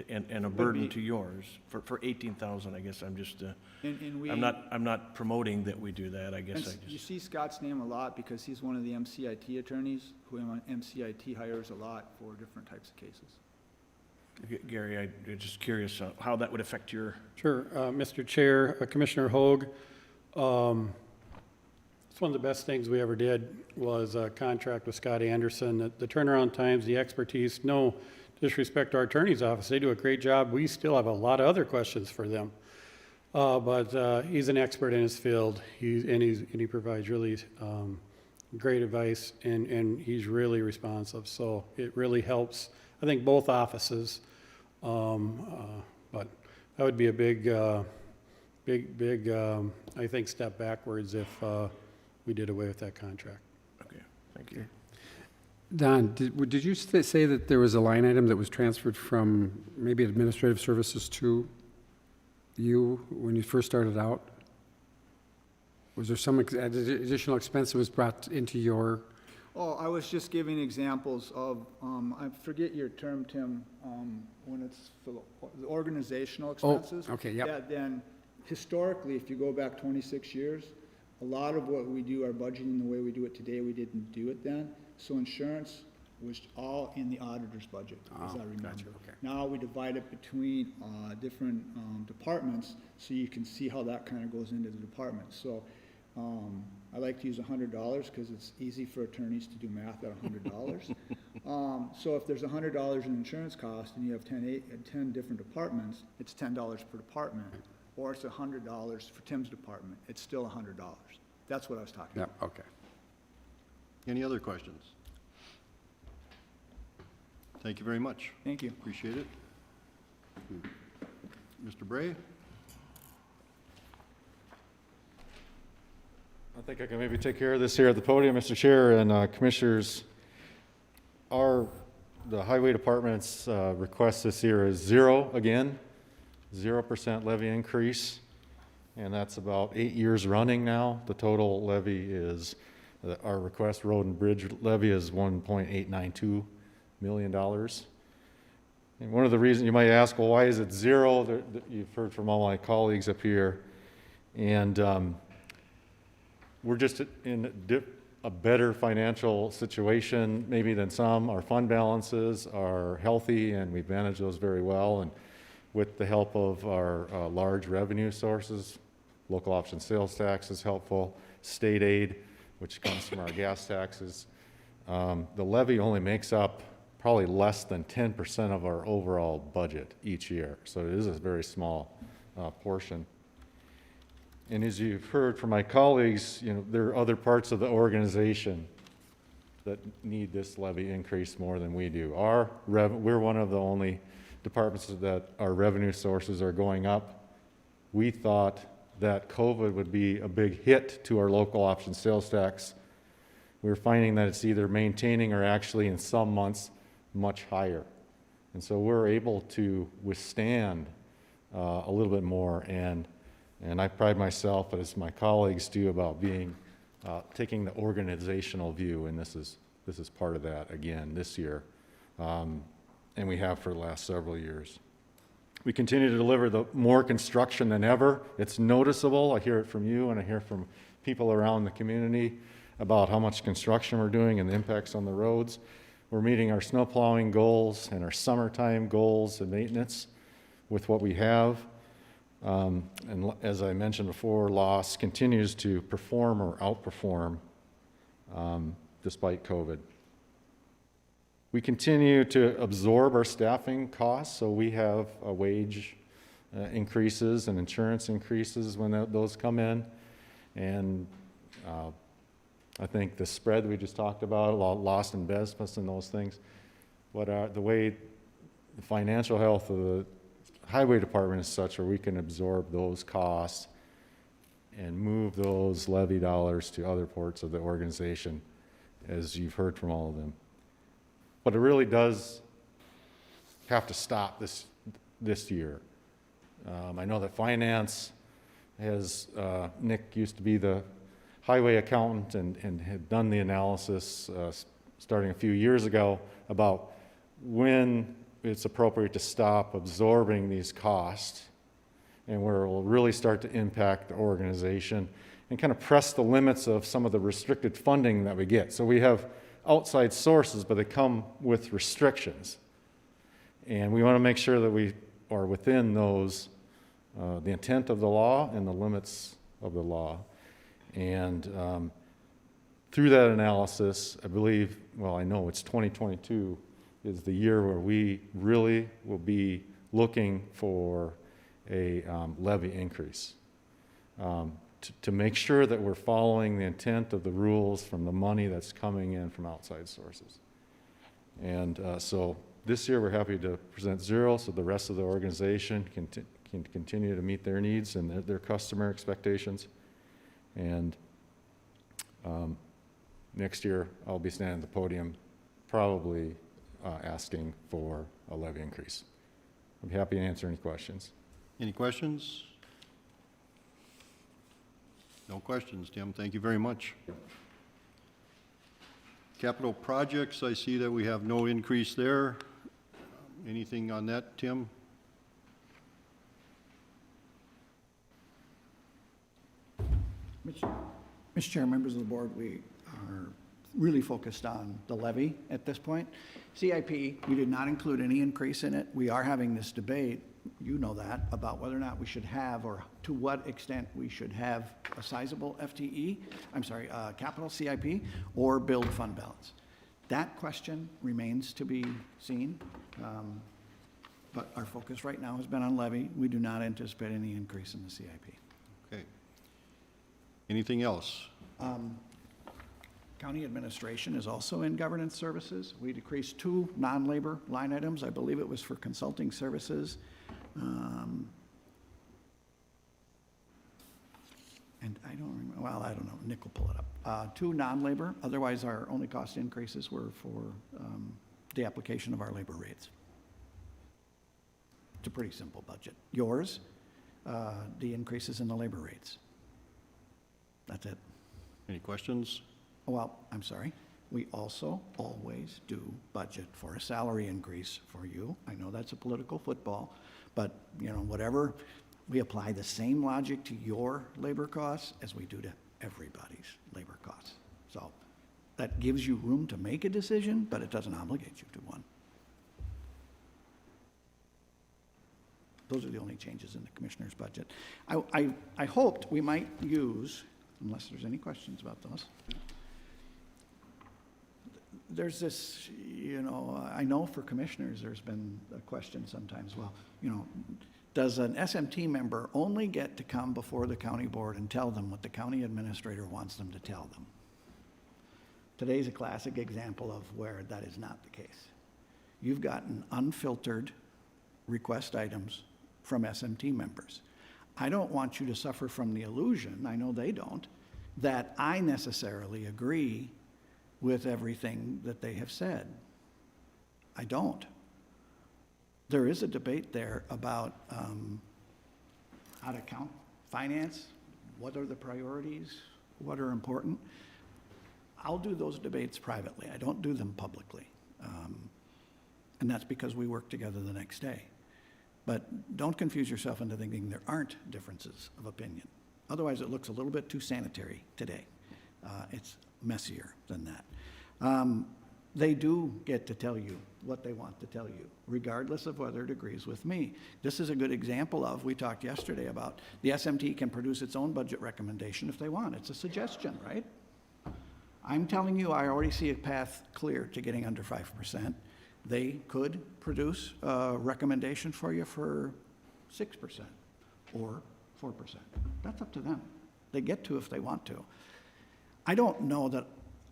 and a burden to yours. For 18,000, I guess I'm just, I'm not promoting that we do that, I guess. You see Scott's name a lot because he's one of the MCIT attorneys, who MCIT hires a lot for different types of cases. Gary, I'm just curious how that would affect your... Sure, Mr. Chair, Commissioner Hoag, it's one of the best things we ever did was a contract with Scott Anderson. The turnaround times, the expertise, no disrespect to our attorney's office, they do a great job. We still have a lot of other questions for them. But he's an expert in his field, and he provides really great advice, and he's really responsive. So it really helps, I think, both offices. But that would be a big, I think, step backwards if we did away with that contract. Okay, thank you. Don, did you say that there was a line item that was transferred from maybe administrative services to you when you first started out? Was there some additional expense that was brought into your? Oh, I was just giving examples of, I forget your term, Tim, when it's for the organizational expenses. Oh, okay, yep. That then, historically, if you go back 26 years, a lot of what we do, our budgeting, the way we do it today, we didn't do it then. So insurance was all in the auditor's budget, as I remember. Gotcha, okay. Now we divide it between different departments, so you can see how that kind of goes into the department. So I like to use $100 because it's easy for attorneys to do math at $100. So if there's $100 in insurance cost and you have 10 different departments, it's $10 per department. Or it's $100 for Tim's department, it's still $100. That's what I was talking about. Yeah, okay. Any other questions? Thank you very much. Thank you. Appreciate it. Mr. Bray? I think I can maybe take care of this here at the podium, Mr. Chair and Commissioners. The Highway Department's request this year is 0% levy increase, and that's about 8 years running now. The total levy is, our request road and bridge levy is $1.892 million. And one of the reasons you might ask, well, why is it 0? You've heard from all my colleagues up here, and we're just in a better financial situation maybe than some. Our fund balances are healthy and we've managed those very well, and with the help of our large revenue sources, local option sales tax is helpful, state aid, which comes from our gas taxes. The levy only makes up probably less than 10% of our overall budget each year, so it is a very small portion. And as you've heard from my colleagues, there are other parts of the organization that need this levy increase more than we do. We're one of the only departments that our revenue sources are going up. We thought that COVID would be a big hit to our local option sales tax. We're finding that it's either maintaining or actually in some months much higher. And so we're able to withstand a little bit more, and I pride myself, as my colleagues do, about being taking the organizational view, and this is part of that again this year, and we have for the last several years. We continue to deliver more construction than ever. It's noticeable. I hear it from you, and I hear from people around the community about how much construction we're doing and the impacts on the roads. We're meeting our snow plowing goals and our summertime goals and maintenance with what we have. And as I mentioned before, LOS continues to perform or outperform despite COVID. We continue to absorb our staffing costs, so we have wage increases and insurance increases when those come in. And I think the spread we just talked about, lost investments and those things, the way the financial health of the highway department is such where we can absorb those costs and move those levy dollars to other parts of the organization, as you've heard from all of them. But it really does have to stop this year. I know that finance has, Nick used to be the highway accountant and had done the analysis starting a few years ago about when it's appropriate to stop absorbing these costs and where it will really start to impact the organization and kind of press the limits of some of the restricted funding that we get. So we have outside sources, but they come with restrictions. And we want to make sure that we are within those, the intent of the law and the limits of the law. And through that analysis, I believe, well, I know it's 2022 is the year where we really will be looking for a levy increase to make sure that we're following the intent of the rules from the money that's coming in from outside sources. And so this year we're happy to present zero so the rest of the organization can continue to meet their needs and their customer expectations. And next year I'll be standing at the podium probably asking for a levy increase. I'm happy to answer any questions. Any questions? No questions, Tim. Thank you very much. Capital projects, I see that we have no increase there. Anything on that, Tim? Mr. Chair, members of the board, we are really focused on the levy at this point. CIP, we did not include any increase in it. We are having this debate, you know that, about whether or not we should have, or to what extent we should have a sizable capital CIP or build fund balance. That question remains to be seen, but our focus right now has been on levy. We do not anticipate any increase in the CIP. Okay. Anything else? County administration is also in governance services. We decreased 2 non-labor line items. I believe it was for consulting services. And I don't remember, well, I don't know, Nick will pull it up. 2 non-labor, otherwise our only cost increases were for the application of our labor rates. It's a pretty simple budget. Yours, the increases in the labor rates. That's it. Any questions? Well, I'm sorry. We also always do budget for a salary increase for you. I know that's a political football, but you know, whatever, we apply the same logic to your labor costs as we do to everybody's labor costs. So that gives you room to make a decision, but it doesn't obligate you to one. Those are the only changes in the commissioner's budget. I hoped we might use, unless there's any questions about those. There's this, you know, I know for commissioners there's been a question sometimes, well, you know, does an SMT member only get to come before the county board and tell them what the county administrator wants them to tell them? Today's a classic example of where that is not the case. You've gotten unfiltered request items from SMT members. I don't want you to suffer from the illusion, I know they don't, that I necessarily agree with everything that they have said. I don't. There is a debate there about how to count finance, what are the priorities, what are important, I'll do those debates privately. I don't do them publicly. And that's because we work together the next day. But don't confuse yourself into thinking there aren't differences of opinion. Otherwise, it looks a little bit too sanitary today. It's messier than that. They do get to tell you what they want to tell you, regardless of whether it agrees with me. This is a good example of, we talked yesterday about, the SMT can produce its own budget recommendation if they want. It's a suggestion, right? I'm telling you, I already see a path clear to getting under 5%. They could produce a recommendation for you for 6% or 4%. That's up to them. They get to if they want to. I don't know that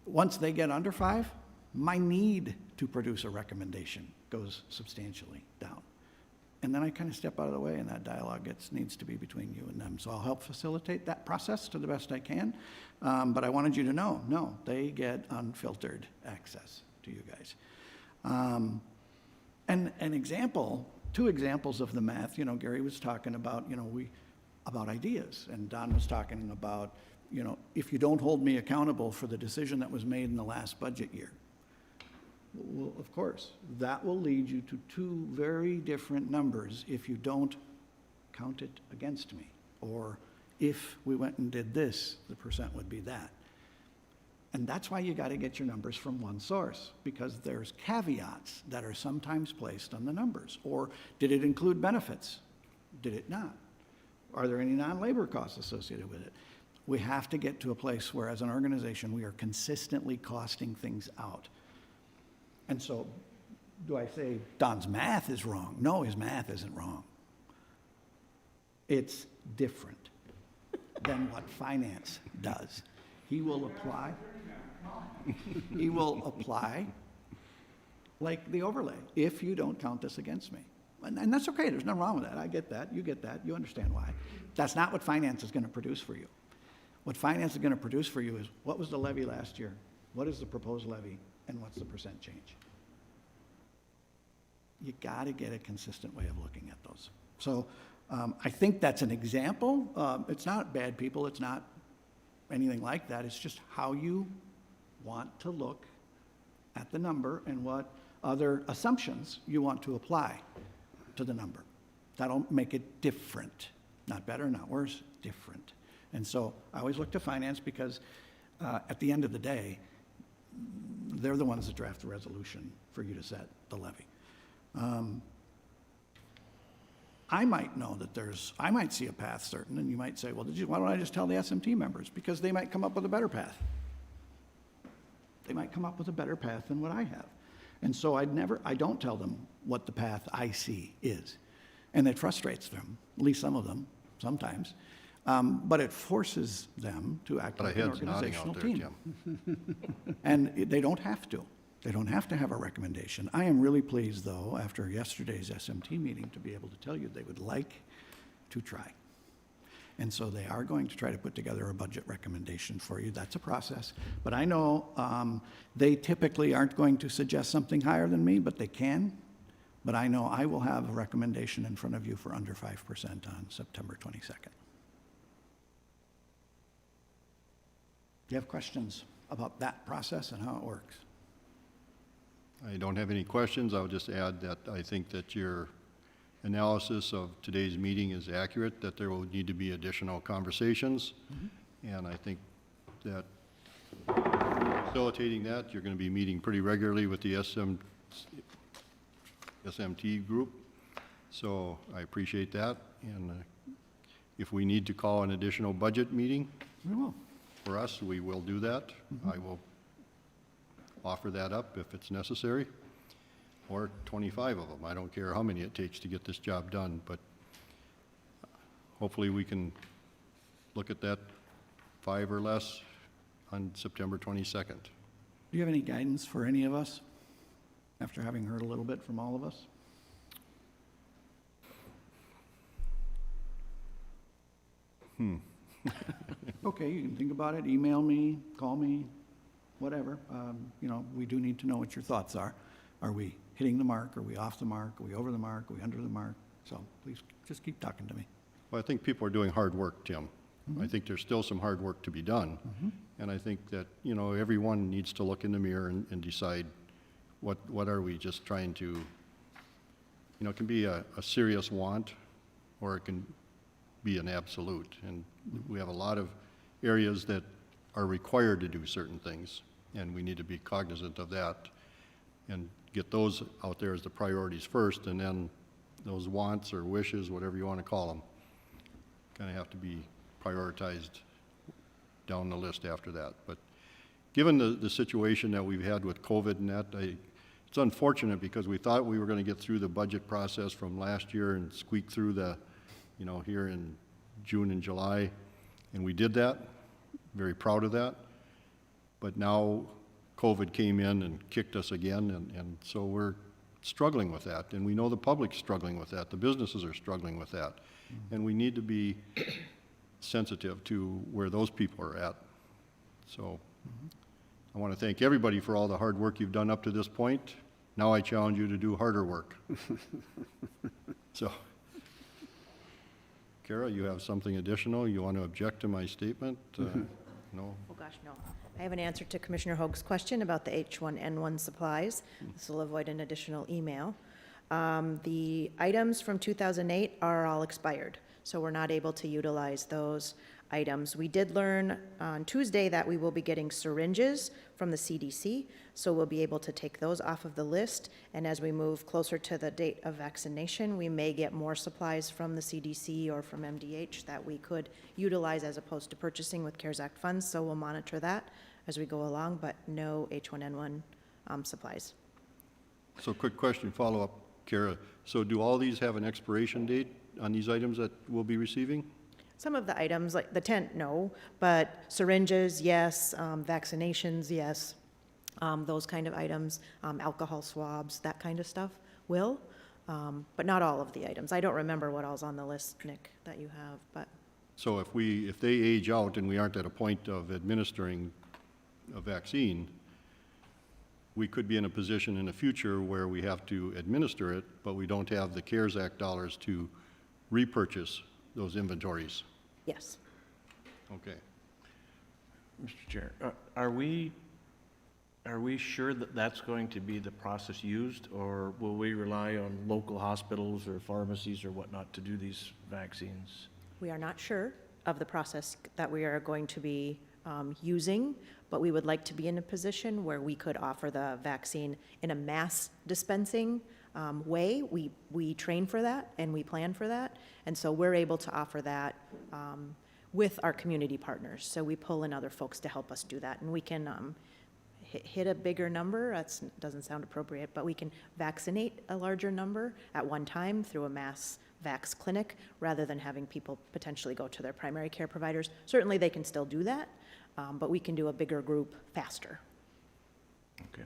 once they get under 5, my need to produce a recommendation goes substantially down. And then I kind of step out of the way, and that dialogue needs to be between you and them. So I'll help facilitate that process to the best I can. But I wanted you to know, no, they get unfiltered access to you guys. And an example, 2 examples of the math, Gary was talking about, about ideas, and Don was talking about, if you don't hold me accountable for the decision that was made in the last budget year. Well, of course, that will lead you to 2 very different numbers if you don't count it against me. Or if we went and did this, the percent would be that. And that's why you got to get your numbers from one source, because there's caveats that are sometimes placed on the numbers. Or did it include benefits? Did it not? Are there any non-labor costs associated with it? We have to get to a place where, as an organization, we are consistently costing things out. And so, do I say Don's math is wrong? No, his math isn't wrong. It's different than what finance does. He will apply like the overlay if you don't count this against me. And that's okay, there's nothing wrong with that. I get that, you get that, you understand why. That's not what finance is going to produce for you. What finance is going to produce for you is, what was the levy last year? What is the proposed levy? And what's the percent change? You got to get a consistent way of looking at those. So I think that's an example. It's not bad people. It's not anything like that. It's just how you want to look at the number and what other assumptions you want to apply to the number. That'll make it different. Not better, not worse, different. And so I always look to finance because at the end of the day, they're the ones that draft the resolution for you to set the levy. I might know that I might see a path certain, and you might say, well, why don't I just tell the SMT members? Because they might come up with a better path. They might come up with a better path than what I have. And so I don't tell them what the path I see is. And it frustrates them, at least some of them, sometimes. But it forces them to act like an organizational team. And they don't have to. They don't have to have a recommendation. I am really pleased, though, after yesterday's SMT meeting, to be able to tell you they would like to try. And so they are going to try to put together a budget recommendation for you. That's a process. But I know they typically aren't going to suggest something higher than me, but they can. But I know I will have a recommendation in front of you for under 5% on September 22nd. Do you have questions about that process and how it works? I don't have any questions. I would just add that I think that your analysis of today's meeting is accurate, that there will need to be additional conversations. And I think that facilitating that, you're going to be meeting pretty regularly with the SMT group. So I appreciate that. And if we need to call an additional budget meeting, We will. for us, we will do that. I will offer that up if it's necessary, or 25 of them. I don't care how many it takes to get this job done, but hopefully we can look at that 5 or less on September 22nd. Do you have any guidance for any of us after having heard a little bit from all of us? Okay, you can think about it, email me, call me, whatever. We do need to know what your thoughts are. Are we hitting the mark? Are we off the mark? Are we over the mark? Are we under the mark? So please just keep talking to me. Well, I think people are doing hard work, Tim. I think there's still some hard work to be done. And I think that, you know, everyone needs to look in the mirror and decide what are we just trying to, you know, it can be a serious want, or it can be an absolute. And we have a lot of areas that are required to do certain things, and we need to be cognizant of that and get those out there as the priorities first, and then those wants or wishes, whatever you want to call them, kind of have to be prioritized down the list after that. But given the situation that we've had with COVID and that, it's unfortunate because we thought we were going to get through the budget process from last year and squeak through the, you know, here in June and July, and we did that. Very proud of that. But now COVID came in and kicked us again, and so we're struggling with that. And we know the public's struggling with that. The businesses are struggling with that. And we need to be sensitive to where those people are at. So I want to thank everybody for all the hard work you've done up to this point. Now I challenge you to do harder work. So, Kara, you have something additional? You want to object to my statement? No? Oh, gosh, no. I have an answer to Commissioner Hoag's question about the H1N1 supplies. This will avoid an additional email. The items from 2008 are all expired, so we're not able to utilize those items. We did learn on Tuesday that we will be getting syringes from the CDC, so we'll be able to take those off of the list. And as we move closer to the date of vaccination, we may get more supplies from the CDC or from MDH that we could utilize as opposed to purchasing with CARES Act funds, so we'll monitor that as we go along, but no H1N1 supplies. So quick question, follow-up, Kara. So do all these have an expiration date on these items that we'll be receiving? Some of the items, like the tent, no, but syringes, yes, vaccinations, yes, those kind of items, alcohol swabs, that kind of stuff will, but not all of the items. I don't remember what all's on the list, Nick, that you have, but. So if they age out and we aren't at a point of administering a vaccine, we could be in a position in the future where we have to administer it, but we don't have the CARES Act dollars to repurchase those inventories. Yes. Okay. Mr. Chair, are we sure that that's going to be the process used, or will we rely on local hospitals or pharmacies or whatnot to do these vaccines? We are not sure of the process that we are going to be using, but we would like to be in a position where we could offer the vaccine in a mass dispensing way. We train for that and we plan for that, and so we're able to offer that with our community partners. So we pull in other folks to help us do that, and we can hit a bigger number. That doesn't sound appropriate, but we can vaccinate a larger number at one time through a mass vax clinic rather than having people potentially go to their primary care providers. Certainly they can still do that, but we can do a bigger group faster. Okay.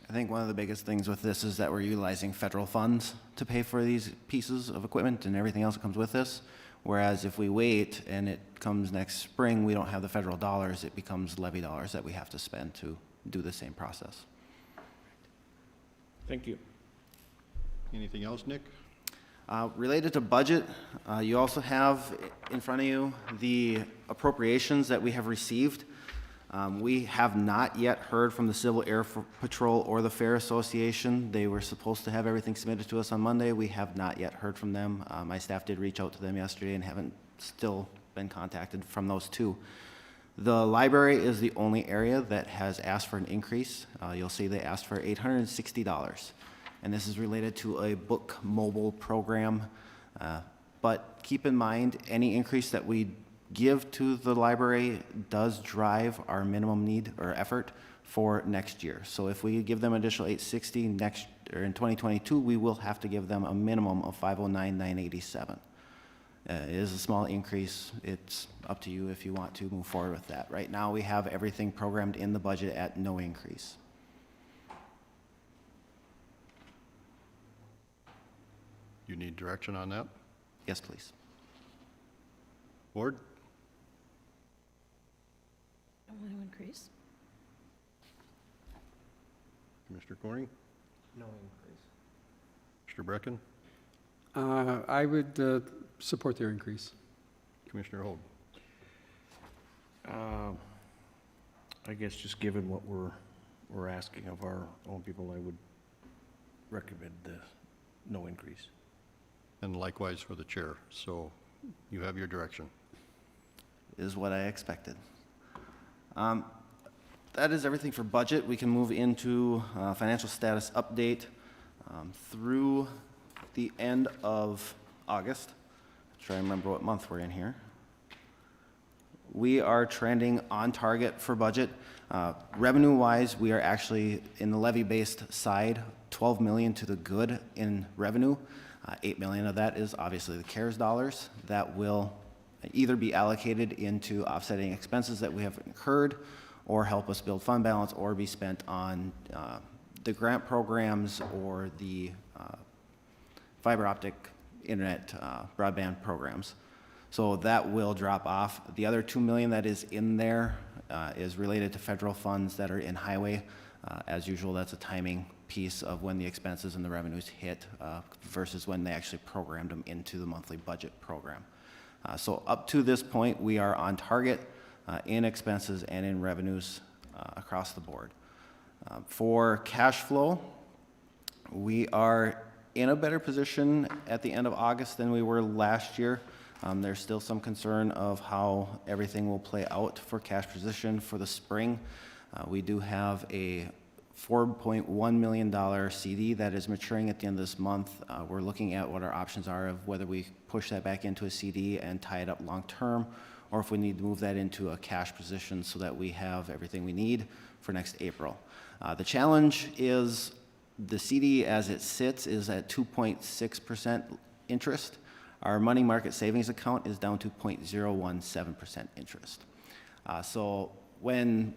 I think one of the biggest things with this is that we're utilizing federal funds to pay for these pieces of equipment and everything else that comes with this. Whereas if we wait and it comes next spring, we don't have the federal dollars, it becomes levy dollars that we have to spend to do the same process. Thank you. Anything else, Nick? Related to budget, you also have in front of you the appropriations that we have received. We have not yet heard from the Civil Air Patrol or the Fair Association. They were supposed to have everything submitted to us on Monday. We have not yet heard from them. My staff did reach out to them yesterday and haven't still been contacted from those two. The library is the only area that has asked for an increase. You'll see they asked for $860, and this is related to a book mobile program. But keep in mind, any increase that we give to the library does drive our minimum need or effort for next year. So if we give them additional $860 next, or in 2022, we will have to give them a minimum of $509,987. It is a small increase. It's up to you if you want to move forward with that. Right now, we have everything programmed in the budget at no increase. You need direction on that? Yes, please. Board? I want to increase. Commissioner Corning? No increase. Mr. Brecken? I would support their increase. Commissioner Holt? I guess just given what we're asking of our own people, I would recommend the no increase. And likewise for the chair. So you have your direction. Is what I expected. That is everything for budget. We can move into financial status update through the end of August. Try to remember what month we're in here. We are trending on target for budget. Revenue-wise, we are actually, in the levy-based side, 12 million to the good in revenue. 8 million of that is obviously the CARES dollars. That will either be allocated into offsetting expenses that we have incurred, or help us build fund balance, or be spent on the grant programs or the fiber optic internet broadband programs. So that will drop off. The other 2 million that is in there is related to federal funds that are in highway. As usual, that's a timing piece of when the expenses and the revenues hit versus when they actually programmed them into the monthly budget program. So up to this point, we are on target in expenses and in revenues across the board. For cash flow, we are in a better position at the end of August than we were last year. There's still some concern of how everything will play out for cash position for the spring. We do have a $4.1 million CD that is maturing at the end of this month. We're looking at what our options are of whether we push that back into a CD and tie it up long-term, or if we need to move that into a cash position so that we have everything we need for next April. The challenge is the CD as it sits is at 2.6% interest. Our money market savings account is down to 0.017% interest. So when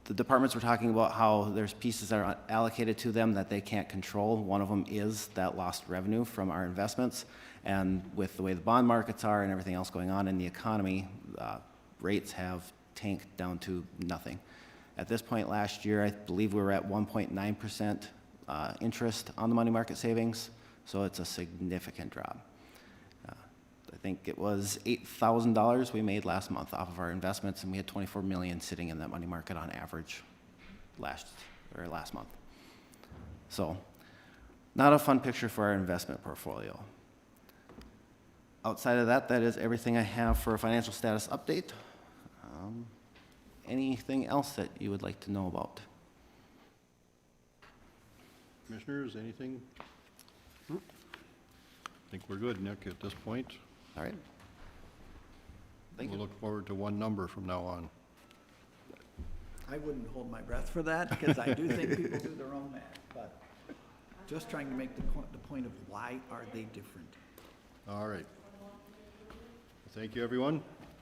the departments were talking about how there's pieces that are allocated to them that they can't control, one of them is that lost revenue from our investments. And with the way the bond markets are and everything else going on in the economy, rates have tanked down to nothing. At this point last year, I believe we were at 1.9% interest on the money market savings, so it's a significant drop. I think it was $8,000 we made last month off of our investments, and we had 24 million sitting in that money market on average last month. So, not a fun picture for our investment portfolio. Outside of that, that is everything I have for a financial status update. Anything else that you would like to know about? Commissioners, anything? I think we're good, Nick, at this point. All right. Thank you. We'll look forward to one number from now on. I wouldn't hold my breath for that, because I do think people do their own math, but just trying to make the point of why are they different? All right. Thank you, everyone.